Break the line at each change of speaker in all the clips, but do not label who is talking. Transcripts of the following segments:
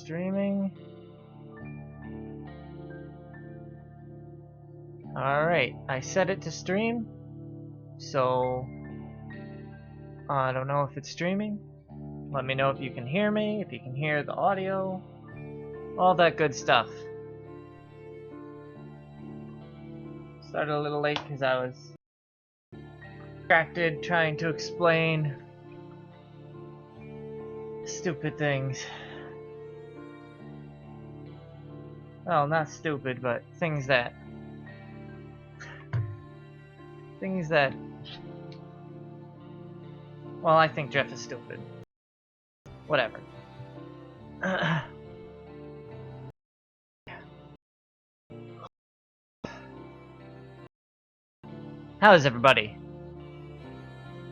streaming. Alright, I set it to stream, so I don't know if it's streaming. Let me know if you can hear me, if you can hear the audio, all that good stuff. Started a little late because I was distracted trying to explain stupid things. Well, not stupid, but things that well, I think Jeff is stupid. Whatever. How is everybody?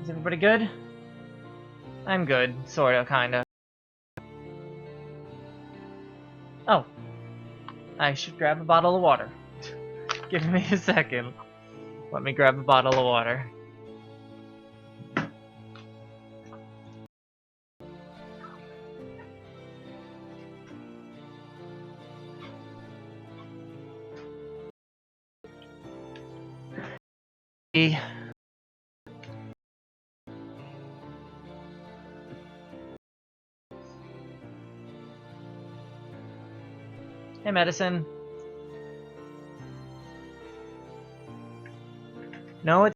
Is everybody good? I'm good, sorta, kinda. Oh. I should grab a bottle of water. Give me a second. Let me grab a bottle of water. Hey, Medicine. No, it's...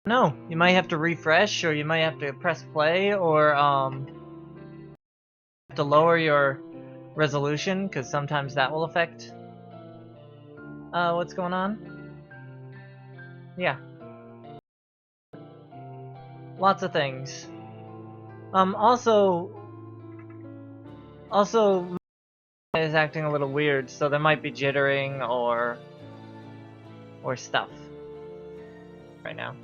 No, you might have to refresh, or you might have to press play, or, to lower your resolution, because sometimes that will affect, what's going on. Yeah. Lots of things. Also, is acting a little weird, so there might be jittering or stuff right now.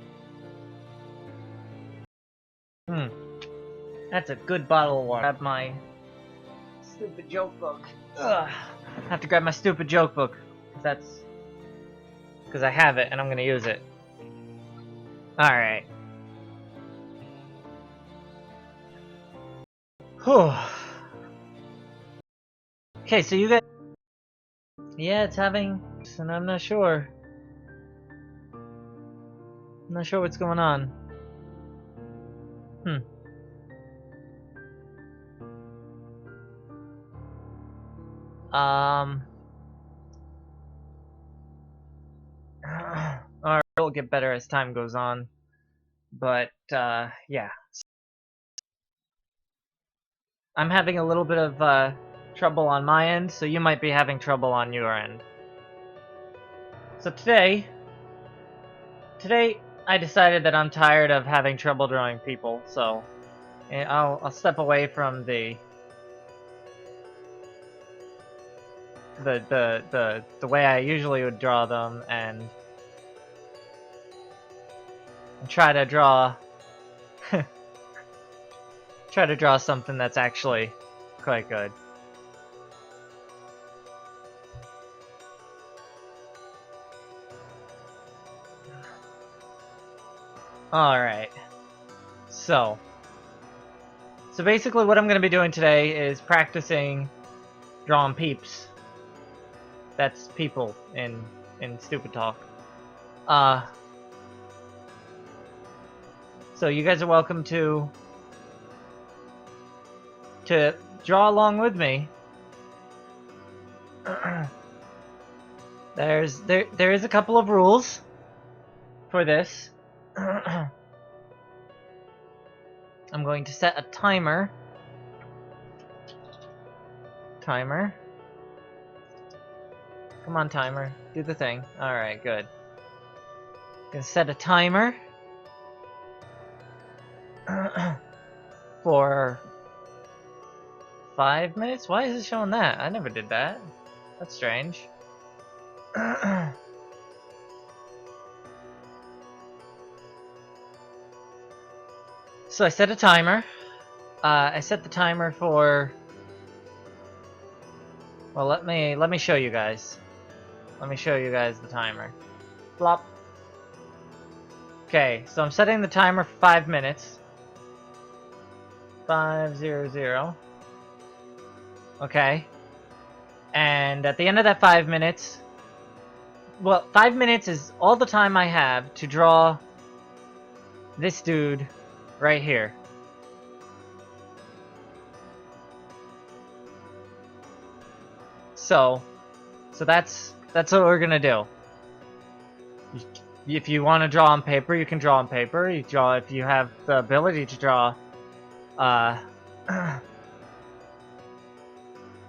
That's a good bottle of water. Grab my stupid joke book. Ugh. I have to grab my stupid joke book. Because I have it and I'm gonna use it. Alright. Whew. Okay, so you guys... Yeah, it's having... And I'm not sure. I'm not sure what's going on. Alright, it'll get better as time goes on. But, yeah. I'm having a little bit of, trouble on my end, so you might be having trouble on your end. So today, I decided that I'm tired of having trouble drawing people, so I'll step away from the way I usually would draw them and try to draw something that's actually quite good. Alright. So basically what I'm going to be doing today is practicing drawing peeps. That's people in stupid talk. So you guys are welcome to draw along with me. There is a couple of rules for this. I'm going to set a timer. Come on, timer. Do the thing. Alright, good. Gonna set a timer for 5 minutes? Why is it showing that? I never did that. That's strange. So I set a timer. I set the timer for... Well, let me show you guys. Let me show you guys the timer. Flop. Okay, so I'm setting the timer for 5 minutes. 5:00. Okay. And at the end of that 5 minutes, well, 5 minutes is all the time I have to draw this dude right here. So that's what we're gonna do. If you want to draw on paper, you can draw on paper. You draw if you have the ability to draw on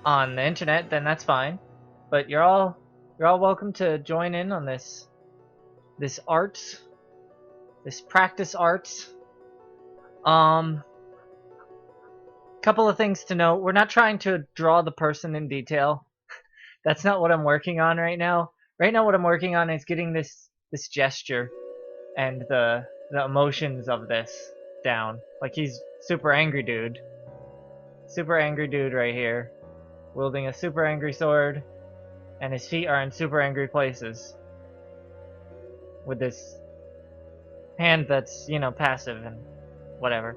the internet, then that's fine. But you're all welcome to join in on this arts, this practice arts. Couple of things to note. We're not trying to draw the person in detail. That's not what I'm working on right now. Right now what I'm working on is getting this gesture and the emotions of this down. Like he's super angry dude. Super angry dude right here. Wielding a super angry sword. And his feet are in super angry places. With this hand that's, you know, passive and whatever.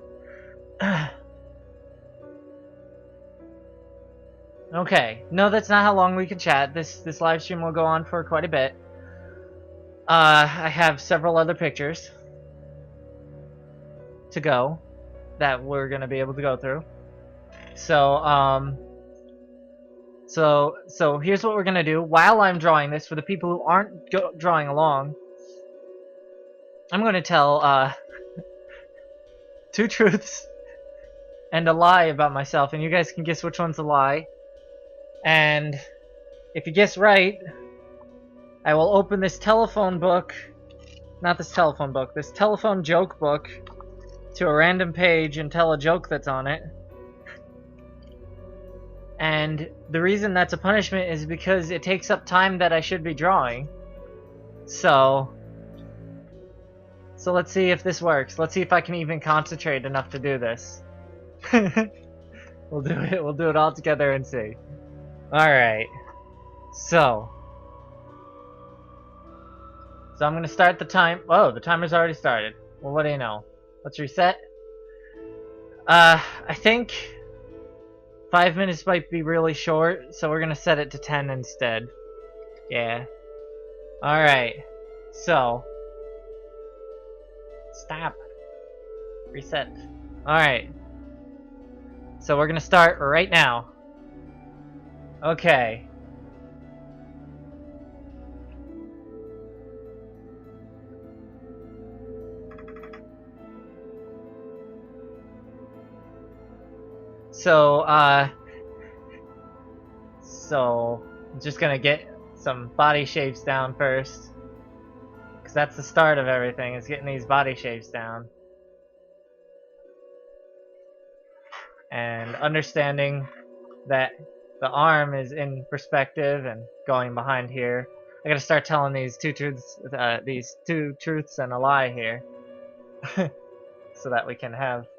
Okay. No, that's not how long we can chat. This live stream will go on for quite a bit. I have several other pictures to go that we're gonna be able to go through. So, so here's what we're gonna do. While I'm drawing this, for the people who aren't drawing along, I'm gonna tell, 2 truths and a lie about myself, and you guys can guess which one's a lie. And if you guess right, I will open this telephone book, not this telephone book, this telephone joke book to a random page and tell a joke that's on it. And the reason that's a punishment is because it takes up time that I should be drawing. So let's see if this works. Let's see if I can even concentrate enough to do this. We'll do it. We'll do it all together and see. Alright. So I'm gonna start the time. Oh, the timer's already started. Well, what do you know? Let's reset. I think 5 minutes might be really short, so we're gonna set it to 10 instead. Yeah. Alright. So. Stop. Reset. Alright. So we're gonna start right now. Okay. So, I'm just gonna get some body shapes down first. Because that's the start of everything, is getting these body shapes down. And understanding that the arm is in perspective and going behind here. I gotta start telling these two truths and a lie here. So that we can have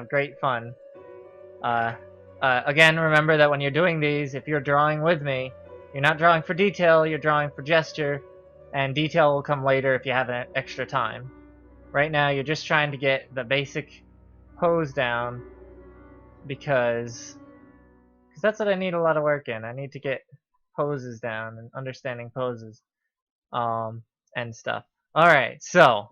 great fun. Again, remember that when you're doing these, if you're drawing with me, you're not drawing for detail, you're drawing for gesture, and detail will come later if you have an extra time. Right now, you're just trying to get the basic pose down because that's what I need a lot of work in. I need to get poses down and understanding poses, and stuff. Alright, so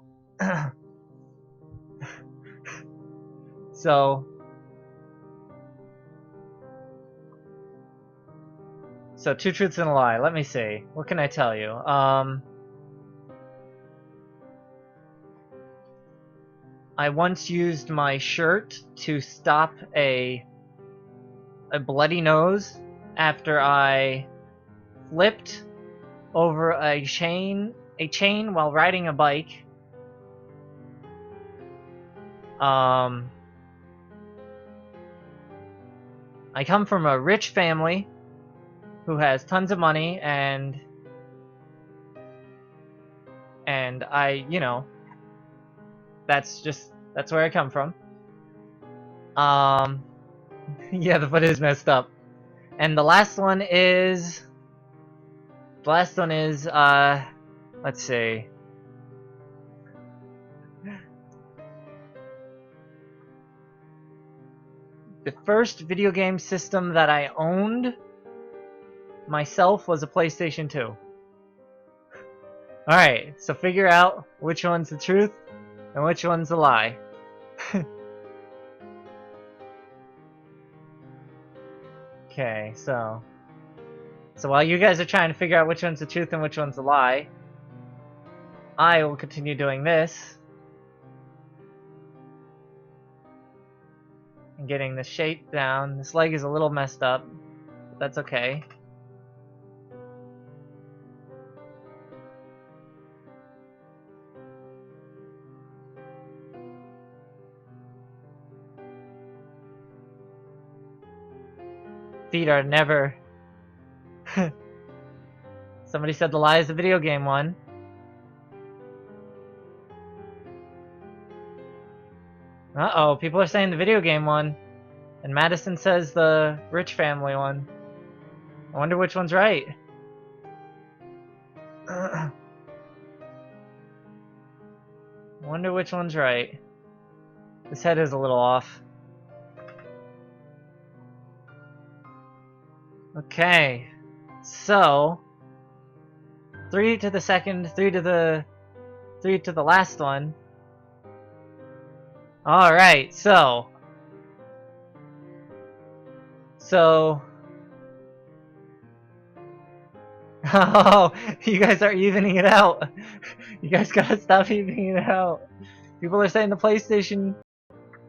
So 2 truths and a lie. Let me see. What can I tell you? I once used my shirt to stop a bloody nose after I flipped over a chain while riding a bike. I come from a rich family who has tons of money, and I, you know, that's where I come from. Yeah, the foot is messed up. And the last one is let's see. The first video game system that I owned myself was a PlayStation 2. Alright, so figure out which one's the truth and which one's the lie. Okay, so while you guys are trying to figure out which one's the truth and which one's the lie, I will continue doing this. And getting the shape down. This leg is a little messed up, but that's okay. Feet are never... Somebody said the lie is the video game one. Uh-oh, people are saying the video game one. And Madison says the rich family one. I wonder which one's right. I wonder which one's right. This head is a little off. Okay, so 3 to the second, 3 to the last one. All right, so oh, you guys are evening it out. You guys gotta stop evening it out. People are saying the PlayStation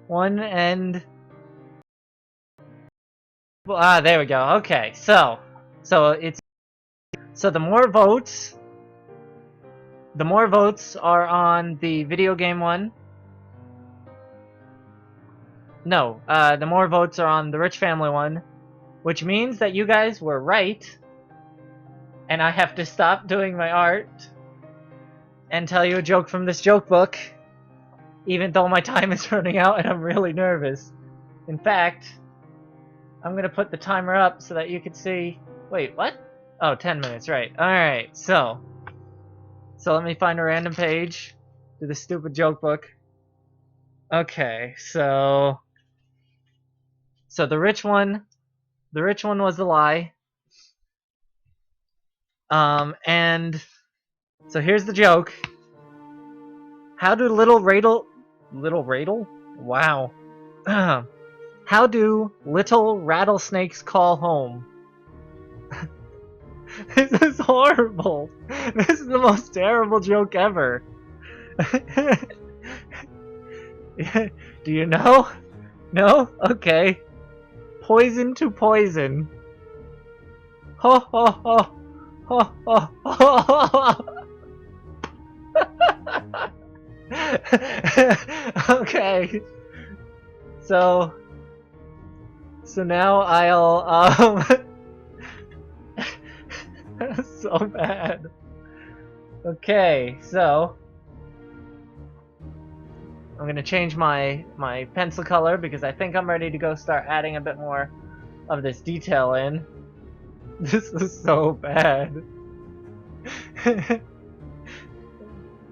1 and there we go. Okay, so the more votes are on the video game one. No, the more votes are on the rich family one, which means that you guys were right, and I have to stop doing my art and tell you a joke from this joke book, even though my time is running out and I'm really nervous. In fact, I'm gonna put the timer up so that you can see. Wait, what? Oh, 10 minutes, right. Alright, so let me find a random page to the stupid joke book. Okay, so the rich one was the lie. And so here's the joke. How do little rattlesnakes call home? This is horrible. This is the most terrible joke ever. Do you know? No? Okay. Poison to poison. Ho ho ho. Ho ho ho. Okay. So now I'll that's so bad. Okay, so I'm gonna change my pencil color because I think I'm ready to go start adding a bit more of this detail in. This is so bad.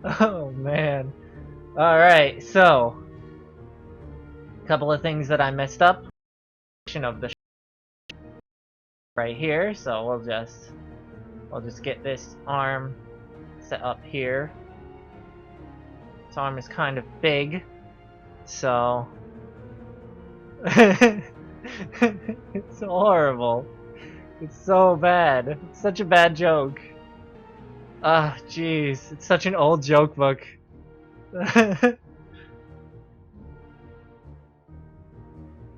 Oh man. Alright, so a couple of things that I messed up. Of the right here, so we'll just get this arm set up here. This arm is kind of big, so it's horrible. It's so bad. It's such a bad joke. Ah, jeez. It's such an old joke book.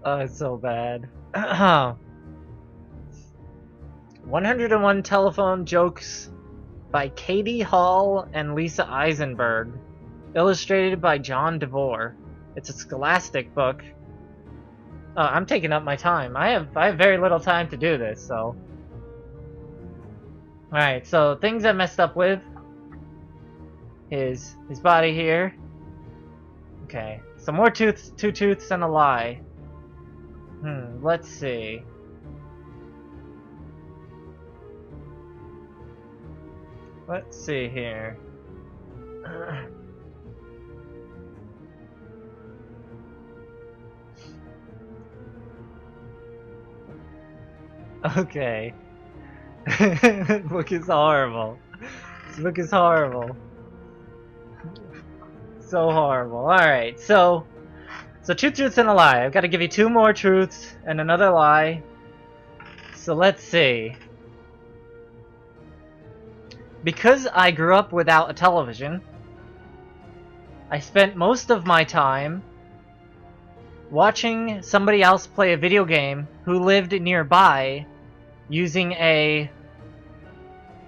Oh, it's so bad. 101 Telephone Jokes by Katie Hall and Lisa Eisenberg. Illustrated by John DeVore. It's a scholastic book. Oh, I'm taking up my time. I have very little time to do this, so. Alright, so things I messed up with. His body here. Okay. Some more two tooths and a lie. Let's see. Let's see here. Okay. This book is horrible. This book is horrible. So horrible. Alright, so two truths and a lie. I've got to give you 2 more truths and another lie. So let's see. Because I grew up without a television, I spent most of my time watching somebody else play a video game who lived nearby using a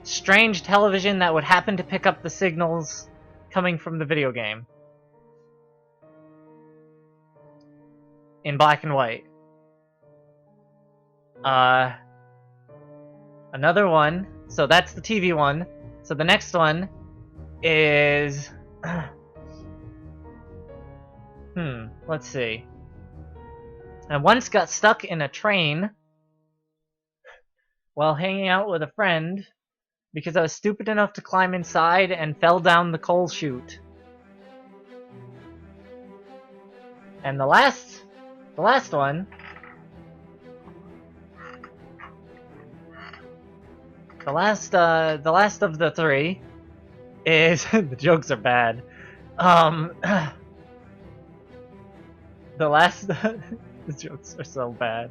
strange television that would happen to pick up the signals coming from the video game. In black and white. Another one. So that's the TV one. So the next one is... let's see. I once got stuck in a train while hanging out with a friend because I was stupid enough to climb inside and fell down the coal chute. And the last one, the last of the 3 is the jokes are bad. The last the jokes are so bad.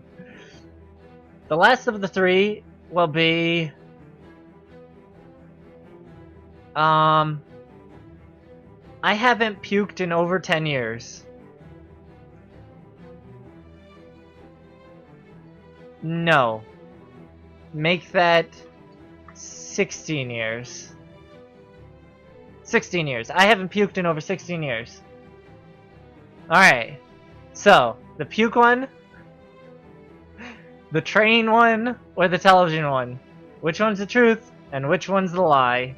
The last of the 3 will be I haven't puked in over 10 years. No. Make that 16 years. 16 years. I haven't puked in over 16 years. Alright. So, the puke one, the train one, or the television one? Which one's the truth, and which one's the lie?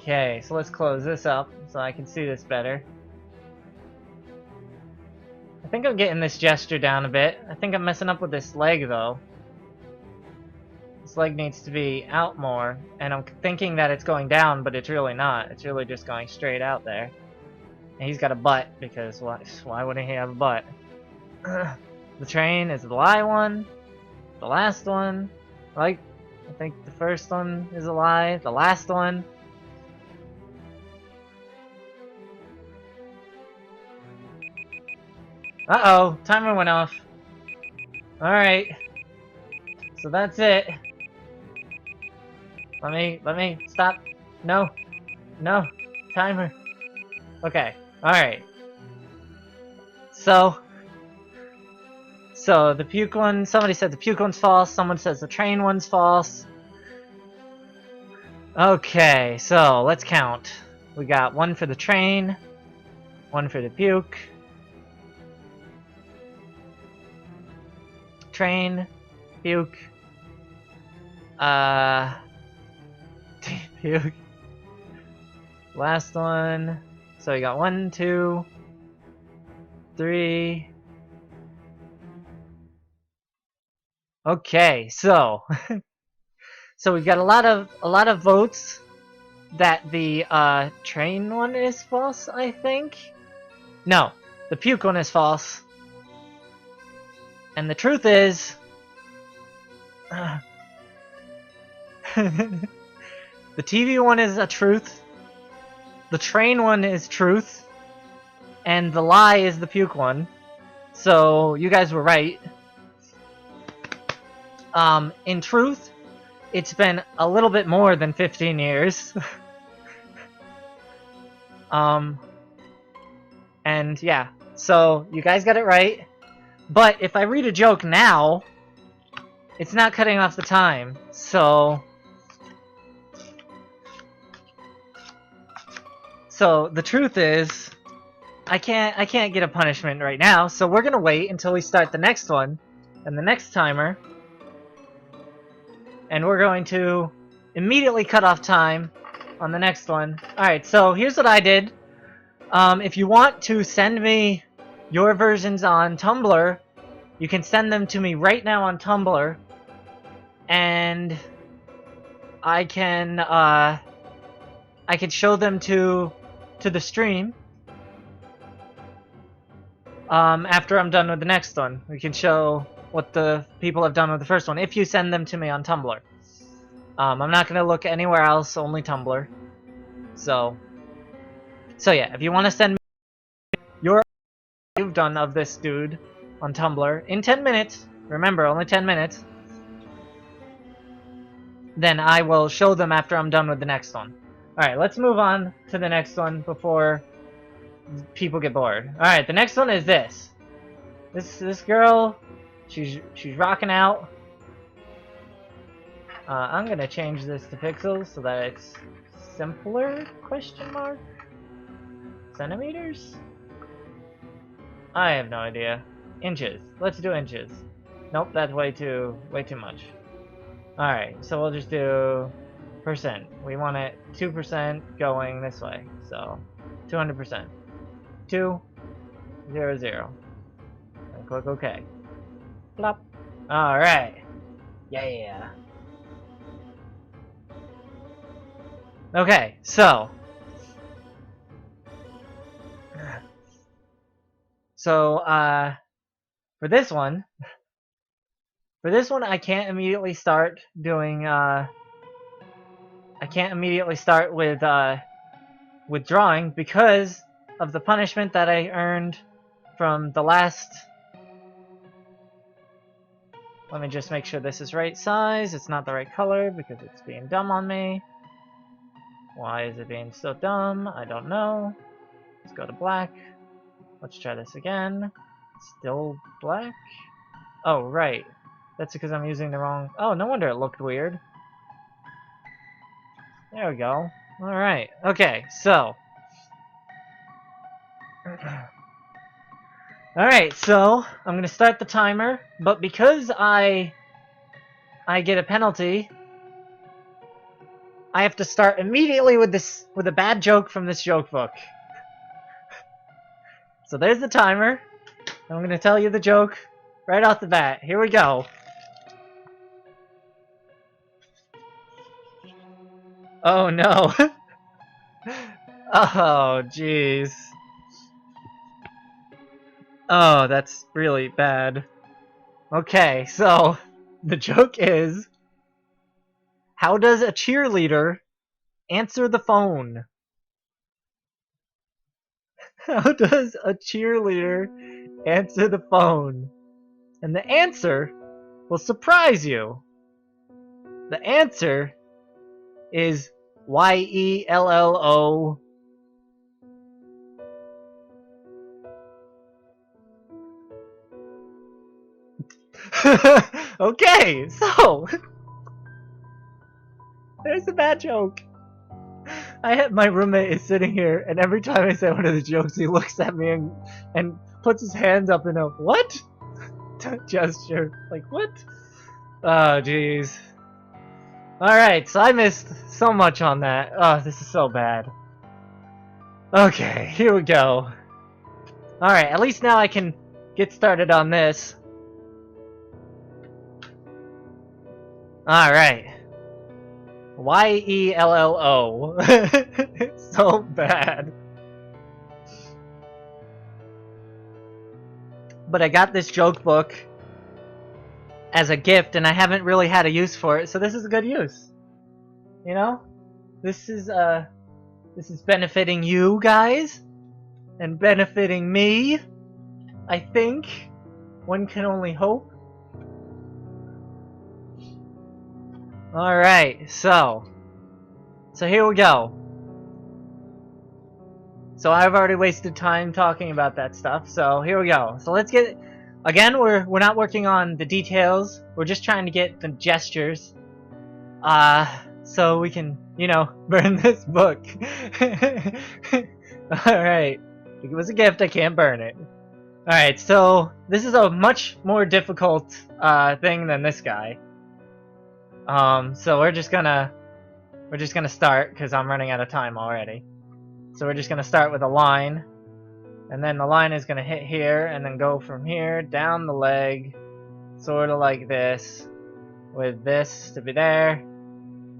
Okay, so let's close this up so I can see this better. I think I'm getting this gesture down a bit. I think I'm messing up with this leg, though. This leg needs to be out more, and I'm thinking that it's going down, but it's really not. It's really just going straight out there. And he's got a butt, because why wouldn't he have a butt? The train is the lie one. The last one, I think the first one is a lie. The last one. Uh-oh, timer went off. Alright. So that's it. Let me stop. No. Timer. Okay. Alright. So the puke one, somebody said the puke one's false, someone says the train one's false. Okay, so let's count. We got 1 for the train, 1 for the puke. Train, puke, puke. Last one. So we got 1, 2, 3. Okay, so so we've got a lot of votes that the train one is false, I think. No, the puke one is false. And the truth is, the TV one is a truth, the train one is truth, and the lie is the puke one. So you guys were right. In truth, it's been a little bit more than 15 years. And yeah, so you guys got it right. But if I read a joke now, it's not cutting off the time. So the truth is, I can't get a punishment right now. So we're gonna wait until we start the next one and the next timer, and we're going to immediately cut off time on the next one. All right. So here's what I did. If you want to send me your versions on Tumblr, you can send them to me right now on Tumblr, and I can show them to the stream. after I'm done with the next one. We can show what the people have done with the first one, if you send them to me on Tumblr. I'm not going to look anywhere else, only Tumblr. So yeah, if you want to send me your you've done of this dude on Tumblr in 10 minutes, remember, only 10 minutes, then I will show them after I'm done with the next one. Alright, let's move on to the next one before people get bored. Alright, the next one is this. This girl, she's rocking out. I'm gonna change this to pixels so that it's simpler, question mark? Centimeters? I have no idea. Inches. Let's do inches. Nope, that's way too much. Alright, so we'll just do percent. We want it 2% going this way. So 200%. 2 0 0. And click OK. Plop. Alright. Yeah. Okay, so for this one I can't immediately start doing I can't immediately start with drawing because of the punishment that I earned from the last. Let me just make sure this is right size. It's not the right color because it's being dumb on me. Why is it being so dumb? I don't know. Let's go to black. Let's try this again. Still black? Oh, right. That's because I'm using the wrong... Oh, no wonder it looked weird. There we go. Alright. Okay, so... Alright, so I'm gonna start the timer, but because I get a penalty, I have to start immediately with a bad joke from this joke book. So there's the timer. I'm gonna tell you the joke right off the bat. Here we go. Oh no. Oh jeez. Oh, that's really bad. Okay, so the joke is, how does a cheerleader answer the phone? How does a cheerleader answer the phone? And the answer will surprise you. The answer is YELLO. Okay, so there's a bad joke. My roommate is sitting here, and every time I say one of the jokes, he looks at me and puts his hands up in a what gesture. Like, what? Oh, jeez. Alright, so I missed so much on that. Oh, this is so bad. Okay, here we go. Alright, at least now I can get started on this. Alright. YELLO. It's so bad. But I got this joke book as a gift, and I haven't really had a use for it, so this is a good use. You know? This is benefiting you guys, and benefiting me, I think. One can only hope. Alright, so here we go. So I've already wasted time talking about that stuff, so here we go. So let's get... Again, we're not working on the details, we're just trying to get the gestures. So we can, you know, burn this book. Alright. It was a gift, I can't burn it. Alright, so this is a much more difficult thing than this guy. So we're just gonna start because I'm running out of time already. So we're just gonna start with a line, and then the line is gonna hit here and then go from here down the leg, sort of like this, with this to be there,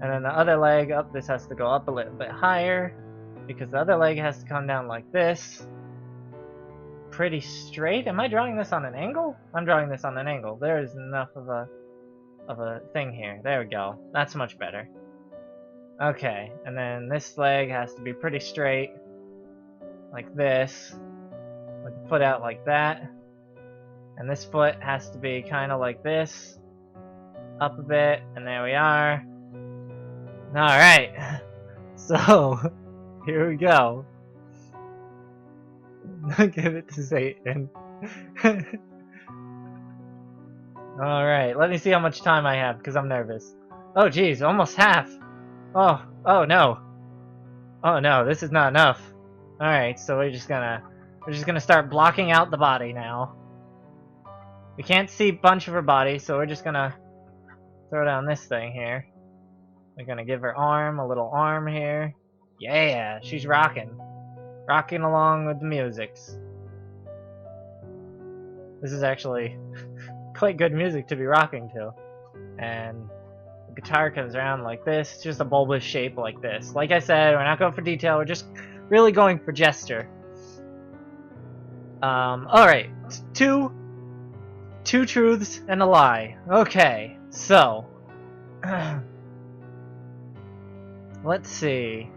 and then the other leg up. This has to go up a little bit higher because the other leg has to come down like this. pretty straight. Am I drawing this on an angle? I'm drawing this on an angle. There is enough of a thing here. There we go. That's much better. Okay, and then this leg has to be pretty straight, like this, with the foot out like that. And this foot has to be kind of like this, up a bit, and there we are. Alright, so, here we go. Give it to Satan. Alright, let me see how much time I have, because I'm nervous. Oh geez, almost half. Oh no. Oh no, this is not enough. Alright, so we're just gonna start blocking out the body now. We can't see a bunch of her body, so we're just gonna throw down this thing here. We're gonna give her arm, a little arm here. Yeah, she's rocking. Rocking along with the musics. This is actually quite good music to be rocking to. And the guitar comes around like this. It's just a bulbous shape like this. Like I said, we're not going for detail. We're just really going for gesture. Alright. Two truths and a lie. Okay, so let's see.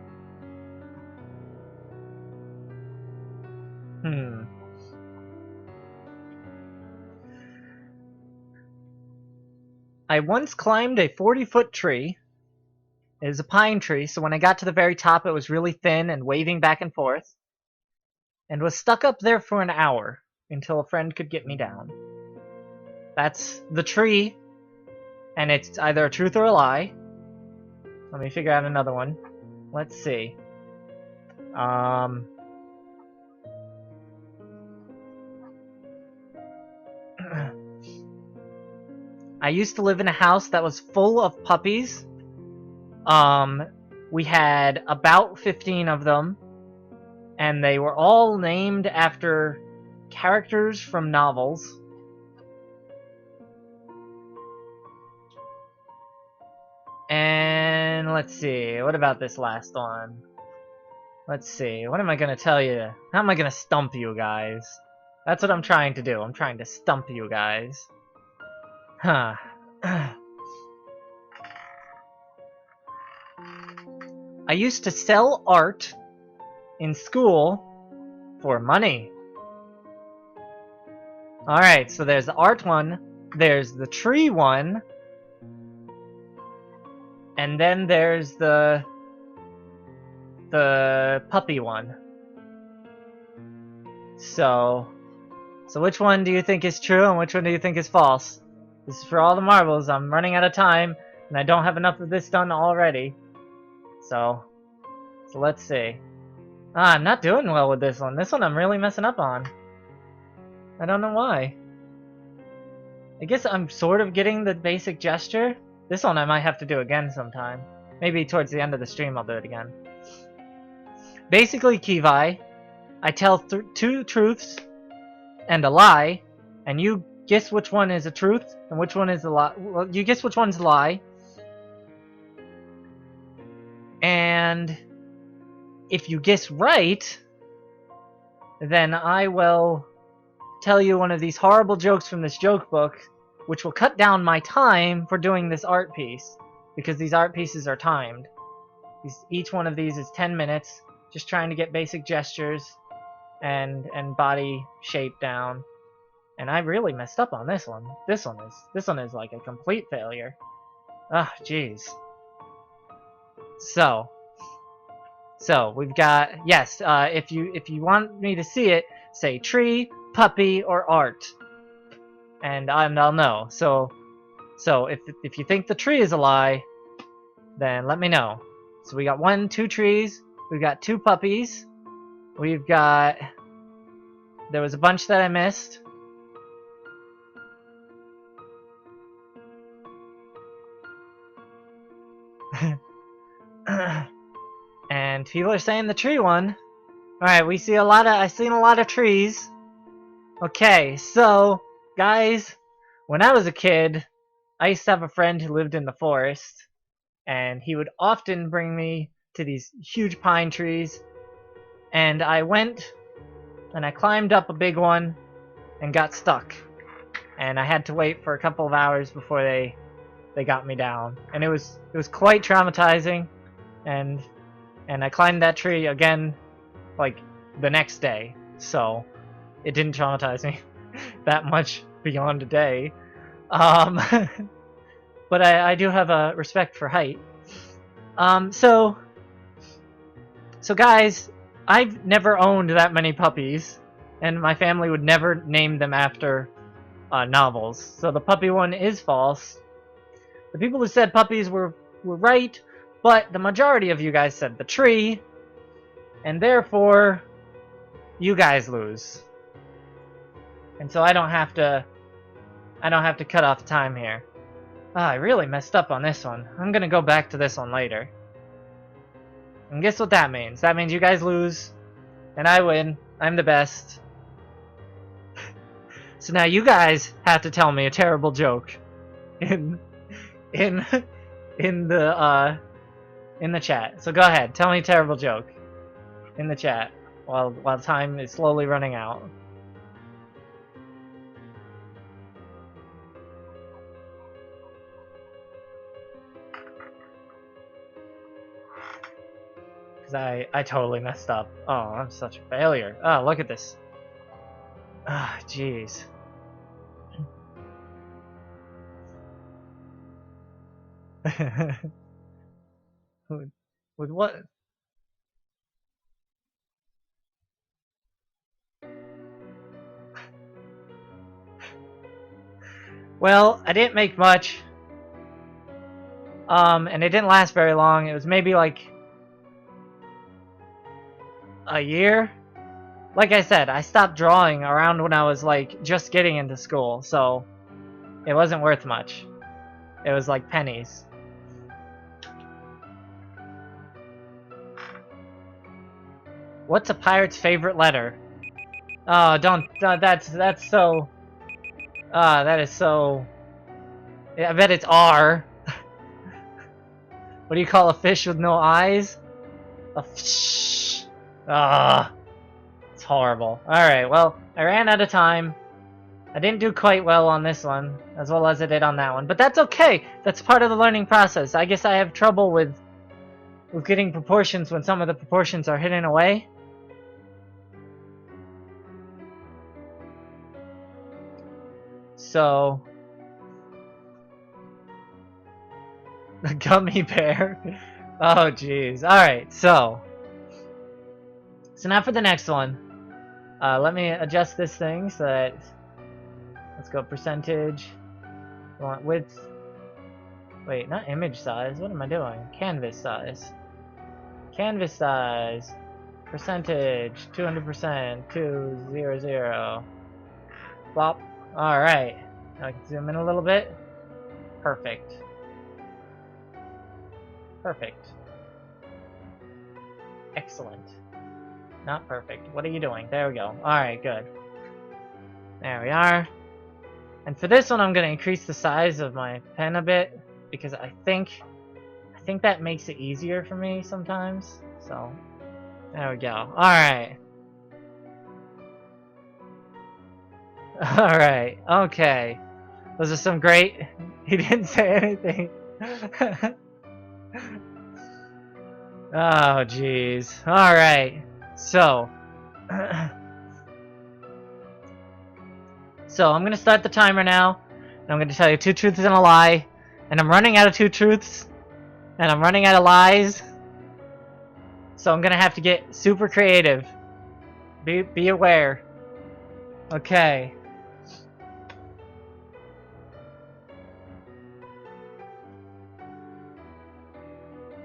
I once climbed a 40-foot tree. It was a pine tree, so when I got to the very top it was really thin and waving back and forth. And was stuck up there for an hour until a friend could get me down. That's the tree, and it's either a truth or a lie. Let me figure out another one. Let's see. I used to live in a house that was full of puppies. We had about 15 of them, and they were all named after characters from novels. And let's see, what about this last one? Let's see, what am I gonna tell you? How am I gonna stump you guys? That's what I'm trying to do. I'm trying to stump you guys. Huh. I used to sell art in school for money. Alright, so there's the art one, there's the tree one, and then there's the puppy one. So which one do you think is true and which one do you think is false? This is for all the marbles. I'm running out of time, and I don't have enough of this done already. So let's see. I'm not doing well with this one. This one I'm really messing up on. I don't know why. I guess I'm sort of getting the basic gesture. This one I might have to do again sometime. Maybe towards the end of the stream I'll do it again. Basically, Kivai, I tell two truths and a lie, and you guess which one is a truth and which one is a lie. Well, you guess which one's a lie. And if you guess right, then I will tell you one of these horrible jokes from this joke book, which will cut down my time for doing this art piece, because these art pieces are timed. Each one of these is 10 minutes, just trying to get basic gestures and body shape down. And I really messed up on this one. This one is like a complete failure. Ah, jeez. So we've got, yes, if you want me to see it, say tree, puppy, or art, and I'll know. So if you think the tree is a lie, then let me know. So we got 2 trees, we've got 2 puppies, we've got, there was a bunch that I missed. And people are saying the tree one. Alright, I've seen a lot of trees. Okay, so, guys, when I was a kid, I used to have a friend who lived in the forest, and he would often bring me to these huge pine trees, and I went and I climbed up a big one and got stuck. And I had to wait for a couple of hours before they got me down. And it was quite traumatizing. And I climbed that tree again like the next day. So it didn't traumatize me that much beyond a day. But I do have a respect for height. So guys, I've never owned that many puppies, and my family would never name them after novels. So the puppy one is false. The people who said puppies were right, but the majority of you guys said the tree, and therefore you guys lose. And so I don't have to cut off time here. I really messed up on this one. I'm gonna go back to this one later. And guess what that means? That means you guys lose, and I win. I'm the best. So now you guys have to tell me a terrible joke in the chat. So go ahead, tell me a terrible joke in the chat while time is slowly running out. Because I totally messed up. Oh, I'm such a failure. Oh, look at this. Ah, jeez. With what? Well, I didn't make much. And it didn't last very long. It was maybe like a year. Like I said, I stopped drawing around when I was like just getting into school, so it wasn't worth much. It was like pennies. What's a pirate's favorite letter? Oh, don't. That's so. That is so. I bet it's R. What do you call a fish with no eyes? A fish. It's horrible. Alright, well, I ran out of time. I didn't do quite well on this one, as well as I did on that one. But that's okay. That's part of the learning process. I guess I have trouble with getting proportions when some of the proportions are hidden away. So... the gummy bear. Oh, jeez. Alright, so now for the next one. Let me adjust this thing so that... Let's go percentage. I want width. Wait, not image size. What am I doing? Canvas size. Canvas size. Percentage. 200%. 200. Flop. Alright. Now I can zoom in a little bit. Perfect. Perfect. Excellent. Not perfect. What are you doing? There we go. Alright, good. There we are. And for this one, I'm going to increase the size of my pen a bit, because I think that makes it easier for me sometimes. So, there we go. Alright. Alright, okay. Those are some great... He didn't say anything. Oh, jeez. Alright. So... So, I'm going to start the timer now, and I'm going to tell you 2 truths and a lie, and I'm running out of 2 truths, and I'm running out of lies, so I'm going to have to get super creative. Be aware. Okay.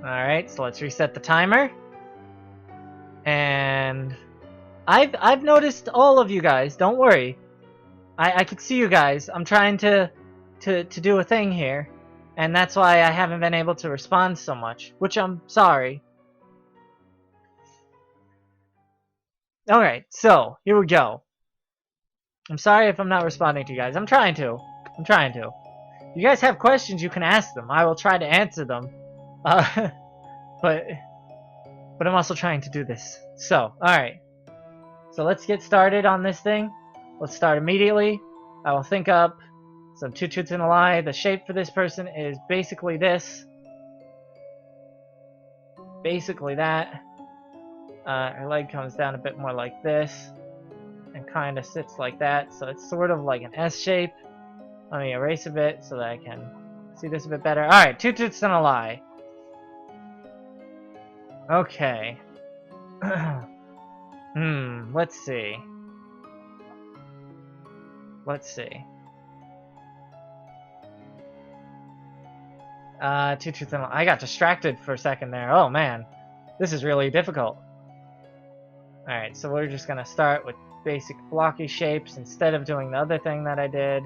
Alright, so let's reset the timer. And I've noticed all of you guys, don't worry. I can see you guys. I'm trying to do a thing here, and that's why I haven't been able to respond so much, which I'm sorry. Alright, so here we go. I'm sorry if I'm not responding to you guys. I'm trying to. You guys have questions, you can ask them. I will try to answer them. But I'm also trying to do this. So, alright. So let's get started on this thing. Let's start immediately. I will think up some two truths and a lie. The shape for this person is basically this. Basically that. Her leg comes down a bit more like this. And kind of sits like that. So it's sort of like an S shape. Let me erase a bit so that I can see this a bit better. Alright, two truths and a lie. Okay. Let's see. Let's see. Two truths and a lie. I got distracted for a second there. Oh man. This is really difficult. Alright, so we're just gonna start with basic blocky shapes instead of doing the other thing that I did.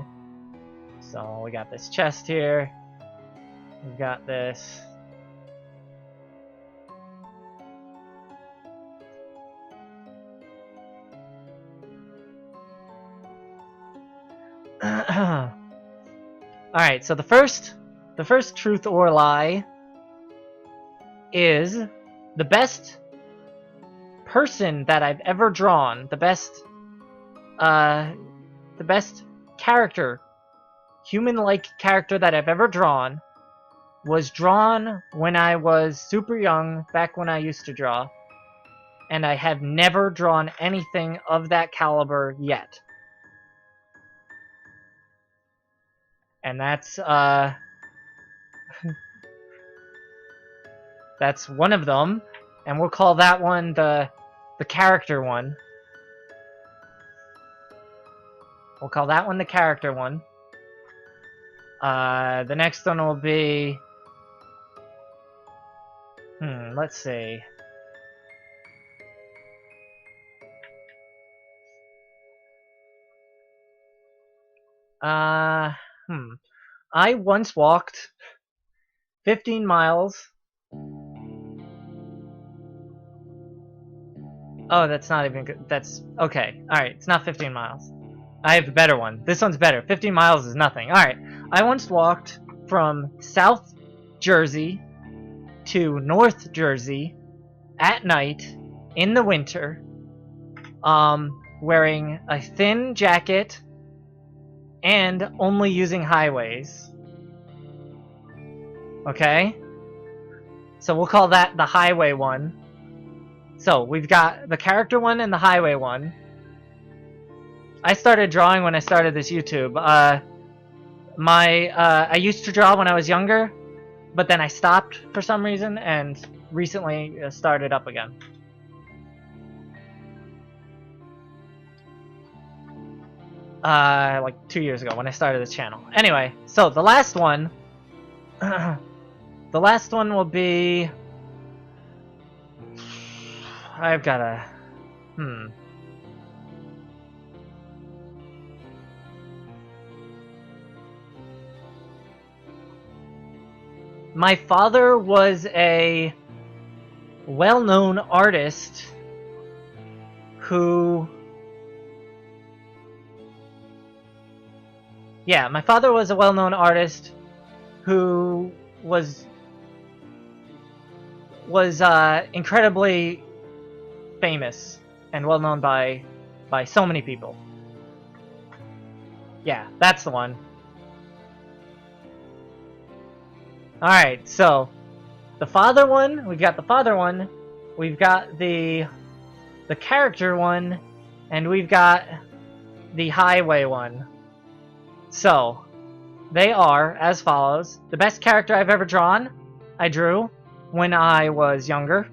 So we got this chest here. We've got this. Alright, so the first truth or lie is the best person that I've ever drawn, the best character, human-like character that I've ever drawn, was drawn when I was super young, back when I used to draw, and I have never drawn anything of that caliber yet. And that's that's one of them, and we'll call that one the character one. We'll call that one the character one. The next one will be... let's see. I once walked 15 miles. Oh, that's not even good. That's... okay. Alright, it's not 15 miles. I have a better one. This one's better. 15 miles is nothing. Alright, I once walked from South Jersey to North Jersey at night in the winter, wearing a thin jacket and only using highways. Okay? So we'll call that the highway one. So we've got the character one and the highway one. I started drawing when I started this YouTube. I used to draw when I was younger, but then I stopped for some reason and recently started up again. Like 2 years ago when I started this channel. Anyway, so the last one, the last one will be... I've got a... My father was a well-known artist who... Yeah, my father was a well-known artist who was incredibly famous and well-known by so many people. Yeah, that's the one. Alright, so the father one, we've got the father one, we've got the character one, and we've got the highway one. So, they are as follows. The best character I've ever drawn, I drew when I was younger.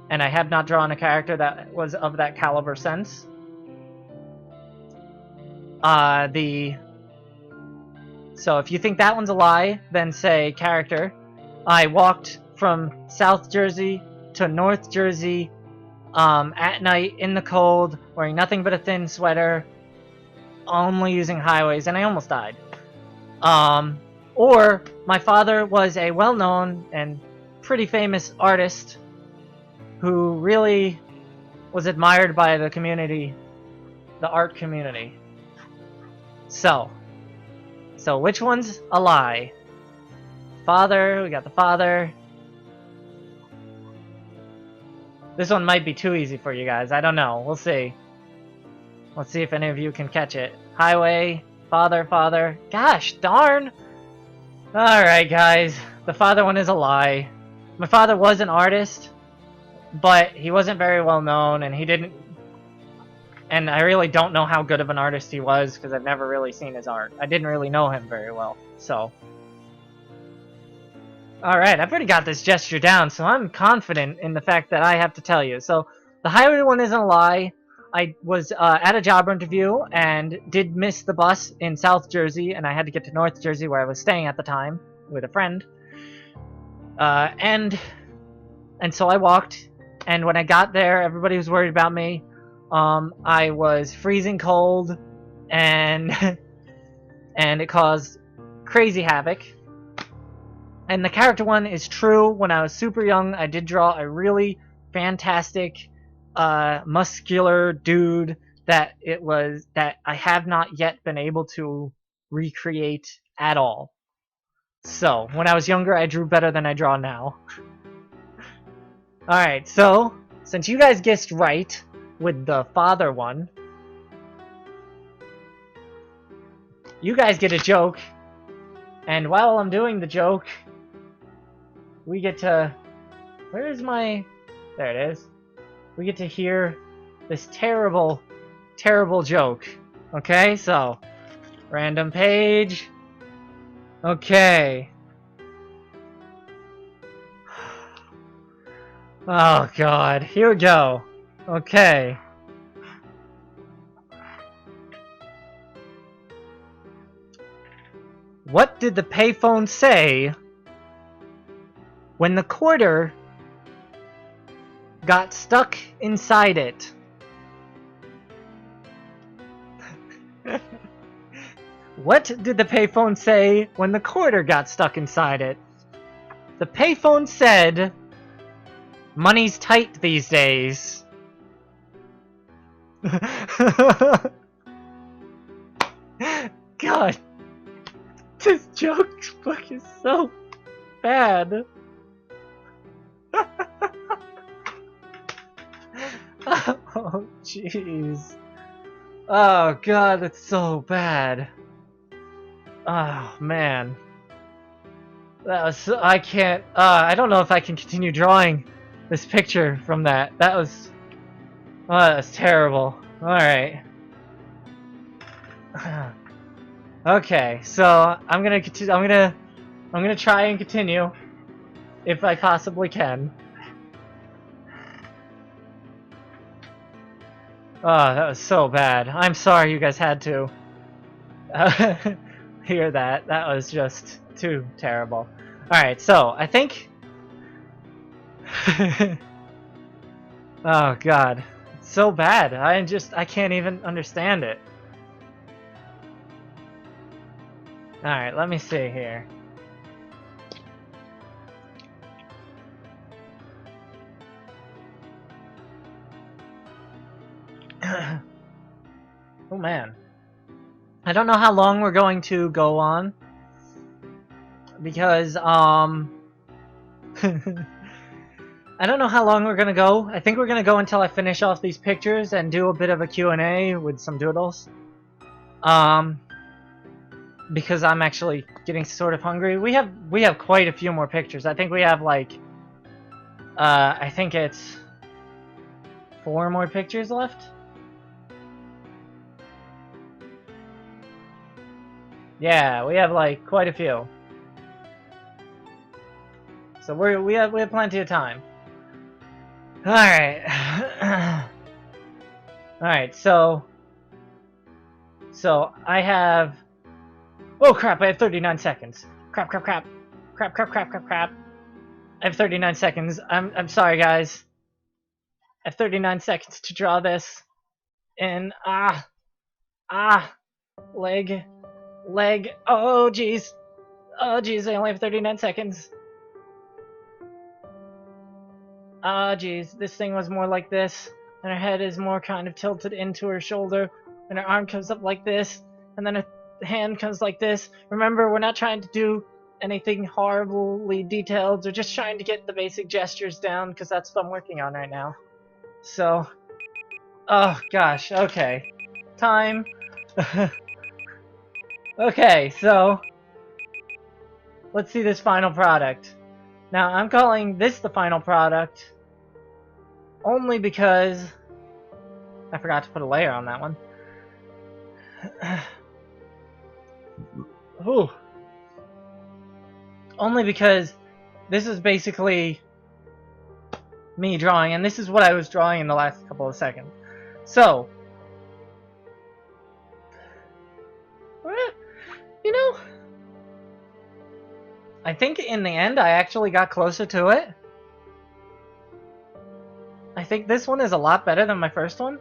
And I have not drawn a character that was of that caliber since. So if you think that one's a lie, then say character. I walked from South Jersey to North Jersey at night in the cold, wearing nothing but a thin sweater, only using highways, and I almost died. Or my father was a well-known and pretty famous artist who really was admired by the community, the art community. So which one's a lie? Father, we got the father. This one might be too easy for you guys. I don't know. We'll see. Let's see if any of you can catch it. Highway, father, father. Gosh, darn! Alright, guys. The father one is a lie. My father was an artist, but he wasn't very well known, and he didn't... And I really don't know how good of an artist he was, because I've never really seen his art. I didn't really know him very well, so... Alright, I've already got this gesture down, so I'm confident in the fact that I have to tell you. So, the highway one isn't a lie. I was at a job interview and did miss the bus in South Jersey, and I had to get to North Jersey where I was staying at the time with a friend. And so I walked, and when I got there, everybody was worried about me. I was freezing cold, and and it caused crazy havoc. And the character one is true. When I was super young, I did draw a really fantastic, muscular dude that I have not yet been able to recreate at all. So, when I was younger, I drew better than I draw now. Alright, so, since you guys guessed right with the father one, you guys get a joke. And while I'm doing the joke, we get to... Where's my... There it is. We get to hear this terrible, terrible joke. Okay, so... Random page. Okay. Oh god, here we go. Okay. What did the payphone say when the quarter got stuck inside it? What did the payphone say when the quarter got stuck inside it? The payphone said, "Money's tight these days." God, this joke fucking is so bad. Oh, jeez. Oh, God, that's so bad. Oh, man. That was... I can't... I don't know if I can continue drawing this picture from that. That was... Oh, that was terrible. Alright. Okay, so I'm gonna continue... I'm gonna try and continue. If I possibly can. Oh, that was so bad. I'm sorry you guys had to hear that. That was just too terrible. Alright, so I think... Oh god. It's so bad. I can't even understand it. Alright, let me see here. Oh man. I don't know how long we're going to go on. Because, I don't know how long we're gonna go. I think we're gonna go until I finish off these pictures and do a bit of a Q&A with some doodles. Because I'm actually getting sort of hungry. We have quite a few more pictures. I think we have like, I think it's 4 more pictures left. Yeah, we have like quite a few. So we have plenty of time. All right. All right. So I have. Oh crap! I have 39 seconds. Crap! Crap! Crap! Crap! Crap! Crap! Crap! Crap! I have 39 seconds. I'm sorry, guys. I have 39 seconds to draw this. And leg. Oh jeez. Oh jeez. I only have 39 seconds. Ah, jeez, this thing was more like this, and her head is more kind of tilted into her shoulder, and her arm comes up like this, and then her hand comes like this. Remember, we're not trying to do anything horribly detailed, or just trying to get the basic gestures down, because that's what I'm working on right now. So, oh gosh, okay. Time. Okay, so let's see this final product. Now, I'm calling this the final product only because I forgot to put a layer on that one. Ooh. Only because this is basically me drawing, and this is what I was drawing in the last couple of seconds. So, you know, I think in the end I actually got closer to it. I think this one is a lot better than my first one.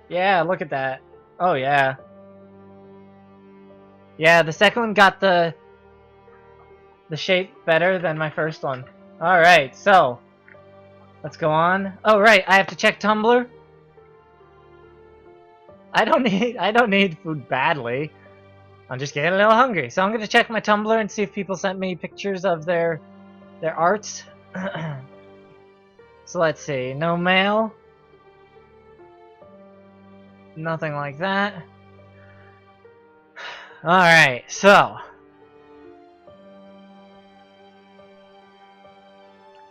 Yeah, look at that. Oh yeah. Yeah, the second one got the shape better than my first one. Alright, so let's go on. Oh right, I have to check Tumblr. I don't need food badly. I'm just getting a little hungry. So I'm gonna check my Tumblr and see if people sent me pictures of their arts. So let's see. No mail. Nothing like that. Alright, so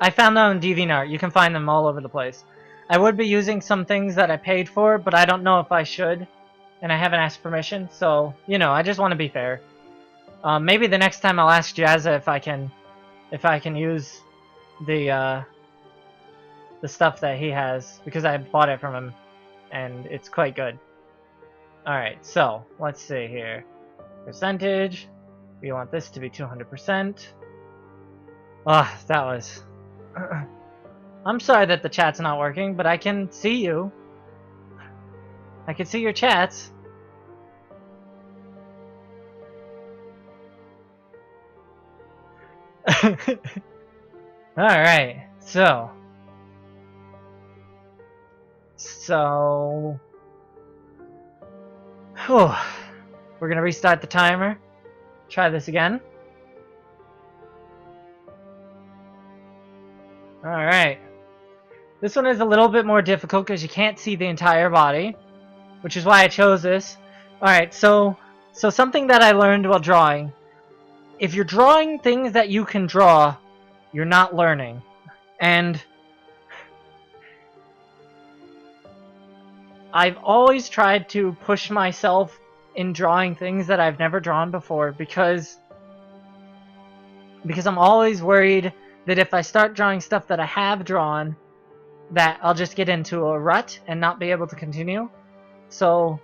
I found them on DeviantArt. You can find them all over the place. I would be using some things that I paid for, but I don't know if I should, and I haven't asked permission, so, you know, I just want to be fair. Maybe the next time I'll ask Jazza if I can use the stuff that he has, because I bought it from him, and it's quite good. Alright, so, let's see here. Percentage. We want this to be 200%. Ah, that was... I'm sorry that the chat's not working, but I can see you. I can see your chats. Alright, so... Whew. We're gonna restart the timer. Try this again. Alright. This one is a little bit more difficult because you can't see the entire body, which is why I chose this. Alright, so something that I learned while drawing. If you're drawing things that you can draw, you're not learning. And I've always tried to push myself in drawing things that I've never drawn before because I'm always worried that if I start drawing stuff that I have drawn, that I'll just get into a rut and not be able to continue. So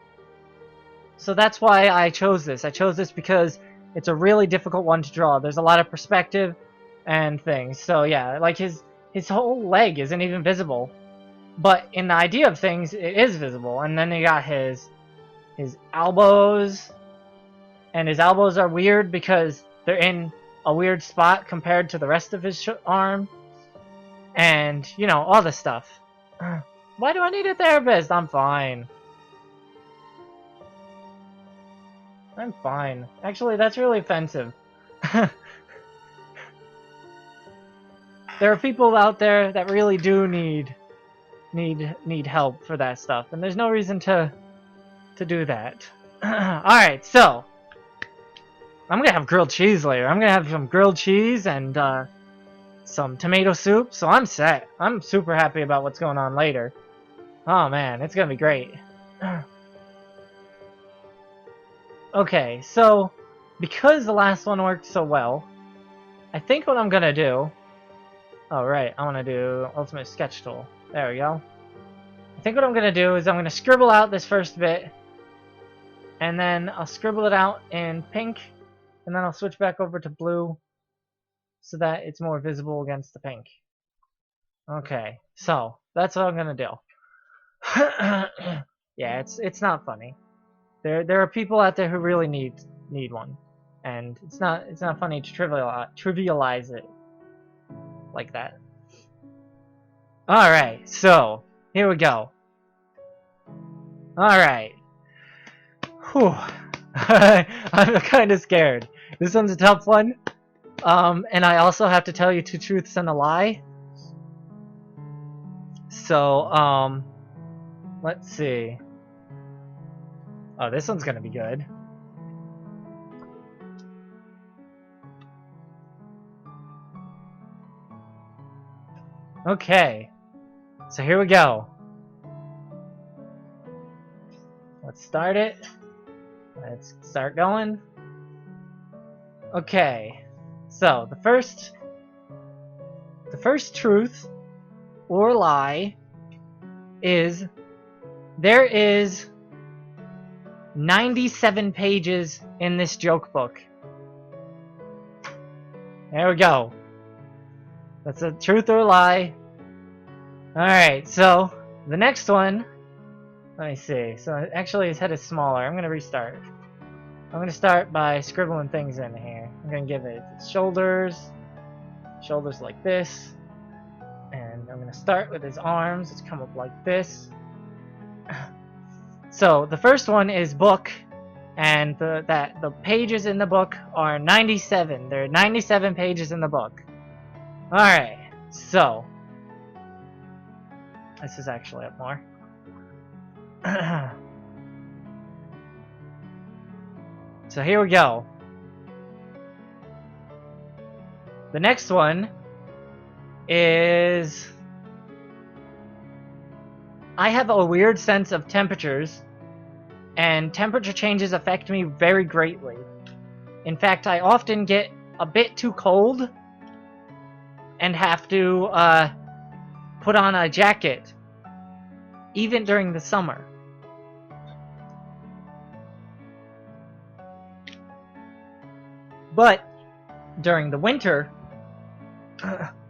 that's why I chose this. I chose this because it's a really difficult one to draw. There's a lot of perspective and things. So yeah, like his whole leg isn't even visible. But in the idea of things, it is visible. And then you got his elbows. And his elbows are weird because they're in a weird spot compared to the rest of his arm. And, you know, all this stuff. Why do I need a therapist? I'm fine. I'm fine. Actually, that's really offensive. There are people out there that really do need help for that stuff, and there's no reason to do that. Alright, so I'm gonna have grilled cheese later. I'm gonna have some grilled cheese and some tomato soup, so I'm set. I'm super happy about what's going on later. Oh man, it's gonna be great. Okay, so because the last one worked so well, I think what I'm gonna do... Oh right, I wanna do Ultimate Sketch Tool. There we go. I think what I'm gonna do is I'm gonna scribble out this first bit, and then I'll scribble it out in pink, and then I'll switch back over to blue so that it's more visible against the pink. Okay, so that's what I'm gonna do. Yeah, it's not funny. There are people out there who really need one, and it's not funny to trivialize it like that. All right, so here we go. All right. Whew. I'm kind of scared. This one's a tough one. And I also have to tell you 2 truths and a lie. So, let's see. Oh, this one's gonna be good. Okay. So here we go. Let's start it. Let's start going. Okay. So, the first truth or lie is there is 97 pages in this joke book. There we go. That's a truth or lie. Alright, so the next one, let me see. So actually his head is smaller. I'm going to restart. I'm going to start by scribbling things in here. I'm going to give it its shoulders like this. And I'm going to start with his arms. It's come up like this. So the first one is book, and the pages in the book are 97. There are 97 pages in the book. Alright, so this is actually up more. So here we go. The next one is I have a weird sense of temperatures, and temperature changes affect me very greatly. In fact, I often get a bit too cold and have to put on a jacket, even during the summer. But during the winter,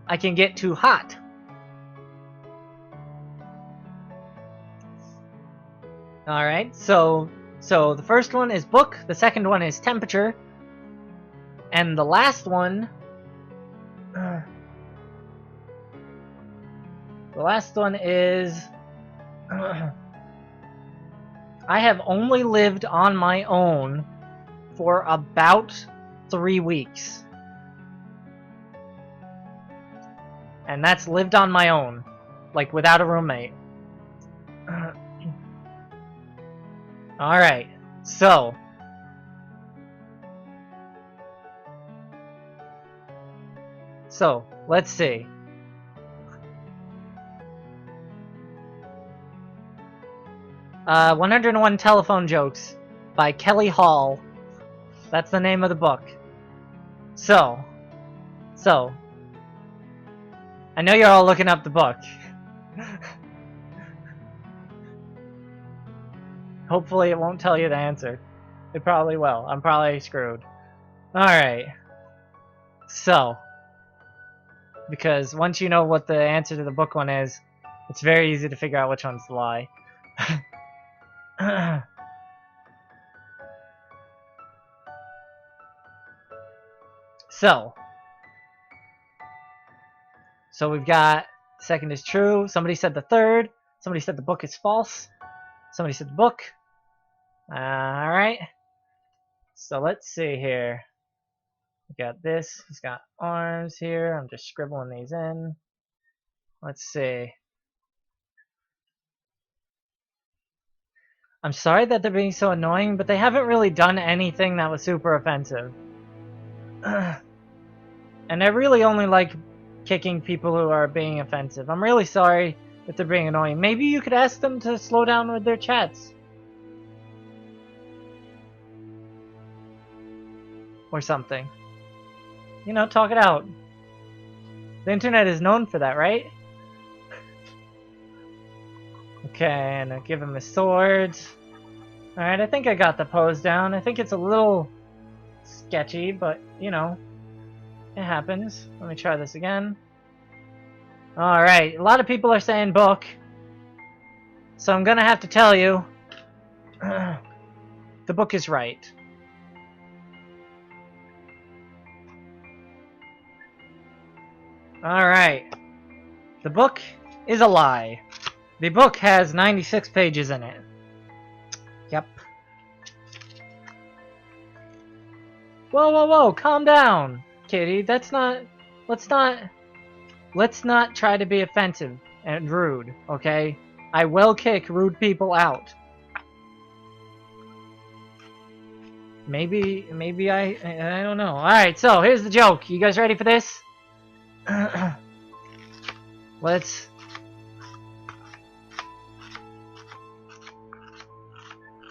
I can get too hot. Alright, so the first one is book, the second one is temperature, and the last one is I have only lived on my own for about 3 weeks. And that's lived on my own, like without a roommate. Alright, so let's see. Uh, 101 Telephone Jokes by Kelly Hall. That's the name of the book. So I know you're all looking up the book. Hopefully it won't tell you the answer. It probably will. I'm probably screwed. Alright. So, because once you know what the answer to the book one is, it's very easy to figure out which one's the lie. So we've got second is true. Somebody said the third. Somebody said the book is false. Somebody said the book. Alright. So let's see here. We got this. He's got arms here. I'm just scribbling these in. Let's see. I'm sorry that they're being so annoying, but they haven't really done anything that was super offensive. And I really only like kicking people who are being offensive. I'm really sorry if they're being annoying. Maybe you could ask them to slow down with their chats. Or something. You know, talk it out. The internet is known for that, right? Okay, and I give him his sword. Alright, I think I got the pose down. I think it's a little sketchy, but, you know, it happens. Let me try this again. Alright, a lot of people are saying book. So I'm gonna have to tell you, the book is right. Alright. The book is a lie. The book has 96 pages in it. Yep. Whoa, whoa, whoa! Calm down, kitty. That's not... Let's not try to be offensive and rude, okay? I will kick rude people out. Maybe I don't know. Alright, so here's the joke. You guys ready for this? Let's...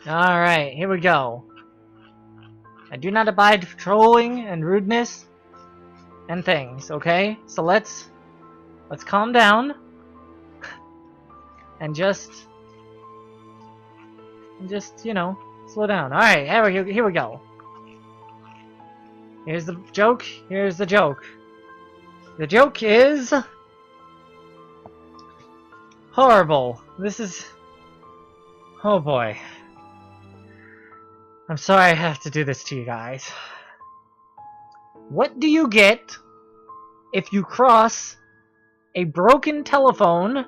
Alright, here we go. I do not abide trolling and rudeness and things, okay? So let's calm down and just you know, slow down. Alright, here we go. Here's the joke. Here's the joke. The joke is horrible. This is... Oh boy. I'm sorry I have to do this to you guys. What do you get if you cross a broken telephone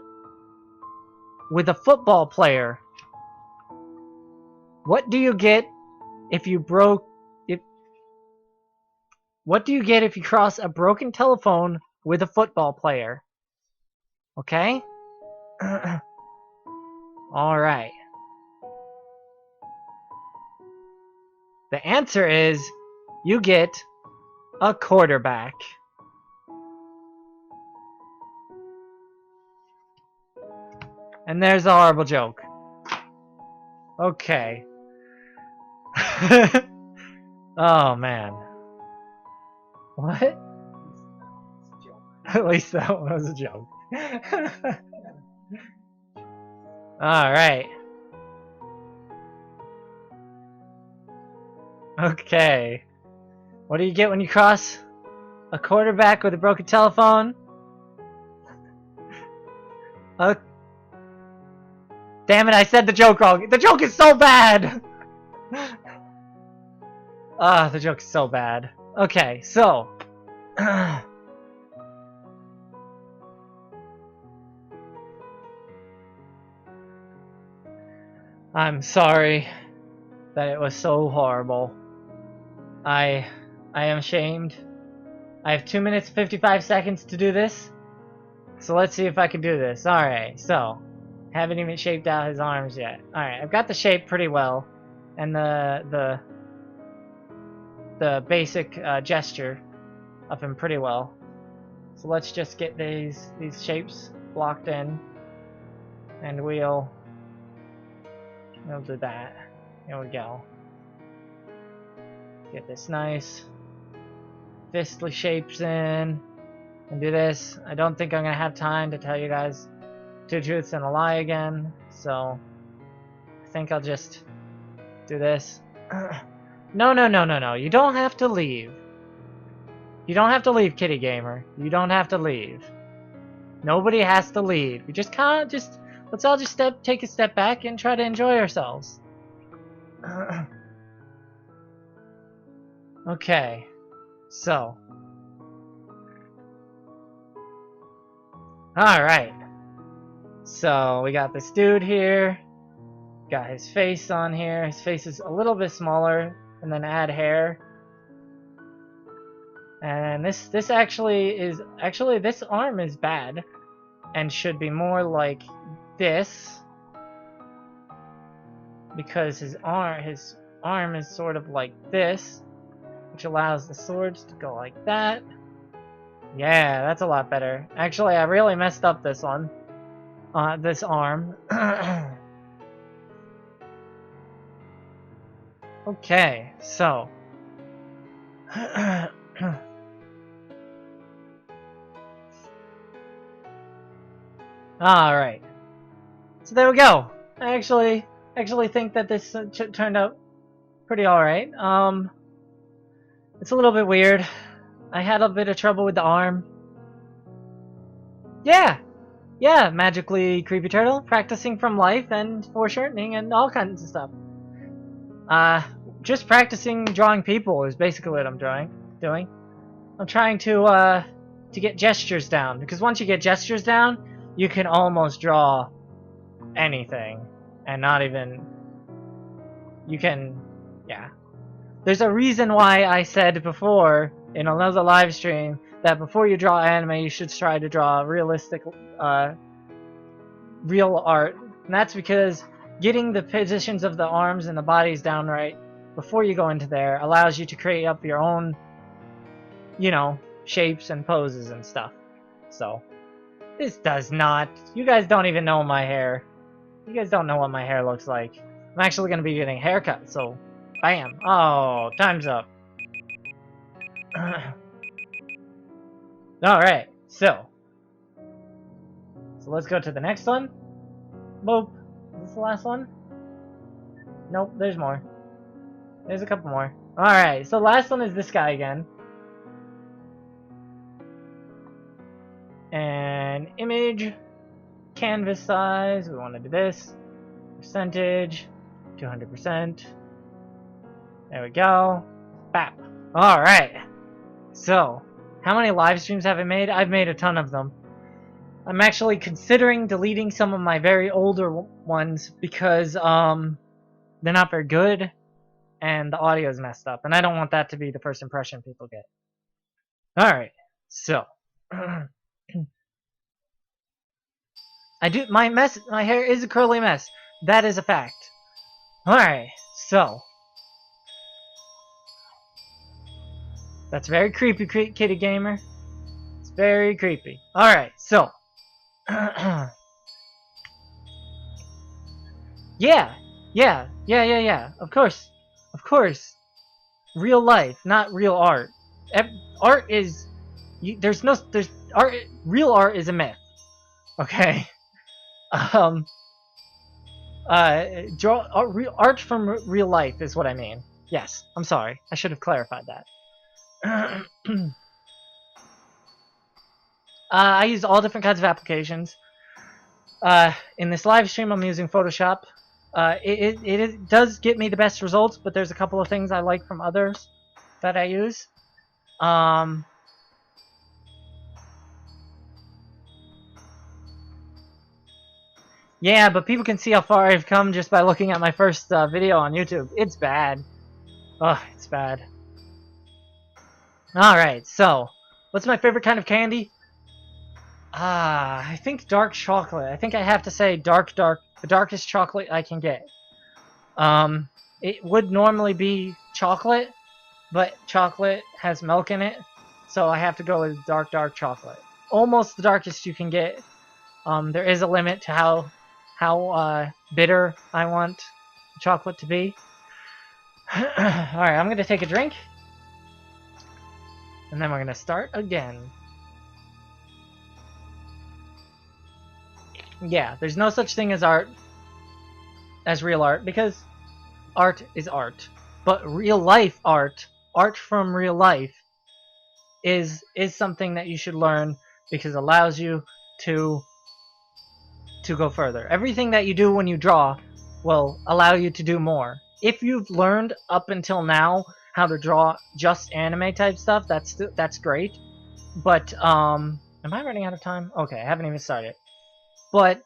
with a football player? What do you get if you What do you get if you cross a broken telephone with a football player? Okay? Alright. The answer is, you get a quarterback. And there's a horrible joke. Okay. Oh man. What? At least that one was a joke. Alright. Okay. What do you get when you cross a quarterback with a broken telephone? Damn it, I said the joke wrong. The joke is so bad! Ah, the joke is so bad. Okay, so... I'm sorry that it was so horrible. I am ashamed. I have 2 minutes 55 seconds to do this. So let's see if I can do this. Alright, so... Haven't even shaped out his arms yet. Alright, I've got the shape pretty well. And the basic gesture of him pretty well. So let's just get these shapes blocked in. And we'll do that. Here we go. Get this nice fistly shapes in. And do this. I don't think I'm going to have time to tell you guys 2 truths and a lie again. So I think I'll just do this. No. You don't have to leave. You don't have to leave, Kitty Gamer. You don't have to leave. Nobody has to leave. We just can't just... Let's all just take a step back and try to enjoy ourselves. Okay. So. Alright. So, we got this dude here. Got his face on here. His face is a little bit smaller. And then add hair. And this actually is... Actually, this arm is bad. And should be more like this. Because his arm is sort of like this. Which allows the swords to go like that. Yeah, that's a lot better. Actually, I really messed up this one. This arm. Okay, so. Alright. So there we go. I actually think that this turned out pretty alright. It's a little bit weird. I had a bit of trouble with the arm. Yeah, magically creepy turtle, practicing from life and foreshortening and all kinds of stuff. Just practicing drawing people is basically what I'm doing. I'm trying to get gestures down, because once you get gestures down, you can almost draw anything, and not even... You can... Yeah. There's a reason why I said before in another live stream that before you draw anime, you should try to draw realistic, real art. And that's because getting the positions of the arms and the bodies down right before you go into there allows you to create up your own, you know, shapes and poses and stuff. So, this does not... You guys don't even know my hair. You guys don't know what my hair looks like. I'm actually going to be getting a haircut, so... Bam! Oh, time's up. Alright, so let's go to the next one. Boop. Is this the last one? Nope, there's more. There's a couple more. Alright, so last one is this guy again. And image, canvas size, we want to do this. Percentage, 200%. There we go. Bap. Alright. So, how many live streams have I made? I've made a ton of them. I'm actually considering deleting some of my very older ones because they're not very good and the audio is messed up. And I don't want that to be the first impression people get. Alright. So. My hair is a curly mess. That is a fact. Alright, so. That's very creepy, kitty gamer. It's very creepy. Alright, so. Yeah. Of course. Real life, not real art. Art is... real art is a myth. Okay? Art from real life is what I mean. Yes, I'm sorry. I should have clarified that. I use all different kinds of applications. In this live stream, I'm using Photoshop. It does get me the best results, but there's a couple of things I like from others that I use. Yeah, but people can see how far I've come just by looking at my first video on YouTube. It's bad. Oh, it's bad. Alright, so, what's my favorite kind of candy? I think dark chocolate. I think I have to say the darkest chocolate I can get. It would normally be chocolate, but chocolate has milk in it, so I have to go with dark chocolate. Almost the darkest you can get. There is a limit to how bitter I want chocolate to be. Alright, I'm gonna take a drink. And then we're gonna start again. Yeah, there's no such thing as art, as real art, because art is art. But real life art from real life, is something that you should learn because it allows you to go further. Everything that you do when you draw will allow you to do more. If you've learned up until now how to draw just anime type stuff, that's great. But am I running out of time? Okay, I haven't even started. But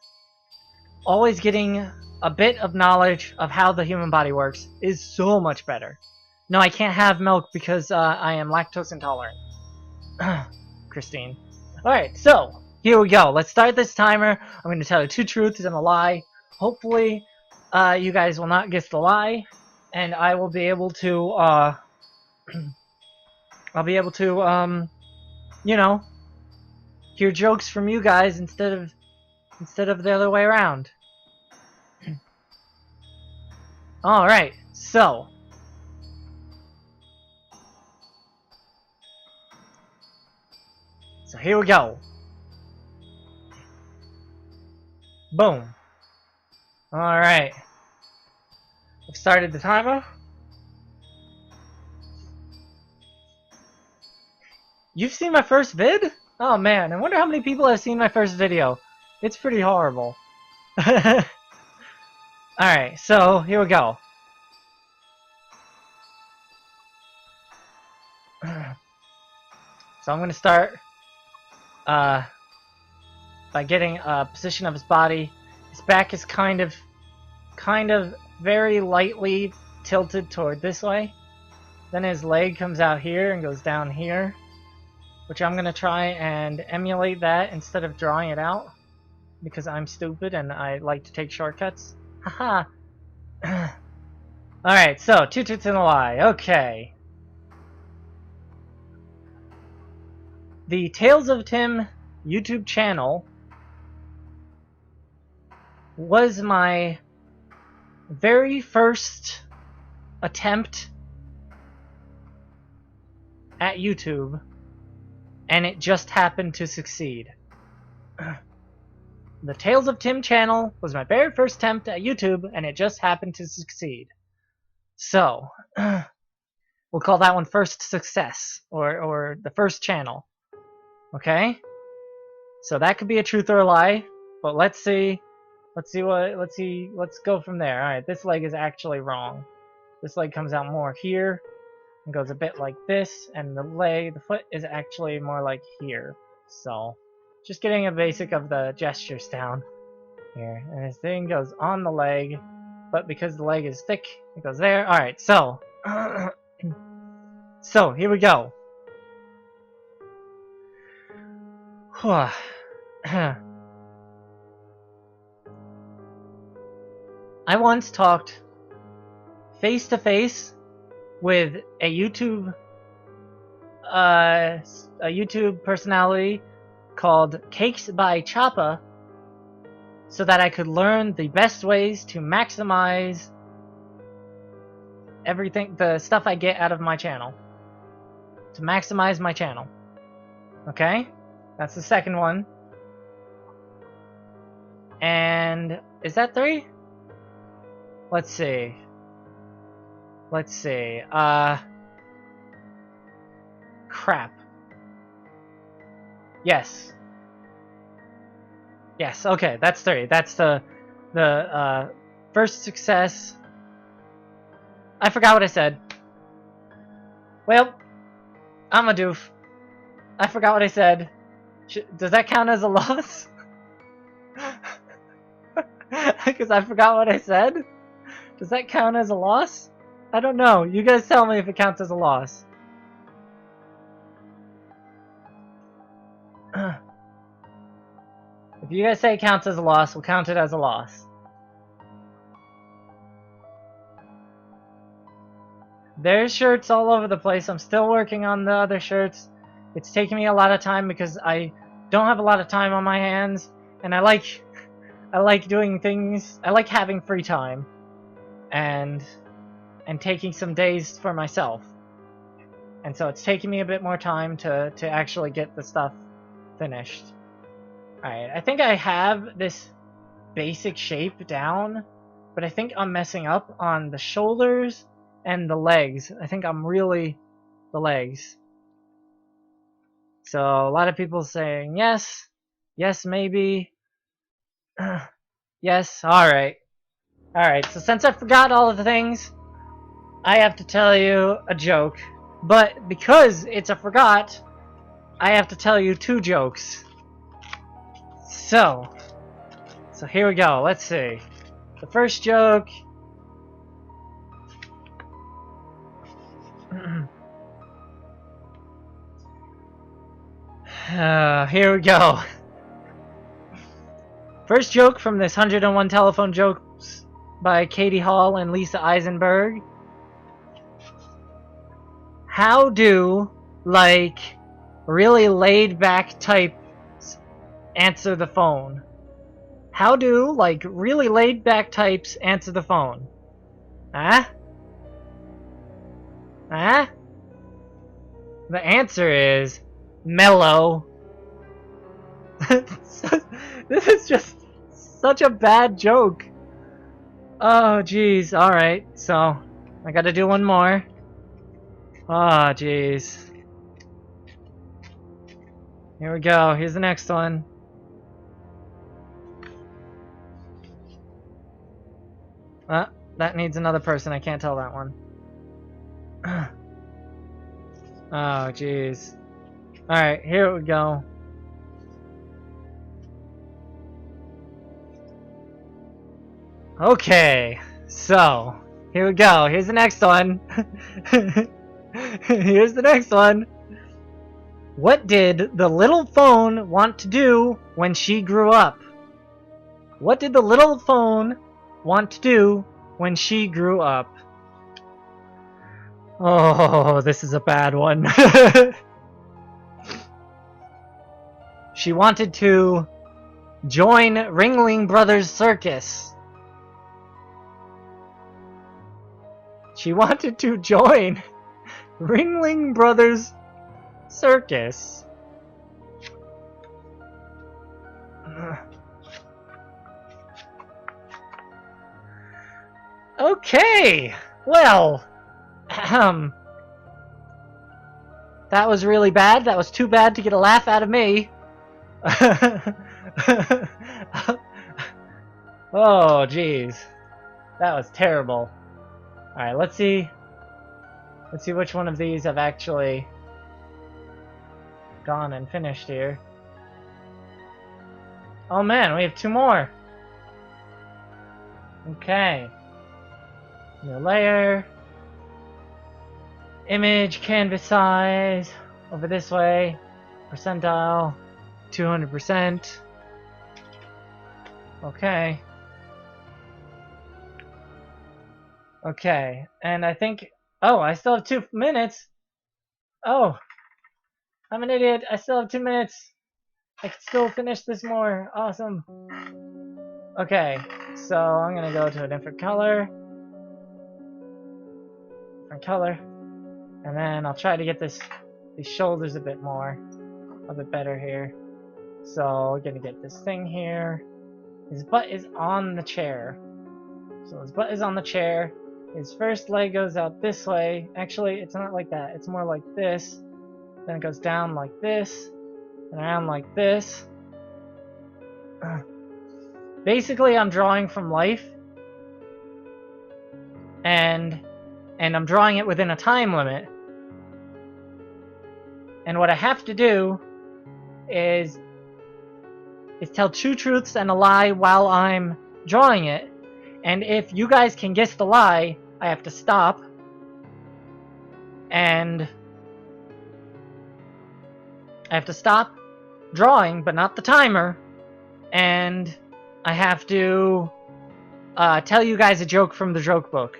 always getting a bit of knowledge of how the human body works is so much better. No, I can't have milk because I am lactose intolerant. Christine. Alright, so here we go. Let's start this timer. I'm going to tell you 2 truths and a lie. Hopefully, you guys will not guess the lie, and I will be able to, you know, hear jokes from you guys instead of the other way around. Alright, so. So here we go. Boom. Alright. I've started the timer. You've seen my first vid? Oh man, I wonder how many people have seen my first video. It's pretty horrible. Alright, so here we go. So I'm going to start by getting a position of his body. His back is kind of very lightly tilted toward this way. Then his leg comes out here and goes down here, which I'm gonna try and emulate that instead of drawing it out, because I'm stupid and I like to take shortcuts. Haha. Alright, so, two toots and a lie. Okay. The Tales of Tim YouTube channel was my very first attempt at YouTube, and it just happened to succeed. The Tales of Tim channel was my very first attempt at YouTube, and it just happened to succeed. So, we'll call that one first success, or the first channel. Okay? So that could be a truth or a lie, but let's go from there. Alright, this leg is actually wrong. This leg comes out more here, and goes a bit like this, and the foot is actually more like here. So, just getting a basic of the gestures down here. And his thing goes on the leg, but because the leg is thick, it goes there. Alright, so, so, here we go. I once talked face to face with a YouTube personality called Cakes by Choppa, so that I could learn the best ways to maximize everything, the stuff I get out of my channel. To maximize my channel. Okay? That's the second one. And is that 3? Let's see. Crap. Yes. Yes, okay, that's 3. That's the first success. I forgot what I said. Well, I'm a doof. I forgot what I said. Does that count as a loss? Because I forgot what I said? Does that count as a loss? I don't know. You guys tell me if it counts as a loss. If you guys say it counts as a loss, we'll count it as a loss. There's shirts all over the place. I'm still working on the other shirts. It's taking me a lot of time because I don't have a lot of time on my hands, and I like doing things. I like having free time, and taking some days for myself. And so it's taking me a bit more time to actually get the stuff finished. Alright, I think I have this basic shape down, but I think I'm messing up on the shoulders and the legs. I think I'm really the legs. So a lot of people saying yes, yes maybe, yes, alright. Alright, so since I forgot all of the things, I have to tell you a joke. But because it's a forgot, I have to tell you 2 jokes. So here we go. Let's see. The first joke. Here we go. First joke from this 101 telephone jokes by Katie Hall and Lisa Eisenberg. How do, like, really laid back types answer the phone? How do, like, really laid back types answer the phone? Huh? Huh? The answer is mellow. This is just such a bad joke. Oh, jeez. Alright, so I gotta do one more. Oh, jeez. Here we go. Here's the next one. That needs another person. I can't tell that one. Oh, jeez. Alright, here we go. Okay, so here we go. Here's the next one. Here's the next one. What did the little phone want to do when she grew up? What did the little phone want to do when she grew up? Oh, this is a bad one. She wanted to join Ringling Brothers Circus. She wanted to join Ringling Brothers Circus. Okay, well, that was really bad. That was too bad to get a laugh out of me. Oh, jeez. That was terrible. Alright, let's see. Let's see which one of these I've actually gone and finished here. Oh man, we have 2 more. Okay. New layer. Image, canvas size. Over this way. Percentile. 200%. Okay. Okay, and I think... Oh, I still have 2 minutes. Oh, I'm an idiot. I still have 2 minutes. I can still finish this more. Awesome. Okay, so I'm gonna go to a different color. And then I'll try to get these shoulders a bit better here. So we're gonna get this thing here. His butt is on the chair. So his butt is on the chair. His first leg goes out this way. Actually, it's not like that. It's more like this. Then it goes down like this. And around like this. Basically, I'm drawing from life. And I'm drawing it within a time limit. And what I have to do is tell 2 truths and a lie while I'm drawing it. And if you guys can guess the lie, I have to stop. And I have to stop drawing, but not the timer. And I have to tell you guys a joke from the joke book.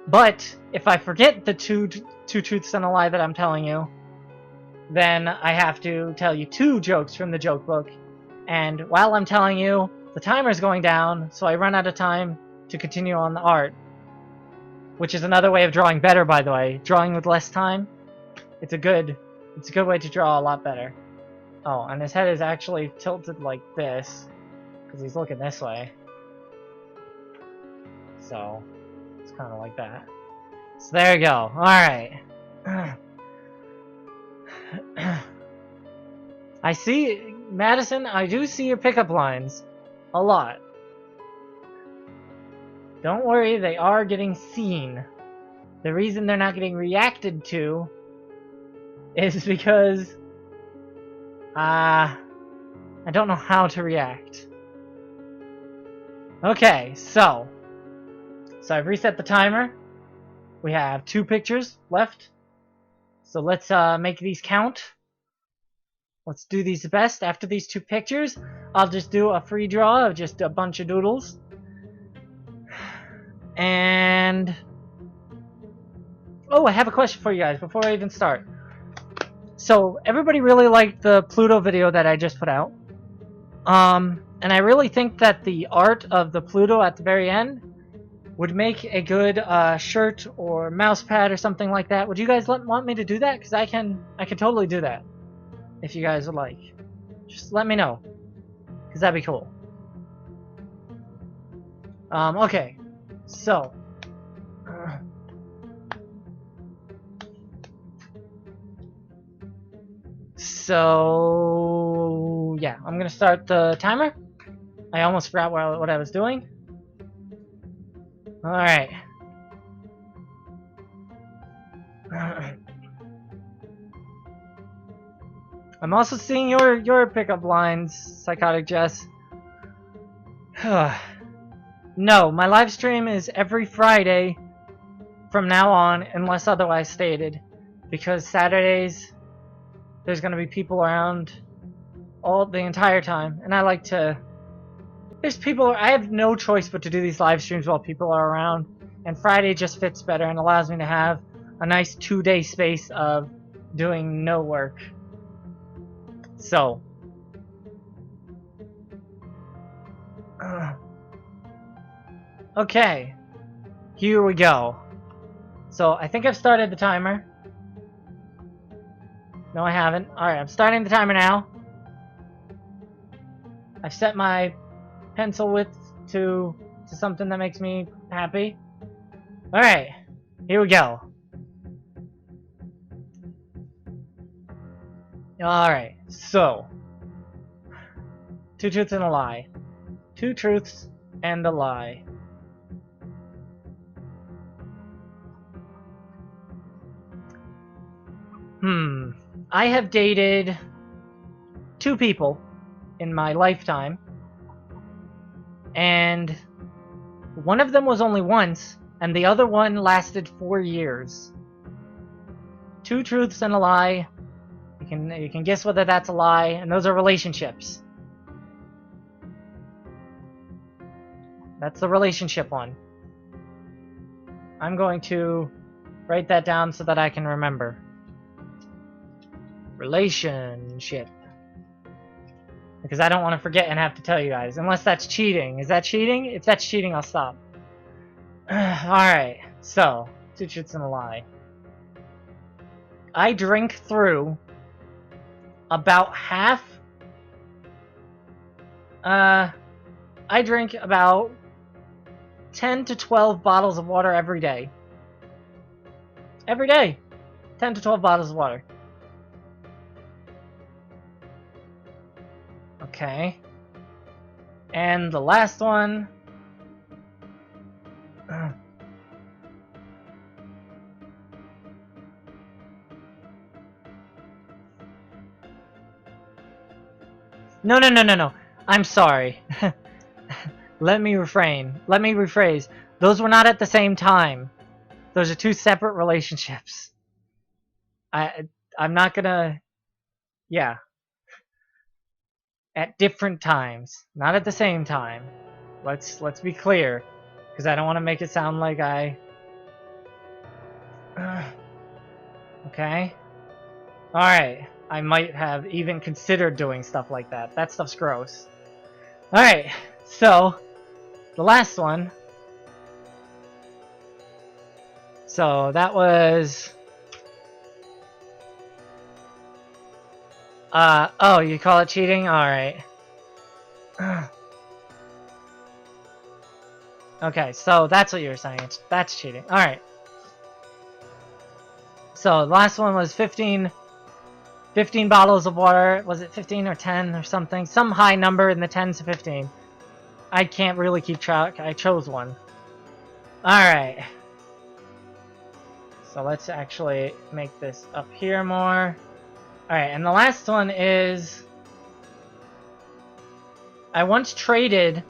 But if I forget the two truths and a lie that I'm telling you, then I have to tell you 2 jokes from the joke book. And while I'm telling you, the timer's going down, so I run out of time to continue on the art. Which is another way of drawing better, by the way. Drawing with less time, it's a good way to draw a lot better. Oh, and his head is actually tilted like this, because he's looking this way. So, it's kind of like that. So there you go. Alright. I see, Madison, I do see your pickup lines. A lot. Don't worry, they are getting seen. The reason they're not getting reacted to is because I don't know how to react. Okay, so I've reset the timer. We have 2 pictures left. So let's make these count. Let's do these best. After these 2 pictures, I'll just do a free draw of just a bunch of doodles. And oh, I have a question for you guys before I even start. So everybody really liked the Pluto video that I just put out. And I really think that the art of the Pluto at the very end would make a good shirt or mouse pad or something like that. Would you guys want me to do that? Because I can totally do that if you guys would like. Just let me know, because that'd be cool. Okay, so yeah, I'm gonna start the timer. I almost forgot what I was doing. Alright. I'm also seeing your pickup lines, Psychotic Jess. No, my live stream is every Friday from now on, unless otherwise stated. because Saturdays there's gonna be people around all the entire time, and I like to. There's people. I have no choice but to do these live streams while people are around, and Friday just fits better and allows me to have a nice 2-day space of doing no work. So. Okay, here we go. So I think I've started the timer. No, I haven't. Alright, I'm starting the timer now. I've set my pencil width to something that makes me happy. Alright, here we go. Alright, so. 2 truths and a lie. 2 truths and a lie. I have dated 2 people in my lifetime, and one of them was only once, and the other one lasted 4 years. 2 truths and a lie. You can guess whether that's a lie, and those are relationships. That's the relationship one. I'm going to write that down so that I can remember. Relationship. Because I don't want to forget and have to tell you guys. Unless that's cheating. Is that cheating? If that's cheating, I'll stop. Alright. So, 2 truths and a lie. I drink through about half... I drink about 10 to 12 bottles of water every day. Every day. 10 to 12 bottles of water. Okay. And the last one. No. I'm sorry. Let me refrain. Let me rephrase. Those were not at the same time. Those are 2 separate relationships. I'm not gonna... Yeah. At different times. Not at the same time. Let's be clear. Because I don't want to make it sound like I... Okay. Alright. I might have even considered doing stuff like that. That stuff's gross. Alright. So, the last one. So, that was... oh, you call it cheating? Alright. Okay, so that's what you were saying. That's cheating. Alright. So, the last one was 15 bottles of water. Was it 15 or 10 or something? Some high number in the 10s to 15. I can't really keep track. I chose one. Alright. So let's actually make this up here more. Alright, and the last one is... I once traded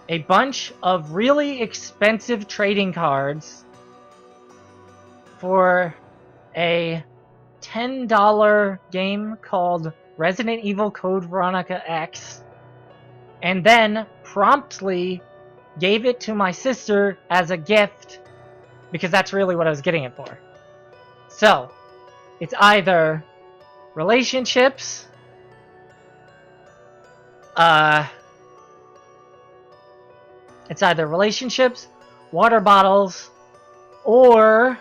a bunch of really expensive trading cards for a $10 game called Resident Evil Code Veronica X, and then promptly gave it to my sister as a gift because that's really what I was getting it for. So, it's either relationships, water bottles, or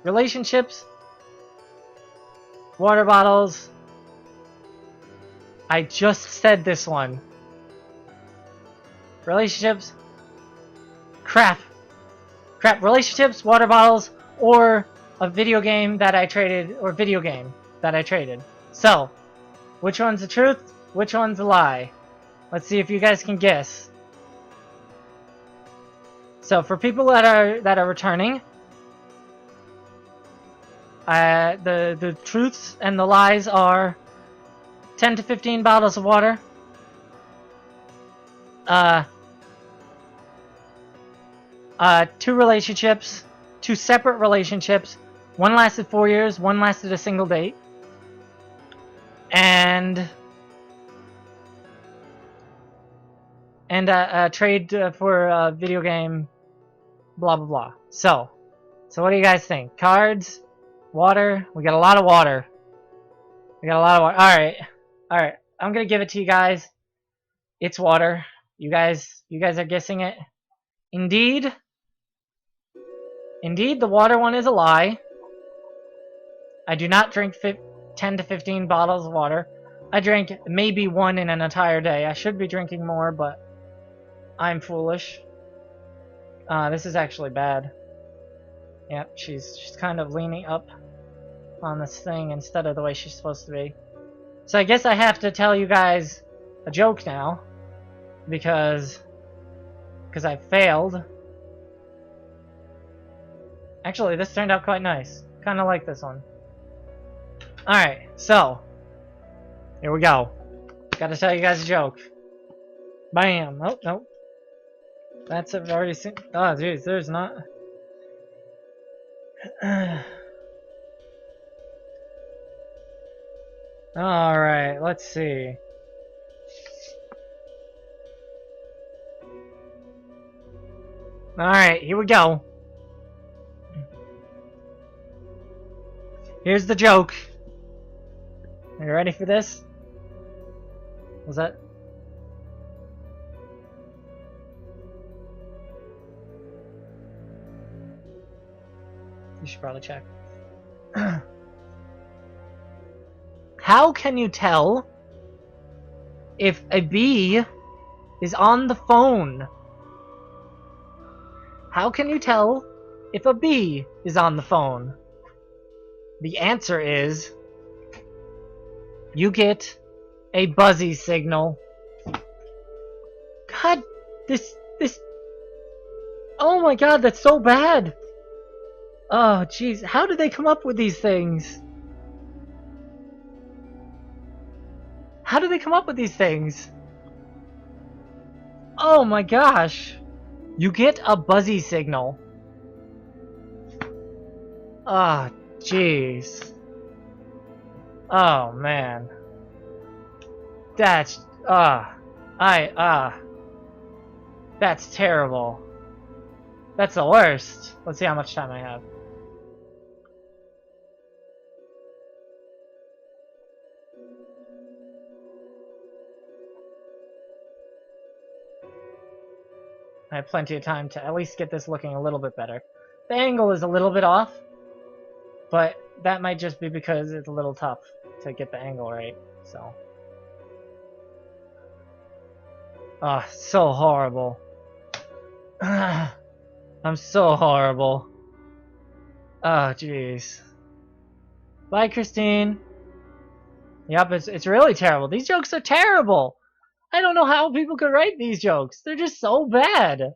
relationships, water bottles. I just said this one. Relationships. Crap. Relationships, water bottles, or a video game that I traded, So, which one's the truth? Which one's the lie? Let's see if you guys can guess. So, for people that are returning, the truths and the lies are 10 to 15 bottles of water. Two relationships, two separate relationships. One lasted 4 years, one lasted a single date. And a trade for a video game, blah blah blah. So what do you guys think? Cards, water. We got a lot of water. We got a lot of water. All right. I'm gonna give it to you guys. It's water. You guys are guessing it. Indeed, the water one is a lie. I do not drink 10 to 15 bottles of water. I drank maybe one in an entire day. I should be drinking more, but I'm foolish. This is actually bad. Yep, she's kind of leaning up on this thing instead of the way she's supposed to be. So I guess I have to tell you guys a joke now, because I failed. Actually, this turned out quite nice. Kind of like this one. Alright, so here we go. Gotta tell you guys a joke. Bam! Oh, no. That's I've already seen. Oh, jeez, there's not. Alright, let's see. Alright, here we go. Here's the joke. Are you ready for this? Was that? You should probably check. How can you tell if a bee is on the phone? How can you tell if a bee is on the phone? The answer is you get a buzzy signal. God, this oh my god, that's so bad. Oh jeez, how did they come up with these things? How did they come up with these things? Oh my gosh. You get a buzzy signal. Ah, jeez. Oh man. That's that's terrible. That's the worst. Let's see how much time I have. I have plenty of time to at least get this looking a little bit better. The angle is a little bit off, but that might just be because it's a little tough to get the angle right, so. Ah, so horrible. I'm so horrible. Oh, jeez. Bye, Christine. Yep, it's really terrible. These jokes are terrible. I don't know how people could write these jokes. They're just so bad.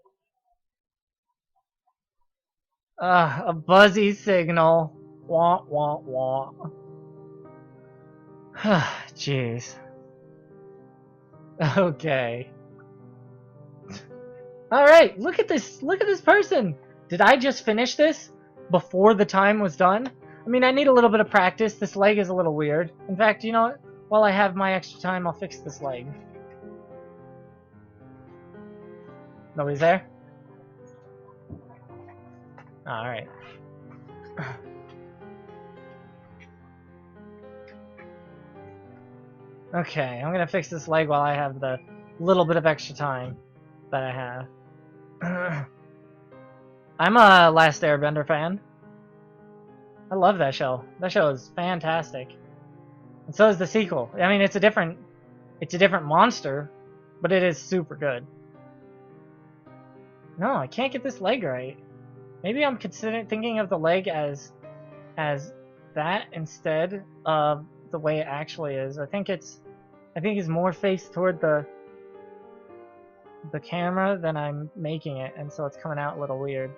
A buzzy signal. Wah, wah, wah. Jeez. Okay. Alright, look at this. Look at this person. Did I just finish this before the time was done? I mean, I need a little bit of practice. This leg is a little weird. In fact, you know what? While I have my extra time, I'll fix this leg. Nobody's there? Alright. Okay, I'm gonna fix this leg while I have the little bit of extra time that I have. I'm a Last Airbender fan. I love that show. That show is fantastic. And so is the sequel. I mean, it's a different monster, but it is super good. No, I can't get this leg right. Maybe I'm thinking of the leg as that instead of the way it actually is. I think it's more faced toward the camera than I'm making it, and so it's coming out a little weird.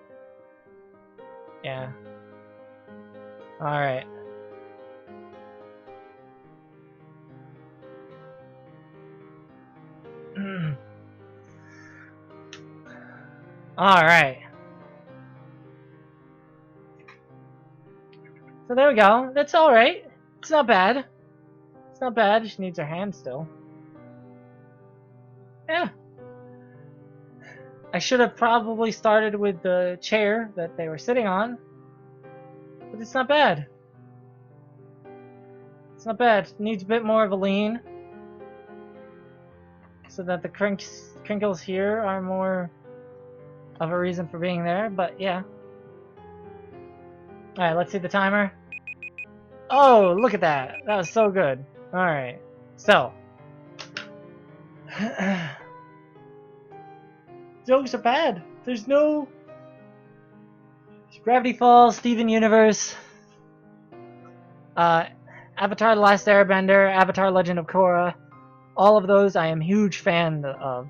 Yeah. Alright. Alright. So there we go. That's alright. It's not bad. It's not bad. She needs her hand still. Yeah. I should have probably started with the chair that they were sitting on. But it's not bad. It's not bad. It needs a bit more of a lean. So that the crinkles here are more of a reason for being there. But yeah. Alright, let's see the timer. Oh, look at that. That was so good. Alright. So. Jokes are bad. There's no Gravity Falls, Steven Universe, Avatar: The Last Airbender, Avatar: Legend of Korra. All of those I am huge fan of.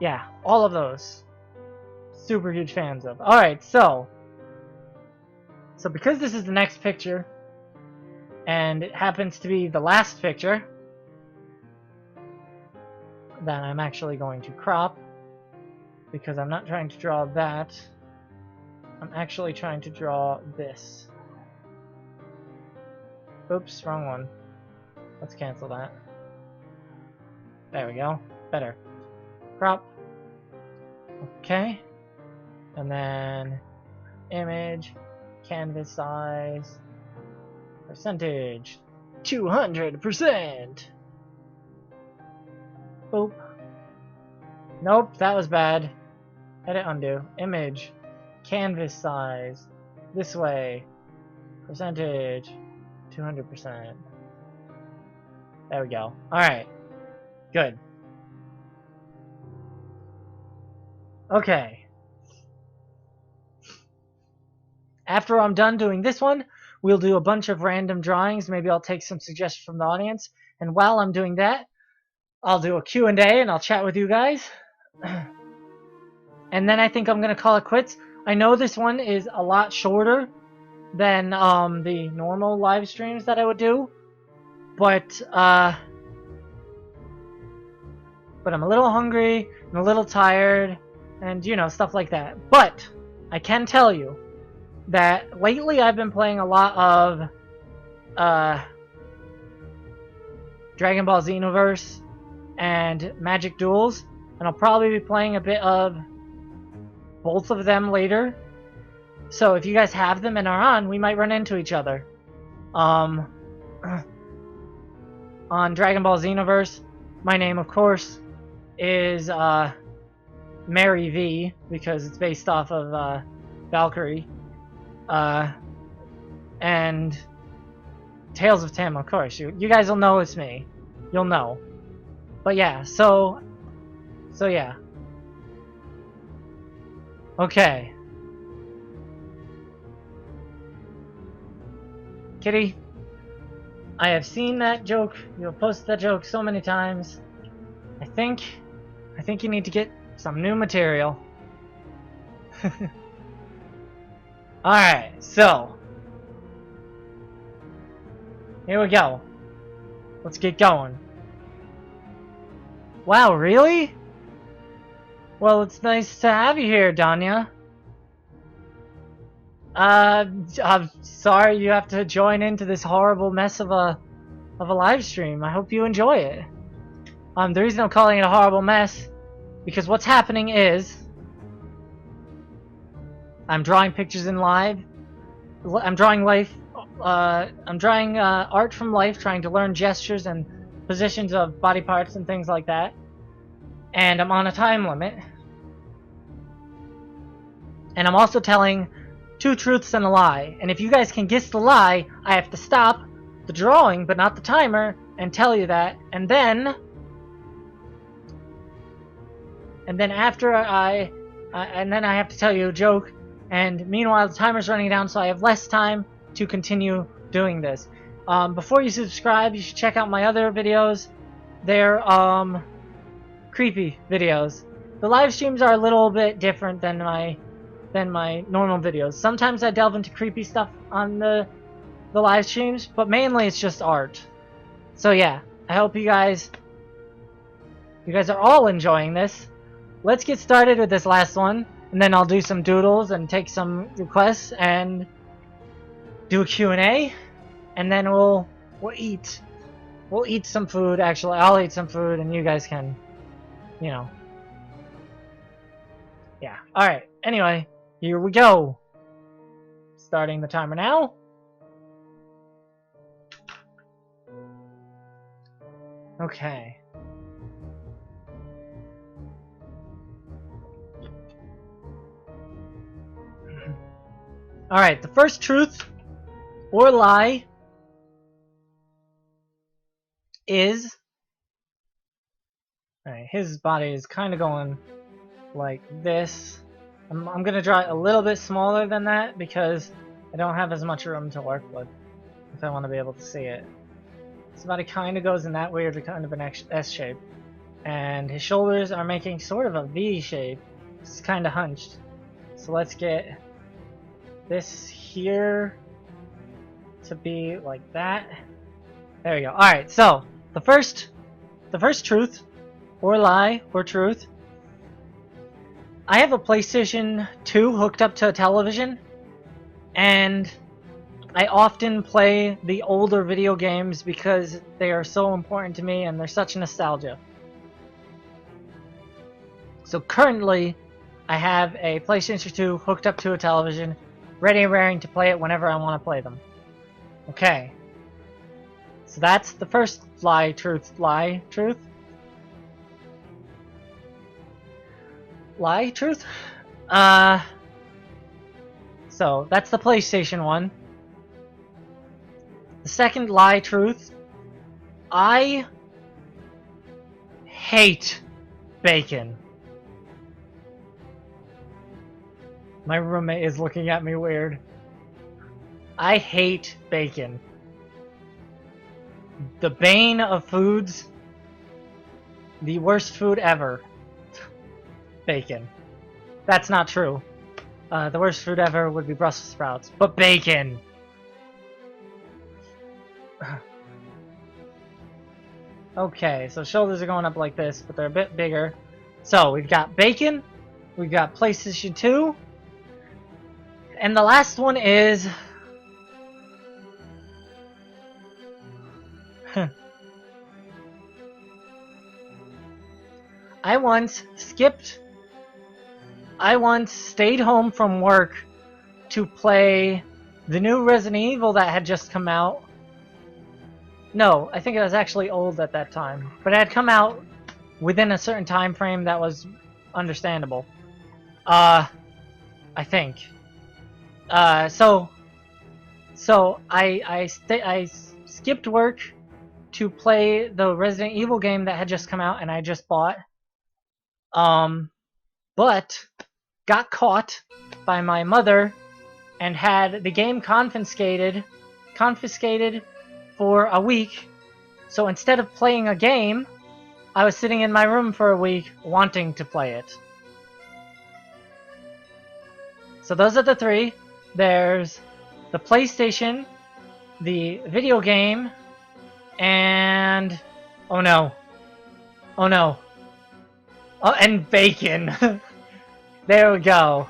Yeah, all of those. Super huge fans of. Alright, so because this is the next picture, and it happens to be the last picture that I'm actually going to crop, because I'm not trying to draw that. I'm actually trying to draw this. Oops, wrong one. Let's cancel that. There we go. Better. Crop. Okay. And then image, canvas size, percentage, 200%. Boop. Nope, that was bad. Edit, undo. Image, canvas size, this way, percentage, 200%. There we go. Alright. Good. Okay. After I'm done doing this one, we'll do a bunch of random drawings. Maybe I'll take some suggestions from the audience. And while I'm doing that, I'll do a Q&A and I'll chat with you guys. And then I think I'm going to call it quits. I know this one is a lot shorter than the normal live streams that I would do. But I'm a little hungry, I'm a little tired, and you know, stuff like that. But I can tell you that lately I've been playing a lot of Dragon Ball Xenoverse and Magic Duels, and I'll probably be playing a bit of both of them later. So if you guys have them and are on, we might run into each other. On Dragon Ball Xenoverse, my name, of course, is Mary V, because it's based off of Valkyrie. And Tales of Tim, of course. You guys will know it's me. You'll know. But yeah, so yeah. Okay. Kitty, I have seen that joke. You have posted that joke so many times. I think you need to get some new material. Alright, so here we go. Let's get going. Wow, really? Well, it's nice to have you here, Danya. I'm sorry you have to join into this horrible mess of a live stream. I hope you enjoy it. The reason I'm calling it a horrible mess, because what's happening is I'm drawing pictures in live. I'm drawing life. I'm drawing art from life, trying to learn gestures and positions of body parts and things like that. And I'm on a time limit. And I'm also telling 2 truths and a lie. And if you guys can guess the lie, I have to stop the drawing, but not the timer, and tell you that. And then after and then I have to tell you a joke. And meanwhile, the timer's running down, so I have less time to continue doing this. Before you subscribe, you should check out my other videos. They're creepy videos. The live streams are a little bit different than my normal videos. Sometimes I delve into creepy stuff on the live streams, but mainly it's just art. So yeah, I hope you guys are all enjoying this. Let's get started with this last one, and then I'll do some doodles and take some requests, and do a Q&A, and then we'll eat. We'll eat some food. Actually, I'll eat some food, and you guys can, you know. Yeah. All right. Anyway, here we go. Starting the timer now. Okay. All right. The first truth or lie is. All right. His body is kind of going like this. I'm gonna draw it a little bit smaller than that because I don't have as much room to work with if I want to be able to see it. His body kind of goes in that weird kind of an S shape, and his shoulders are making sort of a V shape. It's kind of hunched. So let's get this here to be like that. There we go. All right. So the first truth, or lie, or truth. I have a PlayStation 2 hooked up to a television, and I often play the older video games because they are so important to me and they're such nostalgia. So currently, I have a PlayStation 2 hooked up to a television, ready and raring to play it whenever I want to play them. Okay. So that's the first lie, truth. Lie, truth? Lie, truth? So that's the PlayStation one. The second lie, truth. I hate bacon. My roommate is looking at me weird. I hate bacon. The bane of foods. The worst food ever. Bacon. That's not true. The worst food ever would be Brussels sprouts. But bacon! Okay, so shoulders are going up like this, but they're a bit bigger. So, we've got bacon. We've got PlayStation 2. And the last one is... I once stayed home from work to play the new Resident Evil that had just come out. No, I think it was actually old at that time. But it had come out within a certain time frame that was understandable. I think. So I skipped work to play the Resident Evil game that had just come out and I just bought. But got caught by my mother and had the game confiscated for a week. So instead of playing a game, I was sitting in my room for a week wanting to play it. So those are the three. There's the PlayStation, the video game, and... oh no. Oh no. Oh, and bacon. There we go.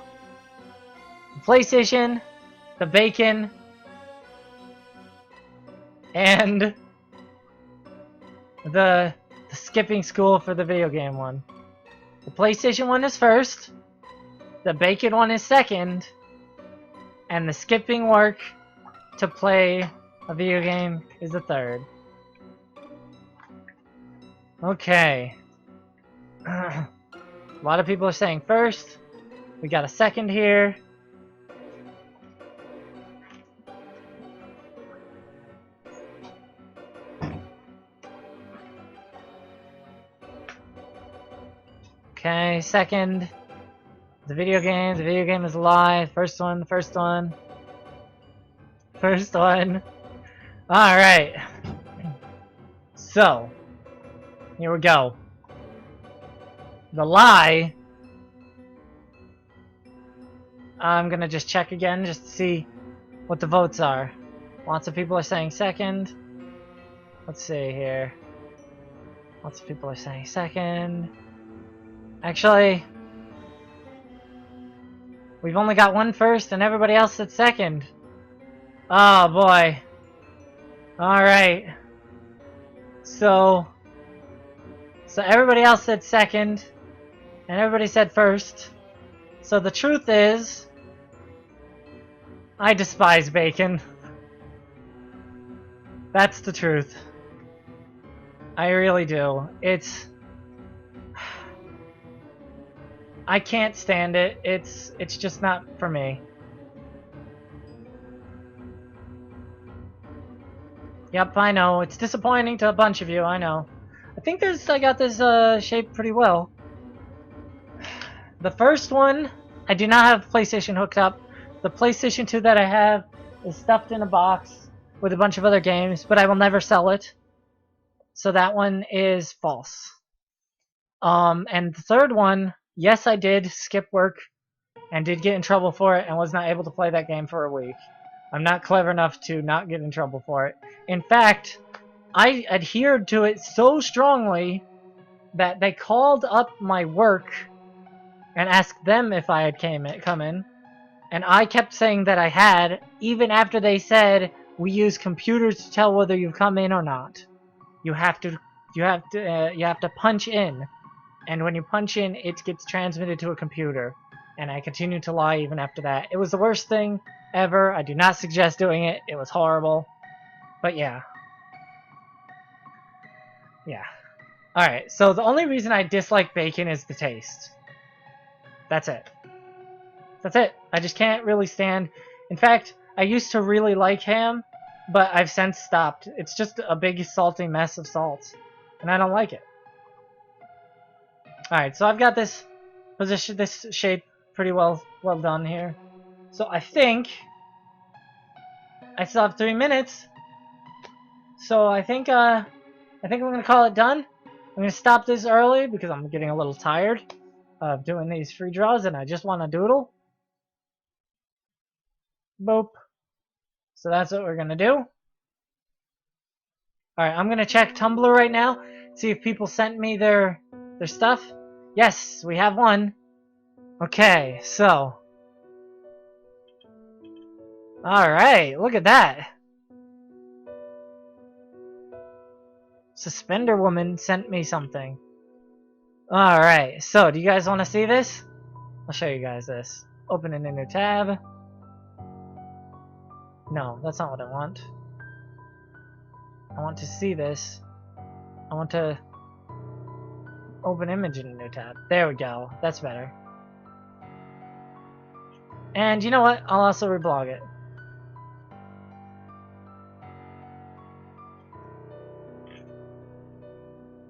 The PlayStation, the bacon, and the skipping school for the video game one. The PlayStation one is first, the bacon one is second, and the skipping work to play a video game is the third. Okay. A lot of people are saying first. We got a second here. Okay, second. The video game is a lie. First one. Alright. So, here we go. The lie. I'm gonna just check again just to see what the votes are. Lots of people are saying second. Let's see here. Lots of people are saying second. Actually, we've only got one first and everybody else said second. Oh boy. Alright. So everybody else said second, and everybody said first. So the truth is, I despise bacon. That's the truth. I really do. I can't stand it. It's just not for me. Yep, I know. It's disappointing to a bunch of you, I know. I got this shaped pretty well. The first one, I do not have PlayStation hooked up. The PlayStation 2 that I have is stuffed in a box with a bunch of other games, but I will never sell it. So that one is false. And the third one, yes, I did skip work and did get in trouble for it and was not able to play that game for a week. I'm not clever enough to not get in trouble for it. In fact, I adhered to it so strongly that they called up my work and asked them if I had come in, and I kept saying that I had, even after they said we use computers to tell whether you've come in or not. You have to punch in, and when you punch in, it gets transmitted to a computer. And I continued to lie even after that. It was the worst thing ever. I do not suggest doing it. It was horrible. But yeah. Yeah. Alright, so the only reason I dislike bacon is the taste. That's it. That's it. I just can't really stand... In fact, I used to really like ham, but I've since stopped. It's just a big salty mess of salt. And I don't like it. Alright, so I've got this shape pretty well done here. So I think I still have 3 minutes. So I think I'm gonna call it done. I'm gonna stop this early because I'm getting a little tired of doing these free draws and I just want to doodle. Boop. So that's what we're gonna do. Alright, I'm gonna check Tumblr right now, see if people sent me their stuff. Yes, we have one. Okay, so. Alright, look at that. Suspender Woman sent me something. Alright, so do you guys want to see this? I'll show you guys this. Open in a new tab. No, that's not what I want. I want to see this. I want to open image in a new tab. There we go. That's better. And you know what? I'll also reblog it.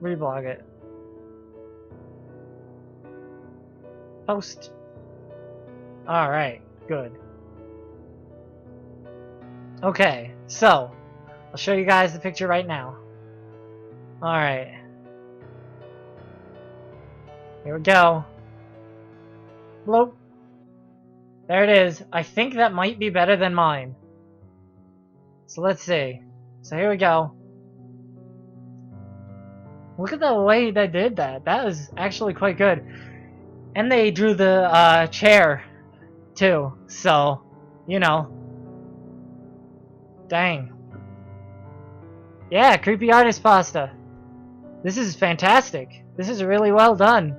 Reblog it. Post. Alright, good. Okay, so I'll show you guys the picture right now. Alright. Here we go. Bloop. There it is. I think that might be better than mine. So let's see. So here we go. Look at the way they did that. That was actually quite good. And they drew the chair, too. So, you know. Dang. Yeah, creepy artist pasta. This is fantastic. This is really well done.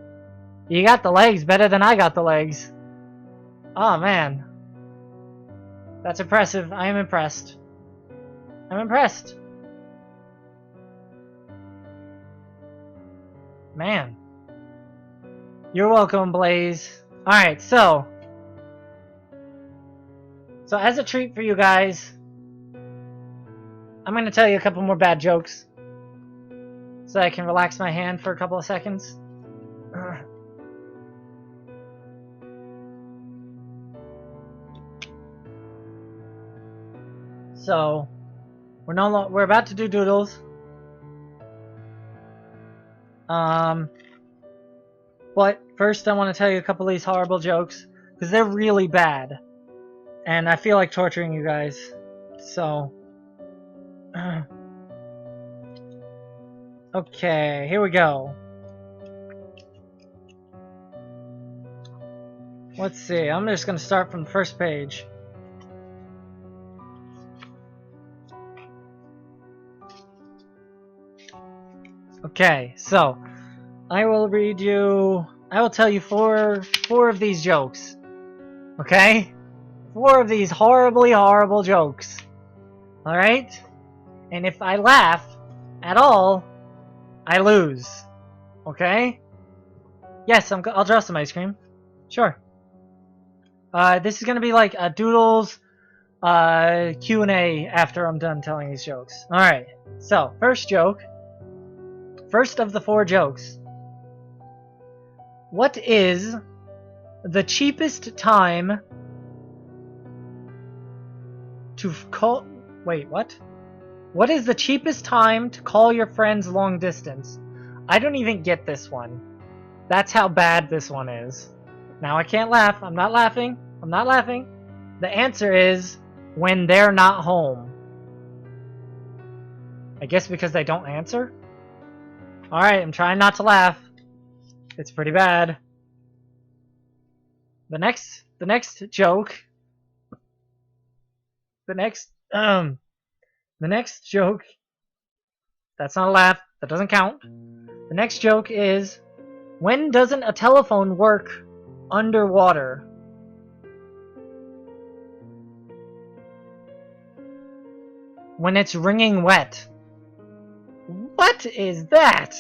You got the legs better than I got the legs. Oh, man. That's impressive. I am impressed. I'm impressed. Man. You're welcome, Blaze. Alright, so as a treat for you guys, I'm going to tell you a couple more bad jokes so I can relax my hand for a couple of seconds. So, we're about to do doodles. But first I want to tell you a couple of these horrible jokes because they're really bad. And I feel like torturing you guys. So, okay, here we go. Let's see, I'm just going to start from the first page. Okay, so I will tell you four of these jokes. Okay? 4 of these horribly horrible jokes. Alright? And if I laugh at all, I lose. Okay? Yes, I'll draw some ice cream. Sure. This is gonna be like a Doodles Q&A after I'm done telling these jokes. Alright, so, first joke. First of the 4 jokes. What is the cheapest time to call... Wait, what? What is the cheapest time to call your friends long distance? I don't even get this one. That's how bad this one is. Now I can't laugh. I'm not laughing. I'm not laughing. The answer is when they're not home. I guess because they don't answer? Alright, I'm trying not to laugh. It's pretty bad. The next joke. The next joke. That's not a laugh. That doesn't count. The next joke is, when doesn't a telephone work underwater? When it's wringing wet. What is that?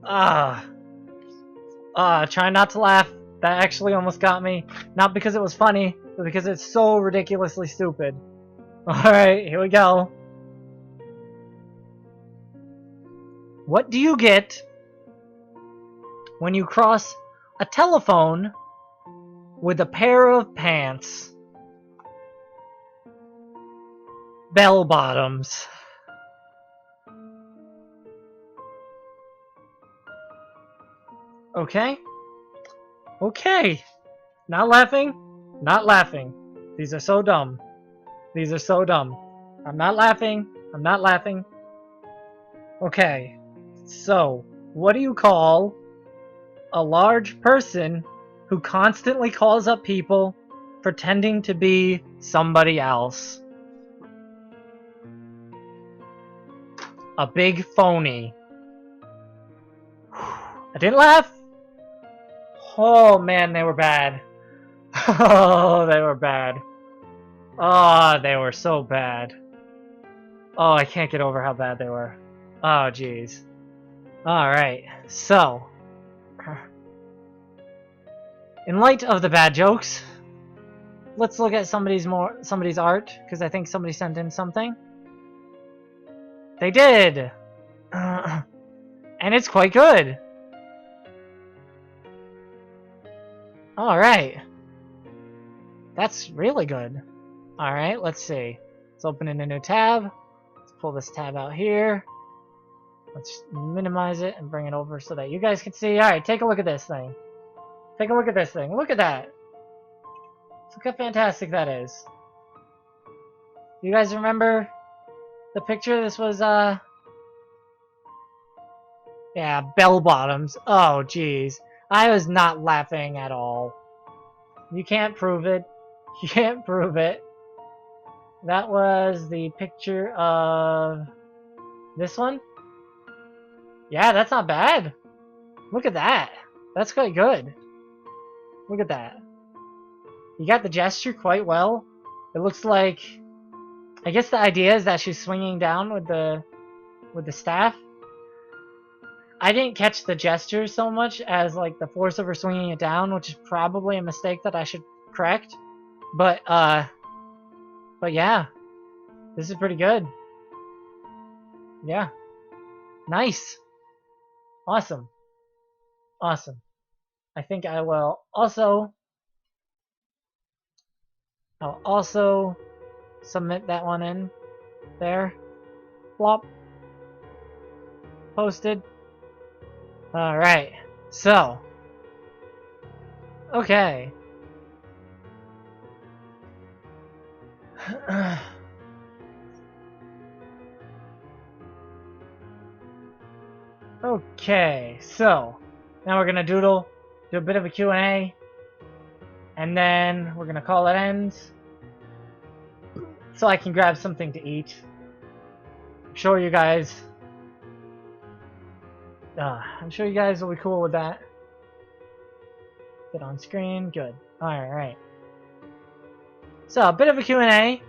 Try not to laugh. That actually almost got me. Not because it was funny, but because it's so ridiculously stupid. Alright, here we go. What do you get when you cross a telephone with a pair of pants? Bell bottoms. Okay. Okay. Not laughing. Not laughing. These are so dumb. These are so dumb. I'm not laughing. I'm not laughing. Okay. So, what do you call a large person who constantly calls up people pretending to be somebody else? A big phony. I didn't laugh. Oh man, they were bad. Oh, they were bad. Oh, they were so bad. Oh, I can't get over how bad they were. Oh, jeez. Alright, so. In light of the bad jokes, let's look at somebody's art, because I think somebody sent in something. They did! And it's quite good! Alright. That's really good. Alright, let's see. Let's open in a new tab. Let's pull this tab out here. Let's minimize it and bring it over so that you guys can see. Alright, take a look at this thing. Take a look at this thing. Look at that! Look how fantastic that is. You guys remember the picture? This was, yeah, bell bottoms. Oh, jeez. I was not laughing at all. You can't prove it. You can't prove it. That was the picture of this one. Yeah, that's not bad. Look at that. That's quite good. Look at that. You got the gesture quite well. It looks like, I guess the idea is that she's swinging down with the staff. I didn't catch the gesture so much as like the force of her swinging it down, which is probably a mistake that I should correct. But yeah, this is pretty good. Yeah, nice, awesome, awesome. I think I will also. I'll also submit that one in there. Flop. Posted. Alright, so. Okay. Okay, so. Now we're gonna doodle, do a bit of a Q&A, and then we're gonna call it ends. So I can grab something to eat. I'm sure you guys I'm sure you guys will be cool with that. Get on screen. Good. Alright. So, a bit of a Q&A. I'm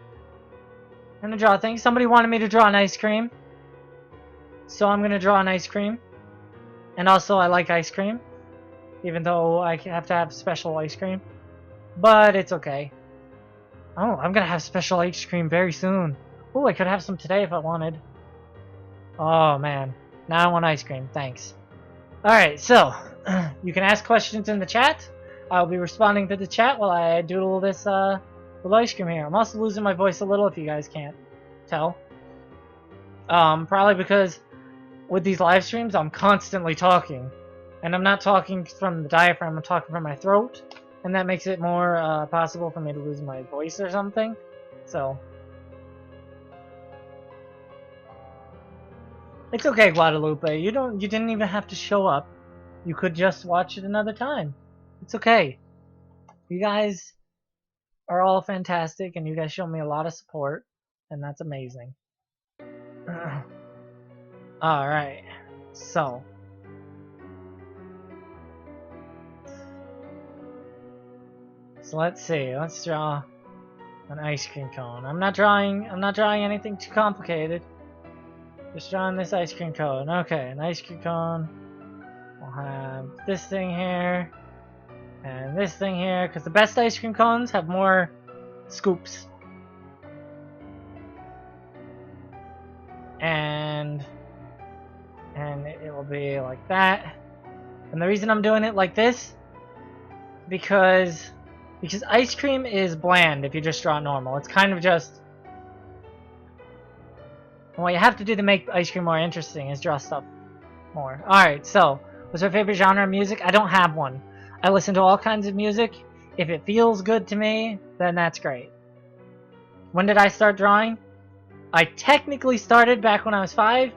gonna draw things. Somebody wanted me to draw an ice cream. So I'm gonna draw an ice cream. And also, I like ice cream. Even though I have to have special ice cream. But it's okay. Oh, I'm gonna have special ice cream very soon. Oh, I could have some today if I wanted. Oh, man. Now I want ice cream. Thanks. Alright, so, you can ask questions in the chat. I'll be responding to the chat while I doodle this little ice cream here. I'm also losing my voice a little if you guys can't tell. Probably because with these live streams, I'm constantly talking. And I'm not talking from the diaphragm, I'm talking from my throat. And that makes it more possible for me to lose my voice or something. So, it's okay, Guadalupe. You didn't even have to show up. You could just watch it another time. It's okay. You guys are all fantastic, and you guys show me a lot of support, and that's amazing. Alright, so. So let's see, let's draw an ice cream cone. I'm not drawing anything too complicated. Just drawing this ice cream cone. Okay, an ice cream cone. We'll have this thing here, and this thing here, because the best ice cream cones have more scoops. And it will be like that. And the reason I'm doing it like this, because ice cream is bland if you just draw it normal. It's kind of just, what you have to do to make ice cream more interesting is draw stuff more. Alright, so, what's your favorite genre of music? I don't have one. I listen to all kinds of music. If it feels good to me, then that's great. When did I start drawing? I technically started back when I was 5,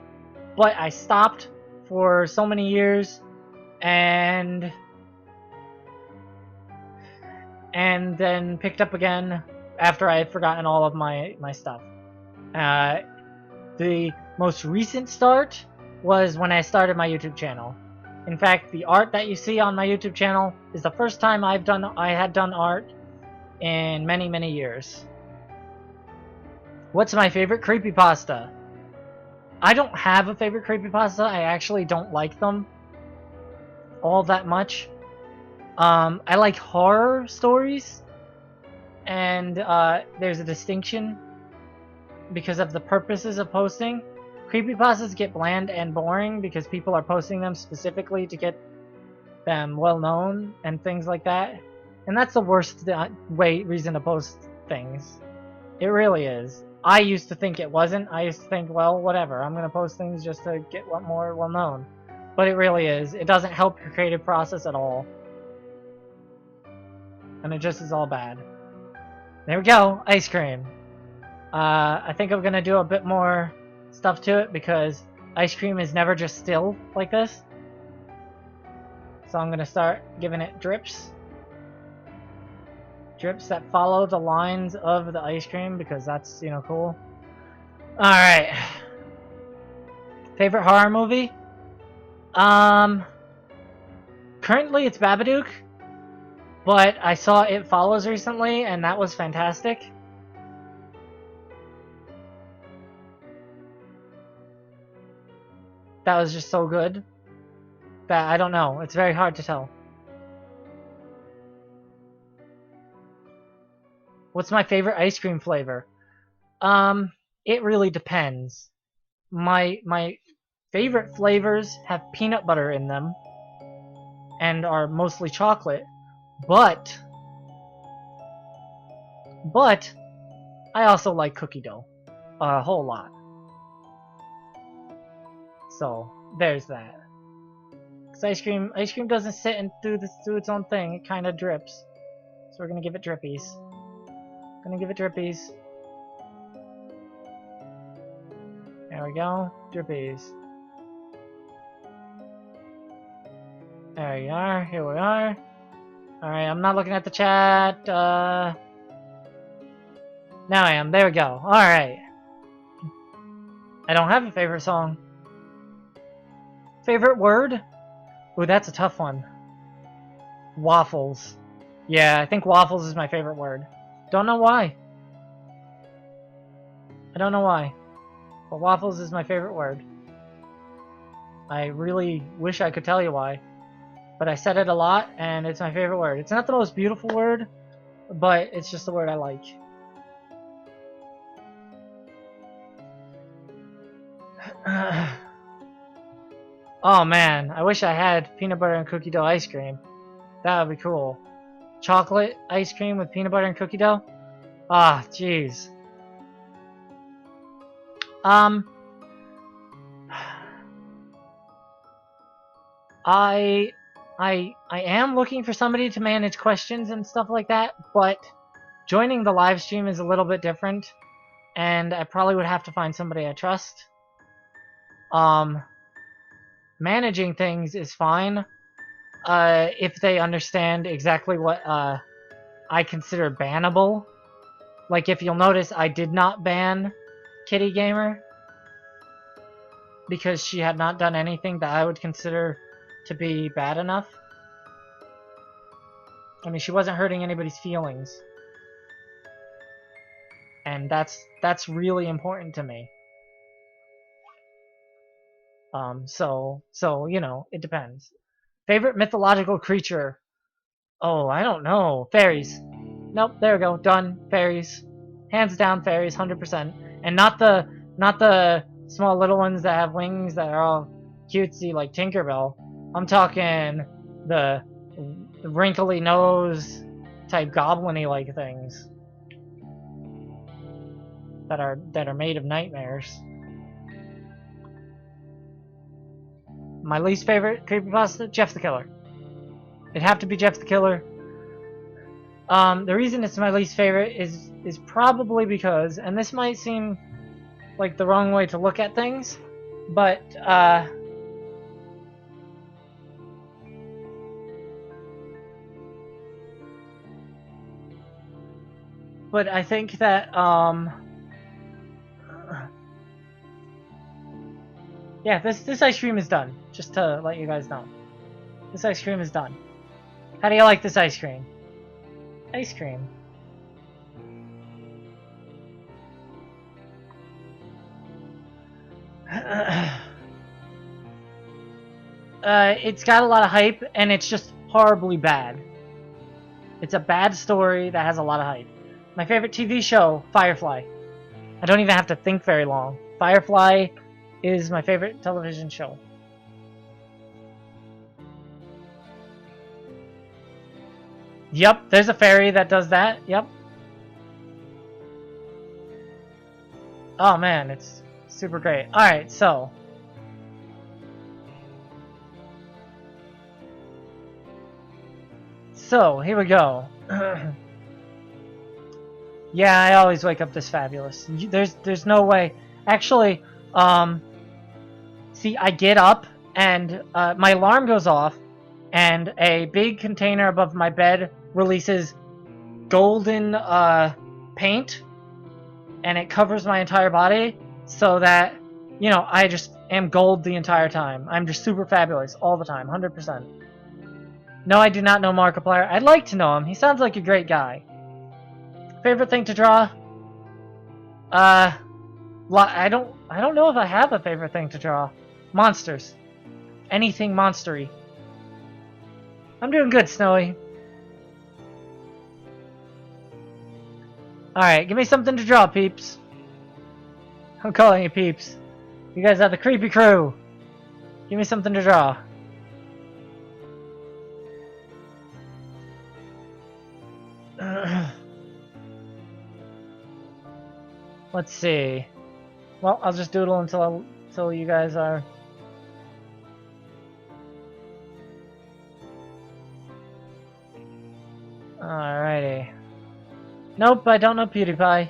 but I stopped for so many years, and then picked up again after I had forgotten all of my stuff. The most recent start was when I started my YouTube channel. In fact, the art that you see on my YouTube channel is the first time I had done art in many, many years. What's my favorite creepypasta? I don't have a favorite creepypasta. I actually don't like them all that much. I like horror stories, and there's a distinction because of the purposes of posting. Creepypastas get bland and boring because people are posting them specifically to get them well known and things like that. And that's the worst reason to post things. It really is. I used to think it wasn't. I used to think, well, whatever. I'm going to post things just to get more well known. But it really is. It doesn't help your creative process at all. And it just is all bad. There we go. Ice cream. I think I'm going to do a bit more stuff to it because ice cream is never just still like this. So I'm going to start giving it drips. Drips that follow the lines of the ice cream because that's, you know, cool. Alright. Favorite horror movie? Currently it's Babadook. But I saw It Follows recently, and that was fantastic. That was just so good that I don't know. It's very hard to tell. What's my favorite ice cream flavor? It really depends. My favorite flavors have peanut butter in them and are mostly chocolate. But I also like cookie dough a whole lot. So there's that. Cause ice cream doesn't sit and do its own thing. It kind of drips. So we're gonna give it drippies. There we go, drippies. There you are. Here we are. Alright, I'm not looking at the chat. Now I am. There we go. Alright. I don't have a favorite song. Favorite word? Ooh, that's a tough one. Waffles. Yeah, I think waffles is my favorite word. Don't know why. I don't know why. But waffles is my favorite word. I really wish I could tell you why. But I said it a lot, and it's my favorite word. It's not the most beautiful word, but it's just the word I like. Oh man, I wish I had peanut butter and cookie dough ice cream. That would be cool. Chocolate ice cream with peanut butter and cookie dough? Ah, jeez. I am looking for somebody to manage questions and stuff like that, but joining the live stream is a little bit different, and I probably would have to find somebody I trust. Managing things is fine, if they understand exactly what I consider bannable. Like, if you'll notice, I did not ban Kitty Gamer because she had not done anything that I would consider to be bad enough. I mean, she wasn't hurting anybody's feelings. And that's really important to me. So, you know, it depends. Favorite mythological creature? Oh, I don't know. Fairies. Nope, there we go. Done. Fairies. Hands down fairies, 100%. And not the small little ones that have wings that are all cutesy like Tinkerbell. I'm talking the wrinkly nose type goblin-y like things that are made of nightmares. My least favorite creepypasta? Jeff the Killer. It'd have to be Jeff the Killer. The reason it's my least favorite is probably because, and this might seem like the wrong way to look at things, but I think that yeah, this ice cream is done. Just to let you guys know, this ice cream is done. How do you like this ice cream? Ice cream. It's got a lot of hype, and it's just horribly bad. It's a bad story that has a lot of hype. My favorite TV show, Firefly. I don't even have to think very long. Firefly is my favorite television show. Yep, there's a fairy that does that. Yep. Oh man, it's super great. Alright, so. So, here we go. Yeah, I always wake up this fabulous. There's no way. Actually, see, I get up and my alarm goes off, and a big container above my bed releases golden paint, and it covers my entire body so that, you know, I just am gold the entire time. I'm just super fabulous all the time, 100%. No, I do not know Markiplier. I'd like to know him. He sounds like a great guy. Favorite thing to draw? I don't know if I have a favorite thing to draw. Monsters. Anything monstery. I'm doing good, Snowy. Alright, give me something to draw, peeps. I'm calling you peeps. You guys are the creepy crew. Give me something to draw. Let's see. Well, I'll just doodle until you guys are. Alrighty. Nope, I don't know PewDiePie.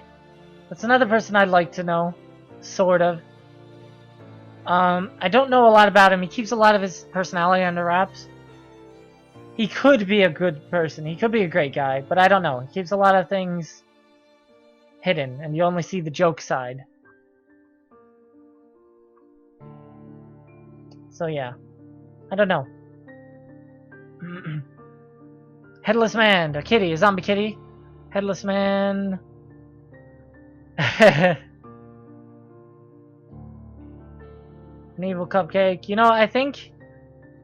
That's another person I'd like to know. Sort of. I don't know a lot about him. He keeps a lot of his personality under wraps. He could be a good person. He could be a great guy, but I don't know. He keeps a lot of things hidden, and you only see the joke side. So yeah, I don't know. Headless man, a kitty, a zombie kitty. Headless man. An evil cupcake. You know, I think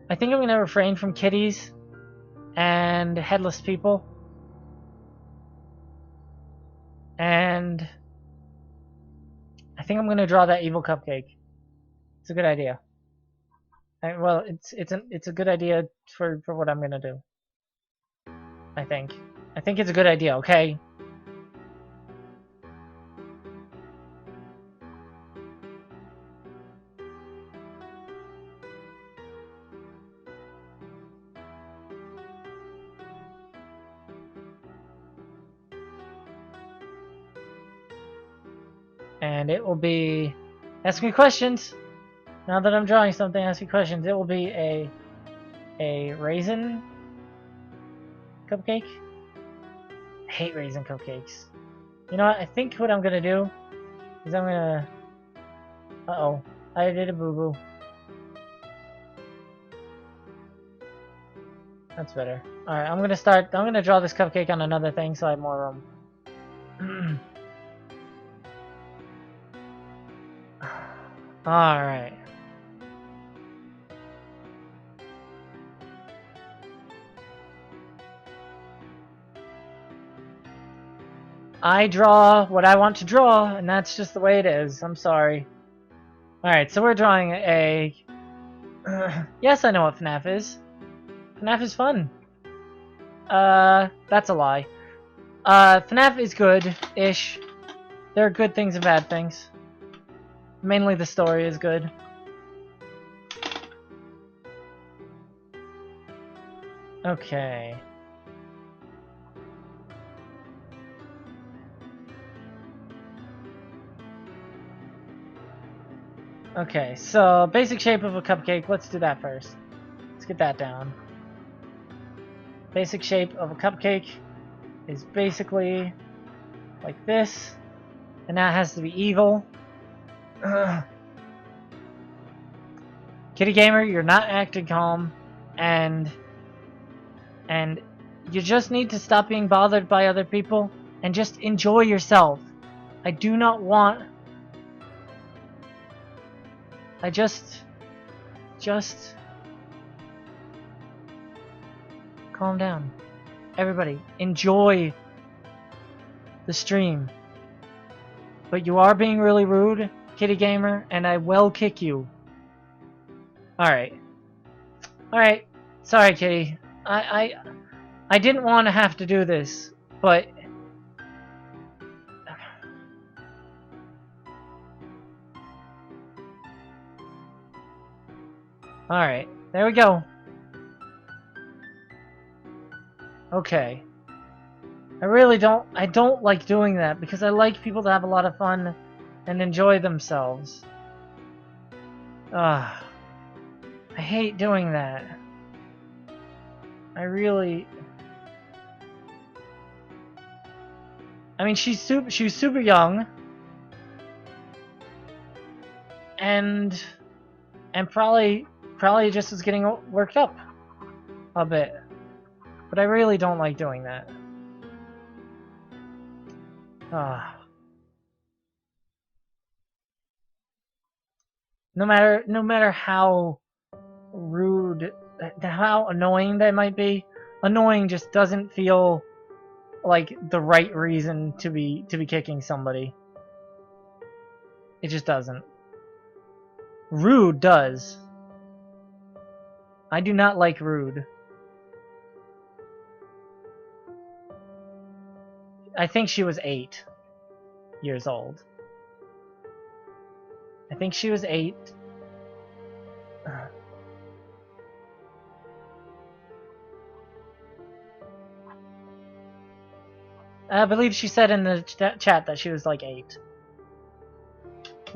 I'm gonna refrain from kitties and headless people. And I think I'm gonna draw that evil cupcake. It's a good idea. Well, it's a good idea for what I'm gonna do. I think it's a good idea. Okay. And it will be ask me questions. Now that I'm drawing something, ask me questions. It will be a raisin cupcake. I hate raisin cupcakes. You know what? I think what I'm gonna do is I'm gonna. Uh-oh, I did a boo-boo. That's better. All right, I'm gonna draw this cupcake on another thing so I have more room. All right. I draw what I want to draw, and that's just the way it is. I'm sorry. Alright, so we're drawing a... yes, I know what FNAF is. FNAF is fun. That's a lie. FNAF is good-ish. There are good things and bad things. Mainly the story is good. Okay. Okay, so basic shape of a cupcake. Let's do that first. Let's get that down. Basic shape of a cupcake is basically like this. And now it has to be evil. Kitty Gamer, you're not acting calm. And you just need to stop being bothered by other people and just enjoy yourself. I do not want... I just calm down. Everybody, enjoy the stream. But you are being really rude, Kitty Gamer, and I will kick you. Alright. Alright. Sorry, Kitty. I didn't want to have to do this, but... Alright, there we go. Okay. I don't like doing that because I like people to have a lot of fun and enjoy themselves. I hate doing that. I really... I mean, she's super young. And probably just is getting worked up a bit. But I really don't like doing that. No matter how rude, how annoying they might be, annoying just doesn't feel like the right reason to be kicking somebody. It just doesn't. Rude does. I do not like rude. I think she was 8 years old. I think she was 8. I believe she said in the chat that she was like 8.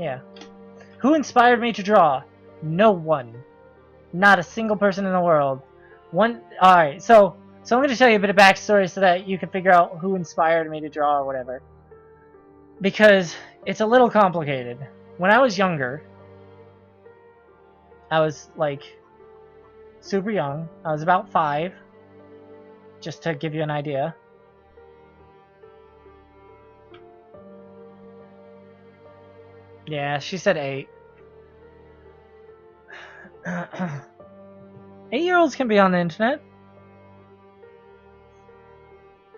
Yeah. Who inspired me to draw? No one. Not a single person in the world. Alright, so I'm going to tell you a bit of backstory so that you can figure out who inspired me to draw or whatever. Because it's a little complicated. When I was younger, I was like super young. I was about 5, just to give you an idea. Yeah, she said 8. 8-year-olds can be on the internet.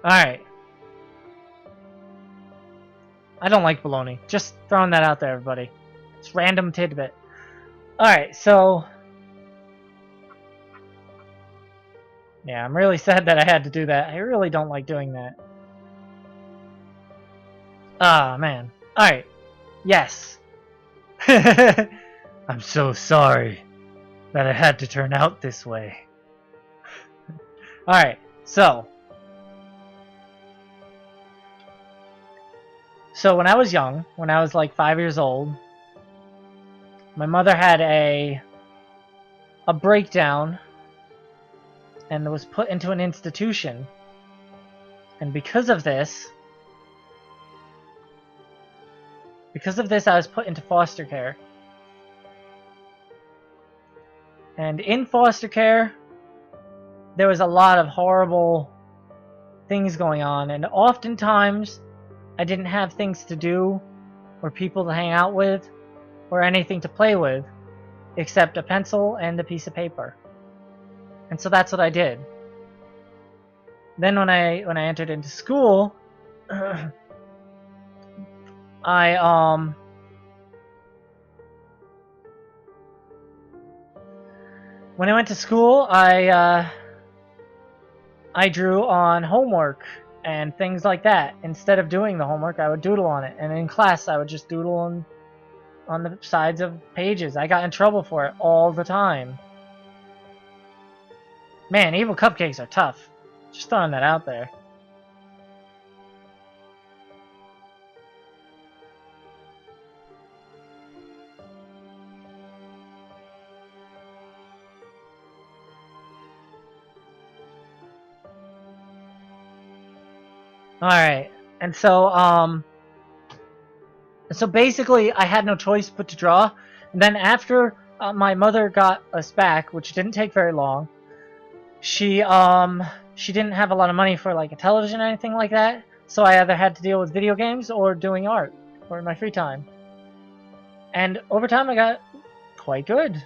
Alright. I don't like baloney. Just throwing that out there, everybody. It's random tidbit. Alright, so... yeah, I'm really sad that I had to do that. I really don't like doing that. Ah, man. Alright. Yes. I'm so sorry that it had to turn out this way. Alright, so... so when I was young, when I was like 5 years old, my mother had a breakdown and was put into an institution. And because of this, I was put into foster care. And in foster care, there was a lot of horrible things going on, and oftentimes I didn't have things to do or people to hang out with or anything to play with except a pencil and a piece of paper. And so that's what I did. Then when I entered into school, when I went to school, I drew on homework and things like that. Instead of doing the homework, I would doodle on it. And in class, I would just doodle on the sides of pages. I got in trouble for it all the time. Man, evil cupcakes are tough. Just throwing that out there. Alright, and so basically I had no choice but to draw. And then after my mother got us back, which didn't take very long, she didn't have a lot of money for like a television or anything like that, so I either had to deal with video games or doing art for my free time. And over time I got quite good.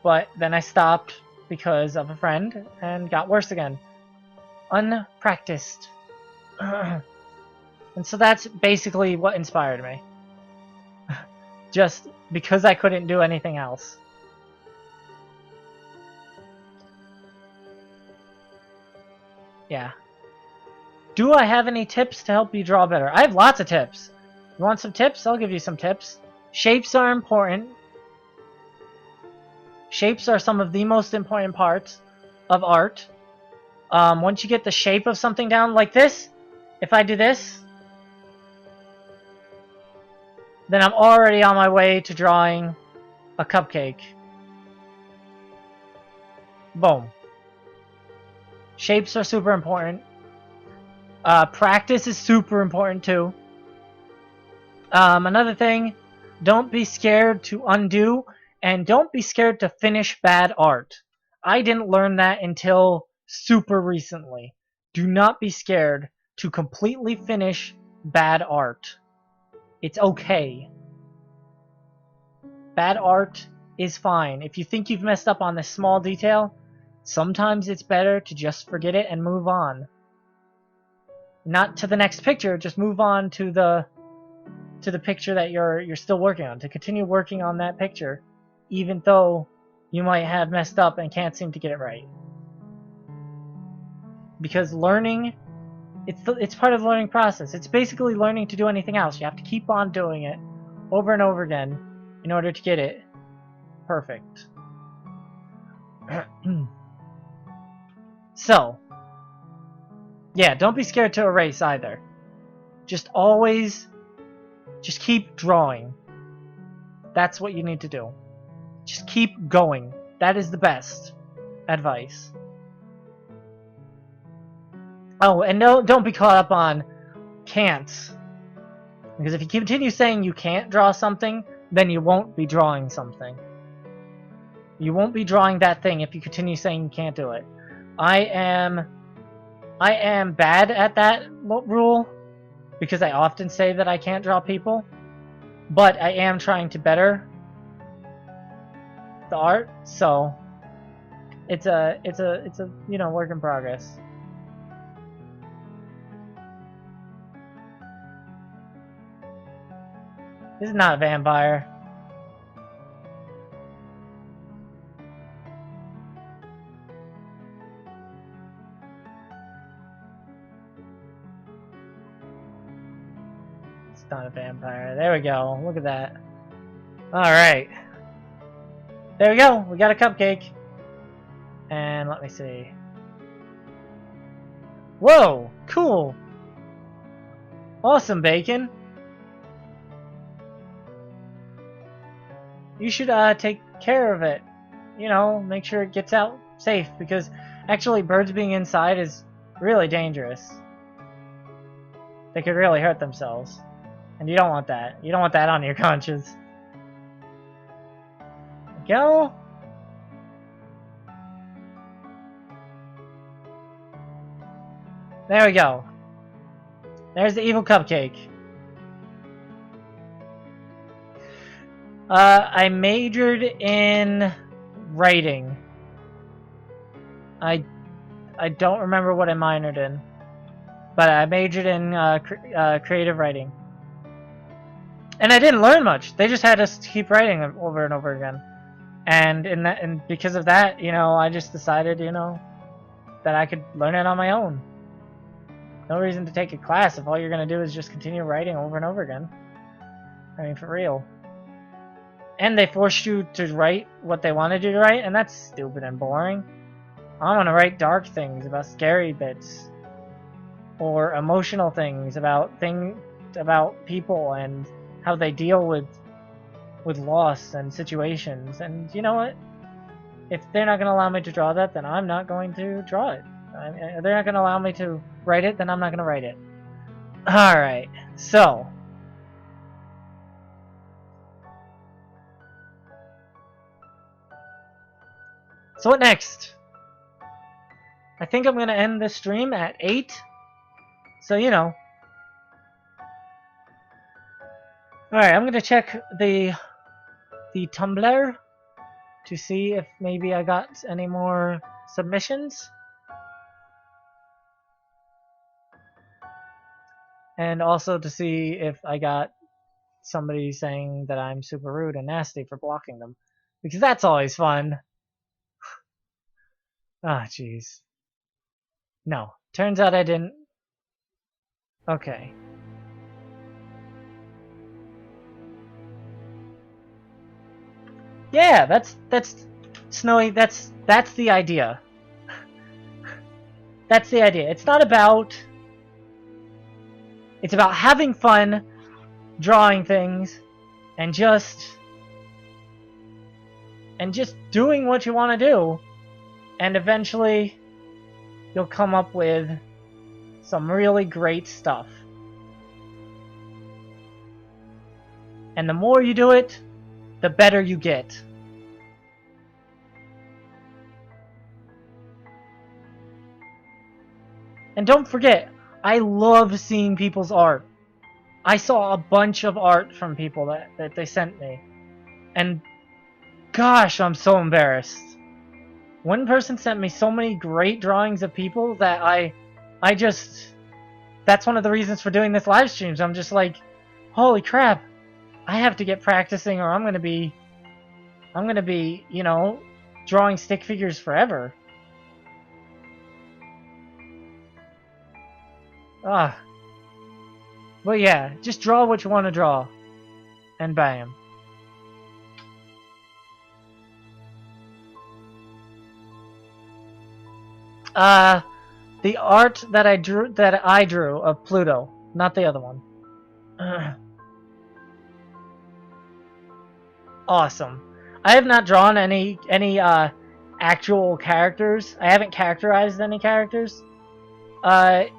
But then I stopped because of a friend and got worse again. Unpracticed. And so that's basically what inspired me. Just because I couldn't do anything else. Yeah. Do I have any tips to help you draw better? I have lots of tips. You want some tips? I'll give you some tips. Shapes are important. Shapes are some of the most important parts of art. Once you get the shape of something down like this, if I do this, then I'm already on my way to drawing a cupcake. Boom. Shapes are super important. Practice is super important too. Another thing, don't be scared to undo, and don't be scared to finish bad art. I didn't learn that until super recently. Do not be scared to completely finish bad art. It's okay. Bad art is fine. If you think you've messed up on this small detail, sometimes it's better to just forget it and move on. Not to the next picture, just move on to the picture that you're still working on. To continue working on that picture, even though you might have messed up and can't seem to get it right. Because learning, it's part of the learning process. It's basically learning to do anything else. You have to keep on doing it over and over again in order to get it perfect. So, yeah, don't be scared to erase either. Just keep drawing. That's what you need to do. Just keep going. That is the best advice. Oh, and no, don't be caught up on can'ts. Because if you continue saying you can't draw something, then you won't be drawing something. You won't be drawing that thing if you continue saying you can't do it. I am bad at that rule because I often say that I can't draw people, but I am trying to better the art, so it's a you know, work in progress. This is not a vampire. It's not a vampire. There we go. Look at that. Alright. There we go. We got a cupcake. And let me see. Whoa! Cool! Awesome, Bacon. You should take care of it. You know, make sure it gets out safe, because actually birds being inside is really dangerous. They could really hurt themselves. And you don't want that. You don't want that on your conscience. There we go. There we go. There's the evil cupcake. I majored in writing. I don't remember what I minored in, but I majored in creative writing. And I didn't learn much. They just had us keep writing over and over again. And because of that, you know, I just decided, you know, that I could learn it on my own. No reason to take a class if all you're gonna do is just continue writing over and over again. I mean, for real. And they forced you to write what they wanted you to write, and that's stupid and boring. I want to write dark things about scary bits, or emotional things about people and how they deal with loss and situations. And you know what? If they're not going to allow me to draw that, then I'm not going to draw it. If they're not going to allow me to write it, then I'm not going to write it. Alright, so what next? I think I'm going to end this stream at 8. So, you know. Alright, I'm going to check the Tumblr to see if maybe I got any more submissions. And also to see if I got somebody saying that I'm super rude and nasty for blocking them. Because that's always fun. Ah, jeez. No. Turns out I didn't. Okay. Yeah, that's Snowy, that's the idea. That's the idea. It's not about... It's about having fun, drawing things, and just doing what you want to do. And eventually, you'll come up with some really great stuff. And the more you do it, the better you get. And don't forget, I love seeing people's art. I saw a bunch of art from people that they sent me. And gosh, I'm so embarrassed. One person sent me so many great drawings of people that I just... That's one of the reasons for doing this live streams. I'm just like, holy crap. I have to get practicing or I'm gonna be, you know, drawing stick figures forever. Ah. But yeah, just draw what you want to draw. And bam. The art that I drew of Pluto, not the other one. Awesome. I have not drawn any actual characters. I haven't characterized any characters that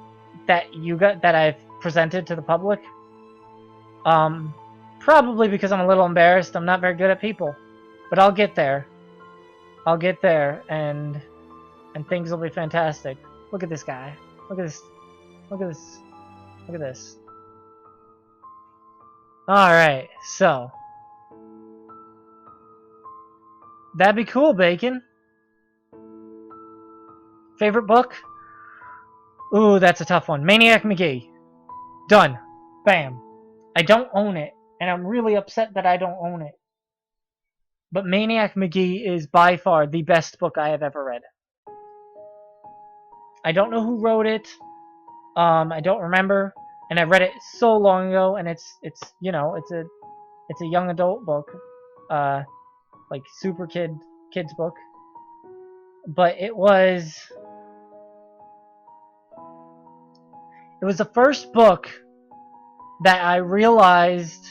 I've presented to the public. Probably because I'm a little embarrassed. I'm not very good at people. But I'll get there. I'll get there, and things will be fantastic. Look at this guy. Look at this. Look at this. Look at this. Alright, so. That'd be cool, Bacon. Favorite book? Ooh, that's a tough one. Maniac McGee. Done. Bam. I don't own it, and I'm really upset that I don't own it. But Maniac McGee is by far the best book I have ever read. I don't know who wrote it. I don't remember, and I read it so long ago, and it's you know, it's a young adult book, like super kids book. But it was the first book that I realized.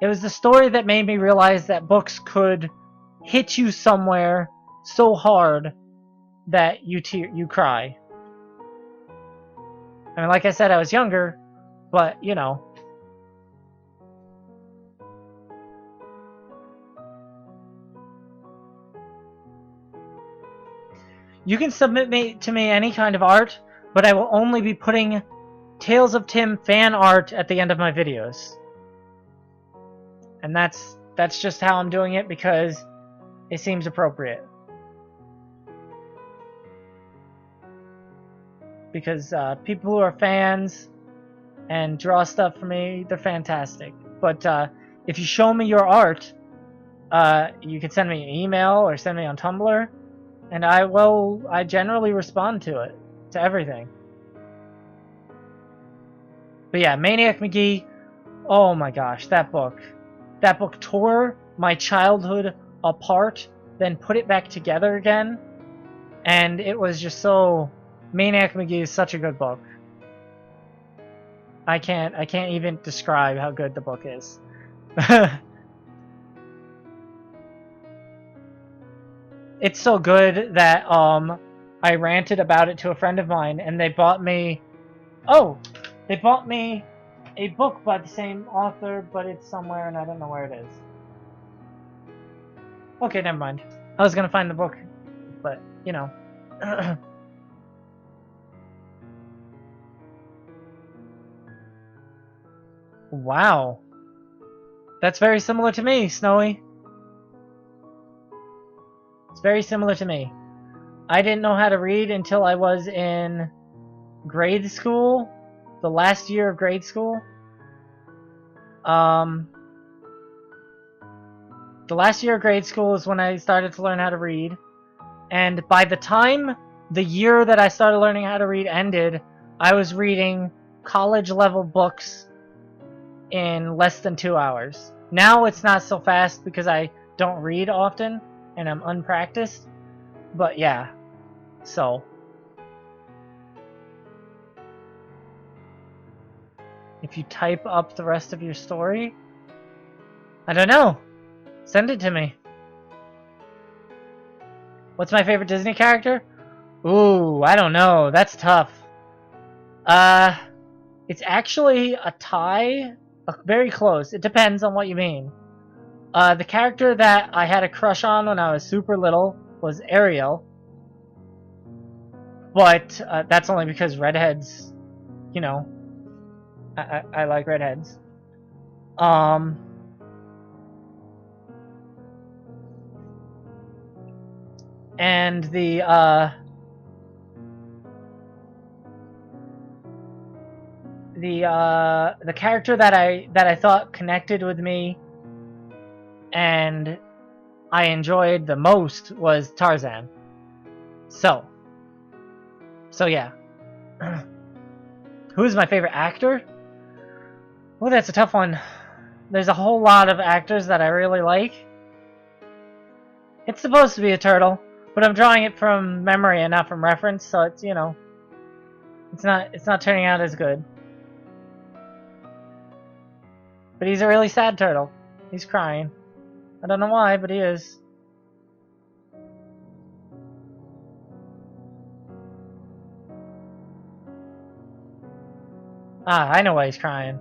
It was the story that made me realize that books could hit you somewhere so hard that you cry. I mean, like I said, I was younger, but you know. You can submit to me any kind of art, but I will only be putting Tales of Tim fan art at the end of my videos. And that's just how I'm doing it because it seems appropriate. Because people who are fans and draw stuff for me, they're fantastic. But if you show me your art, you can send me an email or send me on Tumblr, and I generally respond to it, to everything. But yeah, Maniac McGee, oh my gosh, that book tore my childhood apart, then put it back together again, and it was just so. Maniac McGee is such a good book. I can't even describe how good the book is. It's so good that I ranted about it to a friend of mine, and they bought me a book by the same author, but it's somewhere and I don't know where it is. Okay, never mind. I was gonna find the book, but you know. Wow. That's very similar to me, Snowy. It's very similar to me. I didn't know how to read until I was in grade school, the last year of grade school. The last year of grade school is when I started to learn how to read. And by the time the year that I started learning how to read ended, I was reading college-level books in less than 2 hours. Now it's not so fast because I don't read often and I'm unpracticed. But yeah, so. If you type up the rest of your story, I don't know. Send it to me. What's my favorite Disney character? Ooh, I don't know. That's tough. It's actually a tie. Very close. It depends on what you mean. The character that I had a crush on when I was super little was Ariel. But that's only because redheads, you know, I like redheads. And the character that I thought connected with me and I enjoyed the most was Tarzan. So yeah. Who's my favorite actor? Well, that's a tough one. There's a whole lot of actors that I really like. It's supposed to be a turtle, but I'm drawing it from memory and not from reference, so it's, you know, it's not turning out as good. But he's a really sad turtle. He's crying. I don't know why, but he is. Ah, I know why he's crying.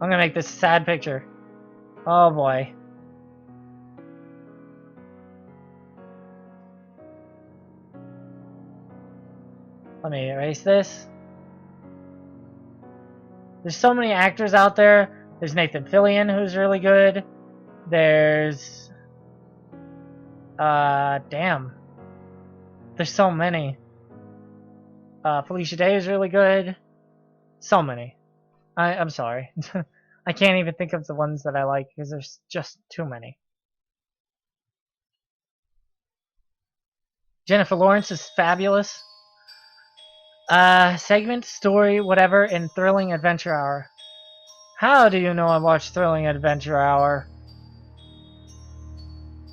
I'm gonna make this a sad picture. Oh boy. Let me erase this. There's so many actors out there. There's Nathan Fillion, who's really good. There's... damn. There's so many. Felicia Day is really good. So many. I'm sorry. I can't even think of the ones that I like because there's just too many. Jennifer Lawrence is fabulous. Segment, story, whatever, in Thrilling Adventure Hour. How do you know I watched Thrilling Adventure Hour?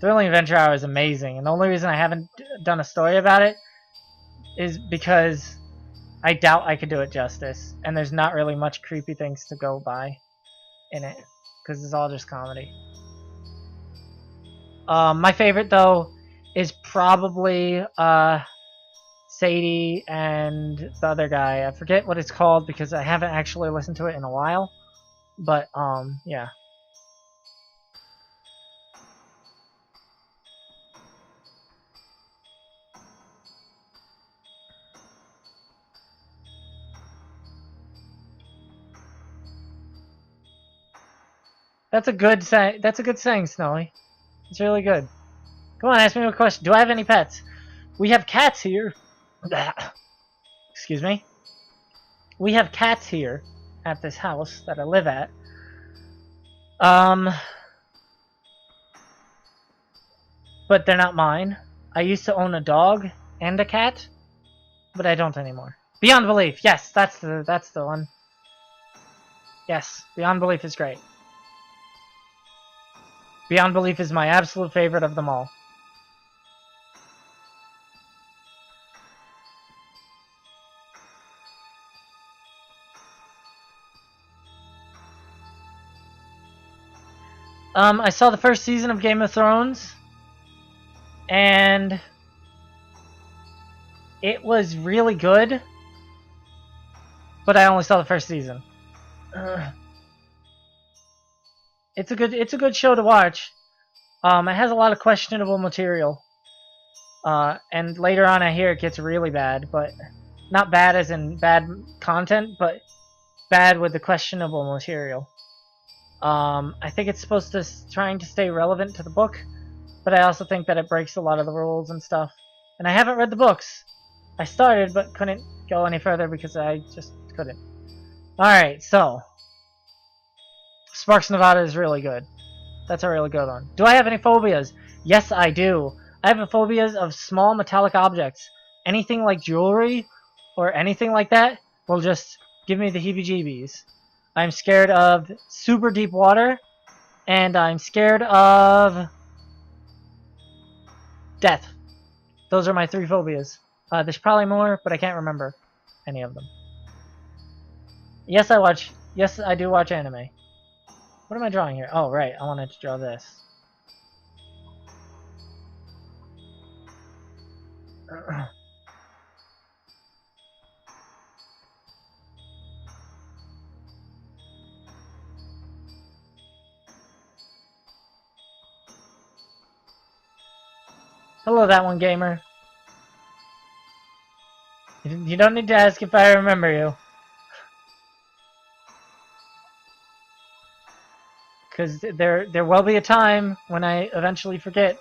Thrilling Adventure Hour is amazing, and the only reason I haven't done a story about it is because I doubt I could do it justice, and there's not really much creepy things to go by in it, because it's all just comedy. My favorite, though, is probably, Sadie and the other guy. I forget what it's called because I haven't actually listened to it in a while. But, yeah. That's a good saying, Snowy. It's really good. Come on, ask me a question. Do I have any pets? We have cats here. Excuse me. We have cats here at this house that I live at. But they're not mine. I used to own a dog and a cat, but I don't anymore. Beyond Belief. Yes, that's the one. Yes, Beyond Belief is great. Beyond Belief is my absolute favorite of them all. I saw the first season of Game of Thrones, and it was really good, but I only saw the first season. It's a good show to watch. It has a lot of questionable material, and later on I hear it gets really bad, but not bad as in bad content, but bad with the questionable material. I think it's supposed to trying to stay relevant to the book, but I also think that it breaks a lot of the rules and stuff. And I haven't read the books. I started, but couldn't go any further because I just couldn't. Alright, so Sparks Nevada is really good. That's a really good one. Do I have any phobias? Yes, I do. I have phobias of small metallic objects. Anything like jewelry or anything like that will just give me the heebie-jeebies. I'm scared of super deep water, and I'm scared of death. Those are my 3 phobias. There's probably more, but I can't remember any of them. Yes, I do watch anime. What am I drawing here? Oh, right, I wanted to draw this. Hello, that one gamer. You don't need to ask if I remember you. Because there will be a time when I eventually forget.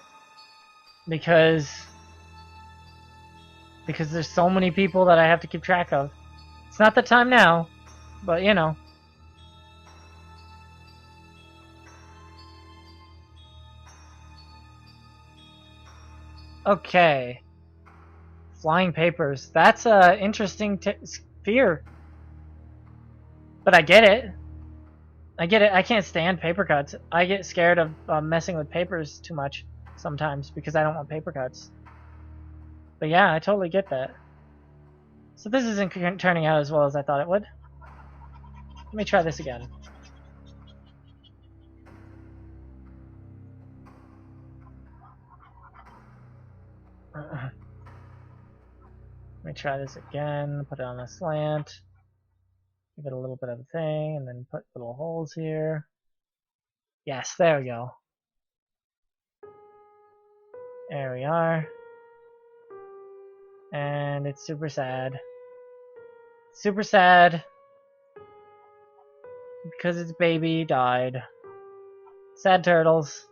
Because there's so many people that I have to keep track of. It's not the time now, but you know. Okay. Flying papers. That's a interesting fear. But I get it. I get it. I can't stand paper cuts. I get scared of messing with papers too much sometimes because I don't want paper cuts. But yeah, I totally get that. So this isn't turning out as well as I thought it would. Let me try this again. Let me try this again. Put it on a slant. Give it a little bit of a thing, and then put little holes here. Yes, there we go. There we are. And it's super sad. Super sad. Because its baby died. Sad turtles.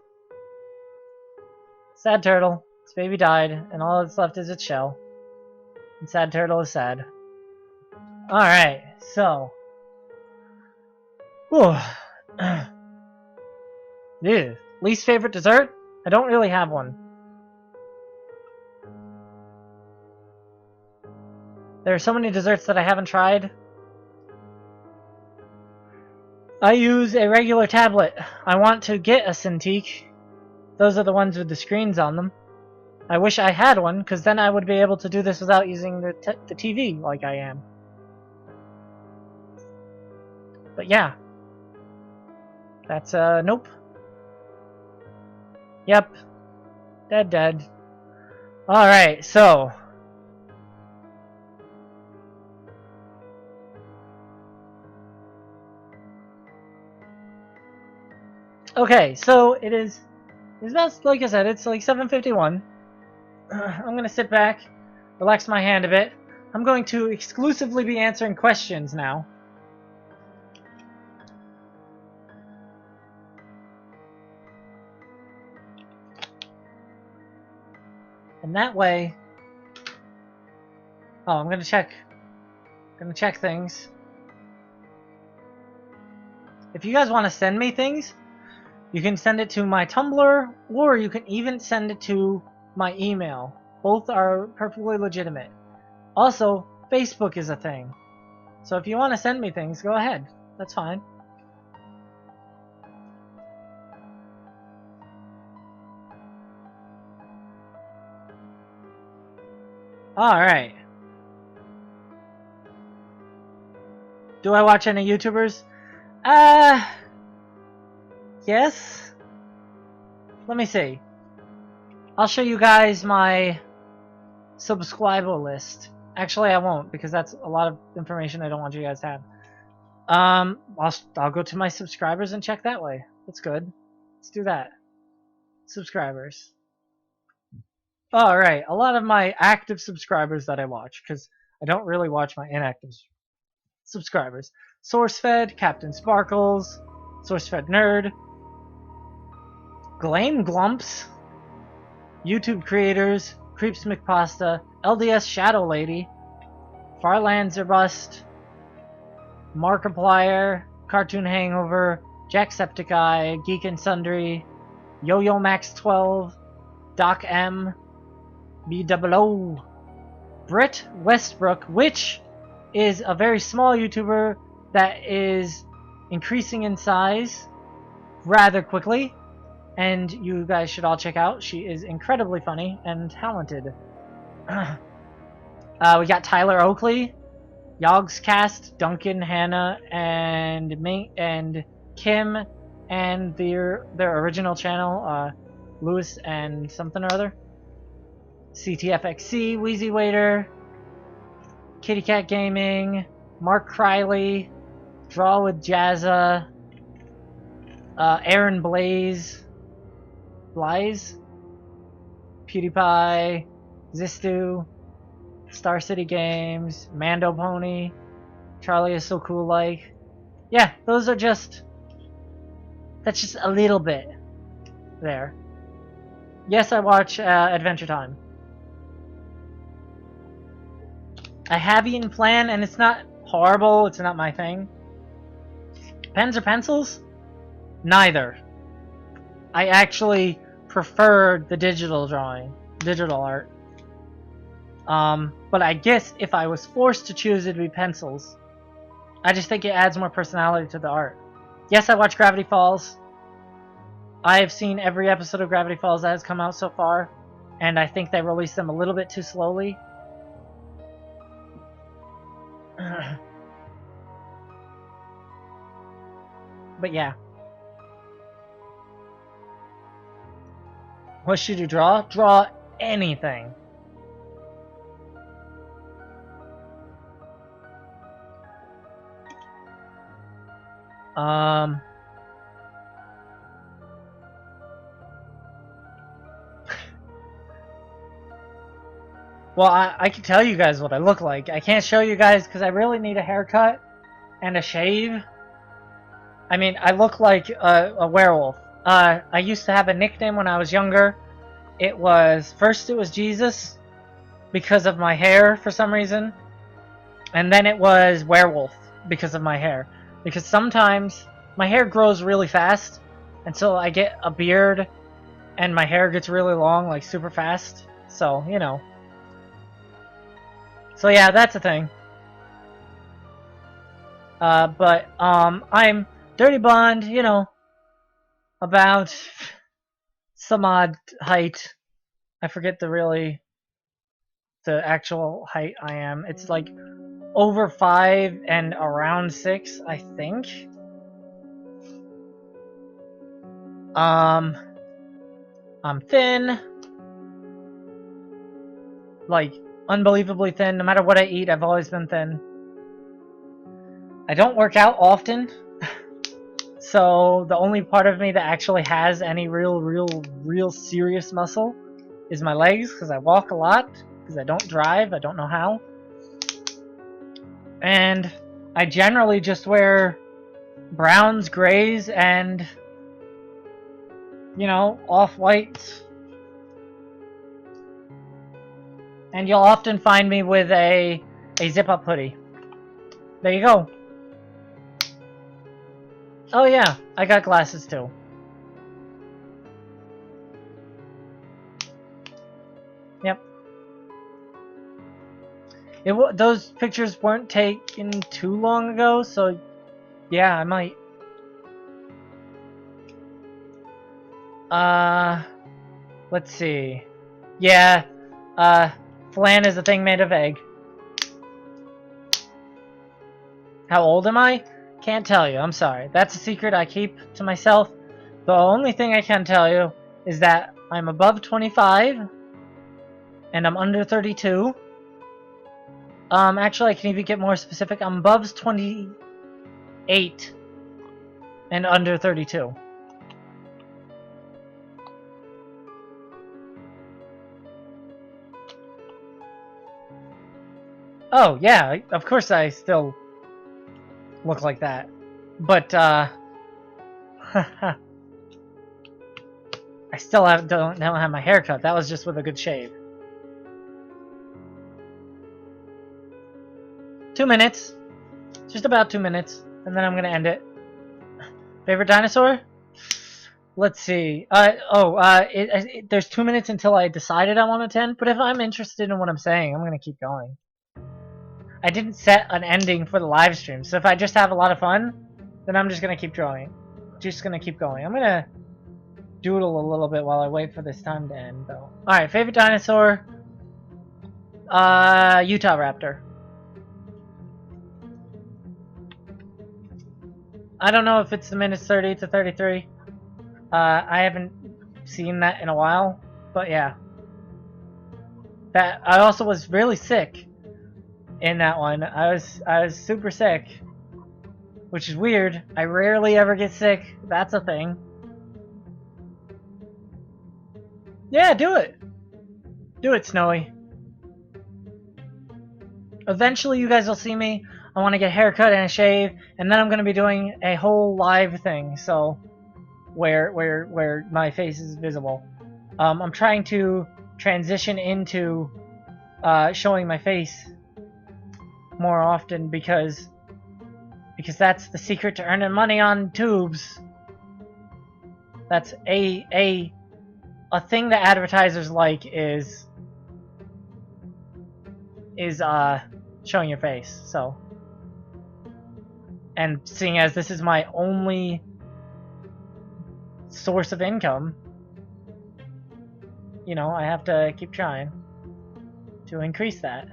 Sad turtle. Its baby died, and all that's left is its shell. And sad turtle is sad. Alright, so. Whew. Ew. Least favorite dessert? I don't really have one. There are so many desserts that I haven't tried. I use a regular tablet. I want to get a Cintiq. Those are the ones with the screens on them. I wish I had one, because then I would be able to do this without using the TV like I am. But yeah. That's, nope. Yep. Dead. Alright, so. Okay, so it's about, like I said, it's like 7:51. I'm gonna sit back, relax my hand a bit. I'm going to exclusively be answering questions now. And that way... Oh, I'm gonna check things. If you guys want to send me things, you can send it to my Tumblr, or you can even send it to my email. Both are perfectly legitimate. Also, Facebook is a thing. So if you want to send me things, go ahead. That's fine. Alright. Do I watch any YouTubers? Yes. Let me see. I'll show you guys my subscriber list. Actually, I won't, because that's a lot of information I don't want you guys to have. I'll go to my subscribers and check that way. That's good. Let's do that. Subscribers. Alright, a lot of my active subscribers that I watch, because I don't really watch my inactive subscribers. SourceFed, Captain Sparkles, SourceFed Nerd, Glame Glumps, YouTube Creators, Creeps McPasta, LDS Shadow Lady, Farlands or Bust, Markiplier, Cartoon Hangover, Jacksepticeye, Geek and Sundry, Yo-Yo Max 12, Doc M, B00, Britt Westbrook, which is a very small YouTuber that is increasing in size rather quickly, and you guys should all check out. She is incredibly funny and talented. We got Tyler Oakley, Yogscast, Duncan, Hannah, and me, and Kim, and their original channel, Lewis and something or other. CTFXC, Wheezy Waiter, Kitty Cat Gaming, Mark Criley, Draw with Jazza, Aaron Blaze, PewDiePie, Zistu, Star City Games, Mando Pony, Charlie is so cool like. Yeah, those are just... That's just a little bit there. Yes, I watch Adventure Time. I have eaten flan, and it's not horrible. It's not my thing. Pens or pencils? Neither. I actually prefer the digital art. But I guess if I was forced to choose, it'd be pencils. I just think it adds more personality to the art. Yes, I watch Gravity Falls. I have seen every episode of Gravity Falls that has come out so far, and I think they released them a little bit too slowly. But yeah. What should you draw? Draw anything. Um... Well, I can tell you guys what I look like. I can't show you guys because I really need a haircut and a shave. I mean, I look like a werewolf. I used to have a nickname when I was younger. First it was Jesus because of my hair for some reason. And then it was werewolf because of my hair. Because sometimes my hair grows really fast. And so I get a beard and my hair gets really long, like super fast. So, you know. So yeah, that's a thing. I'm dirty blonde, you know, about some odd height. I forget the actual height I am. It's like over 5 and around 6, I think. I'm thin. Like, unbelievably thin. No matter what I eat, I've always been thin. I don't work out often. So the only part of me that actually has any real serious muscle is my legs, because I walk a lot, because I don't drive, I don't know how. And I generally just wear browns, grays, and, you know, off-whites. And you'll often find me with a zip-up hoodie. There you go. Oh yeah, I got glasses too. Yep. Those pictures weren't taken too long ago, so yeah, I might. Let's see. Yeah, flan is a thing made of egg. How old am I? Can't tell you, I'm sorry. That's a secret I keep to myself. The only thing I can tell you is that I'm above 25 and I'm under 32. Actually, I can even get more specific. I'm above 28 and under 32. Oh, yeah, of course I still look like that. But, I still don't have my hair cut. That was just with a good shave. 2 minutes. Just about 2 minutes. And then I'm gonna end it. Favorite dinosaur? Let's see. There's 2 minutes until I decided I want to end, but if I'm interested in what I'm saying, I'm gonna keep going. I didn't set an ending for the live stream, so if I just have a lot of fun, then I'm just gonna keep drawing. Just gonna keep going. I'm gonna doodle a little bit while I wait for this time to end, though. Alright, favorite dinosaur? Utah Raptor. I don't know if it's the minutes 30 to 33. I haven't seen that in a while, but yeah. I also was really sick in that one. I was super sick, which is weird. I rarely ever get sick. That's a thing. Yeah, do it. Do it, Snowy. Eventually, you guys will see me. I want to get a haircut and a shave, and then I'm going to be doing a whole live thing, so where my face is visible. I'm trying to transition into showing my face more often because that's the secret to earning money on tubes. That's a thing that advertisers like is showing your face. So, and seeing as this is my only source of income, you know, I have to keep trying to increase that.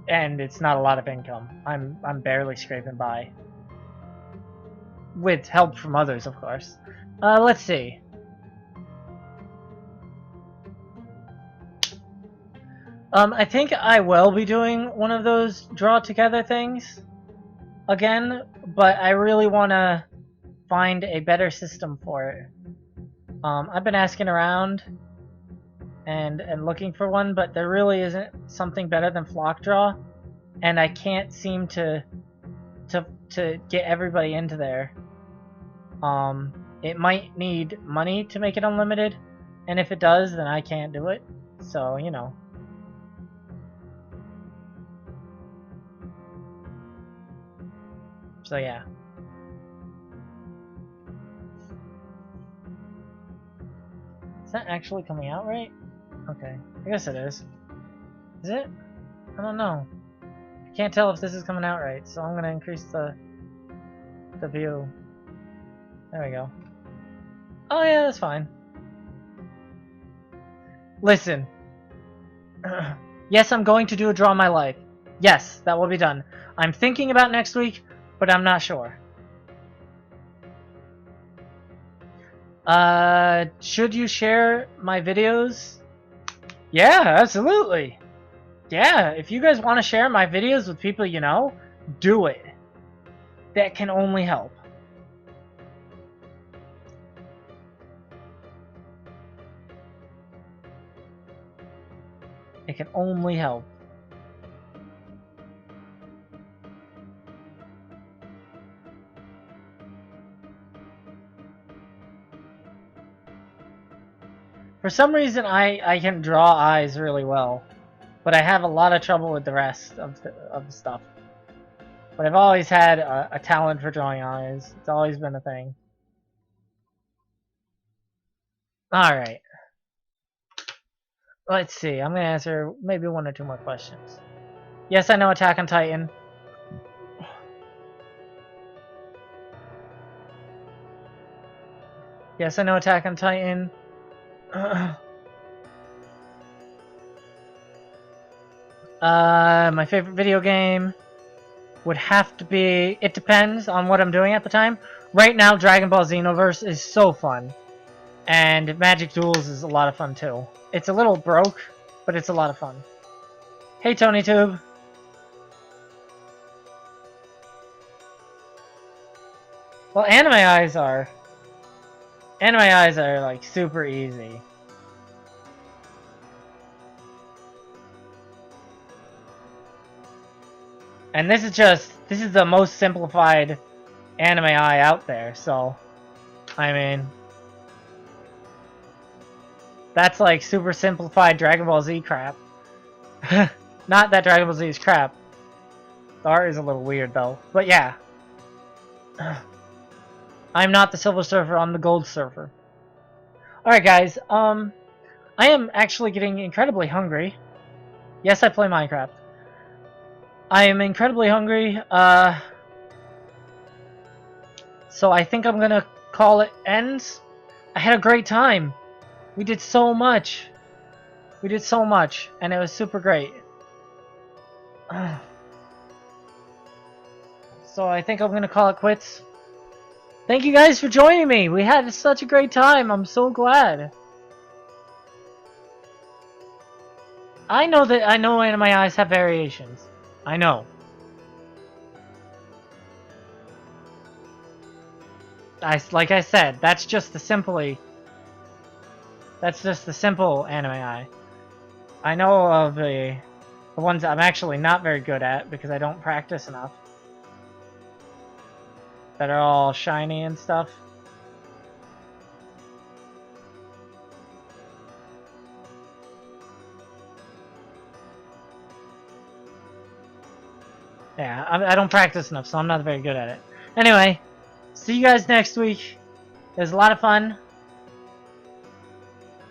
And it's not a lot of income. I'm barely scraping by. With help from others, of course. Let's see. I think I will be doing one of those draw together things. again, but I really want to find a better system for it. I've been asking around and looking for one, but there really isn't something better than flock draw, and I can't seem to get everybody into there. It might need money to make it unlimited, and if it does, then I can't do it. So, you know. So yeah. Is that actually coming out right? Okay, I guess it is. Is it? I don't know. I can't tell if this is coming out right, so I'm gonna increase the view. There we go. Oh yeah, that's fine. Listen. Yes, I'm going to do a draw my life. Yes, that will be done. I'm thinking about next week, but I'm not sure. Should you share my videos? Yeah, absolutely. Yeah, if you guys want to share my videos with people you know, do it. That can only help. It can only help. For some reason, I can draw eyes really well, but I have a lot of trouble with the rest of the stuff. But I've always had a talent for drawing eyes. It's always been a thing. Alright. Let's see. I'm going to answer maybe one or two more questions. Yes, I know Attack on Titan. Yes, I know Attack on Titan. My favorite video game would have to be... It depends on what I'm doing at the time. Right now, Dragon Ball Xenoverse is so fun. And Magic Duels is a lot of fun too. It's a little broke, but it's a lot of fun. Hey, TonyTube. Well, anime eyes are like super easy. And this is the most simplified anime eye out there, so I mean that's like super simplified Dragon Ball Z crap. Not that Dragon Ball Z is crap. The art is a little weird though. But yeah. I'm not the Silver Surfer, I'm the Gold Surfer. Alright guys, I am actually getting incredibly hungry. Yes, I play Minecraft. I am incredibly hungry, so I think I'm gonna call it ends. I had a great time. We did so much. We did so much, and it was super great. So I think I'm gonna call it quits. Thank you guys for joining me. We had such a great time. I'm so glad. I know anime eyes have variations. I know. Like I said, that's just the simple anime eye. I know of the ones I'm actually not very good at because I don't practice enough. That are all shiny and stuff. Yeah, I don't practice enough, so I'm not very good at it. Anyway, see you guys next week. It was a lot of fun.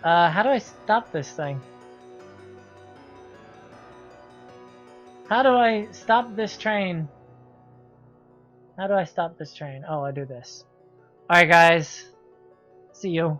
How do I stop this thing? How do I stop this train? How do I stop this train? Oh, I do this. Alright guys. See you.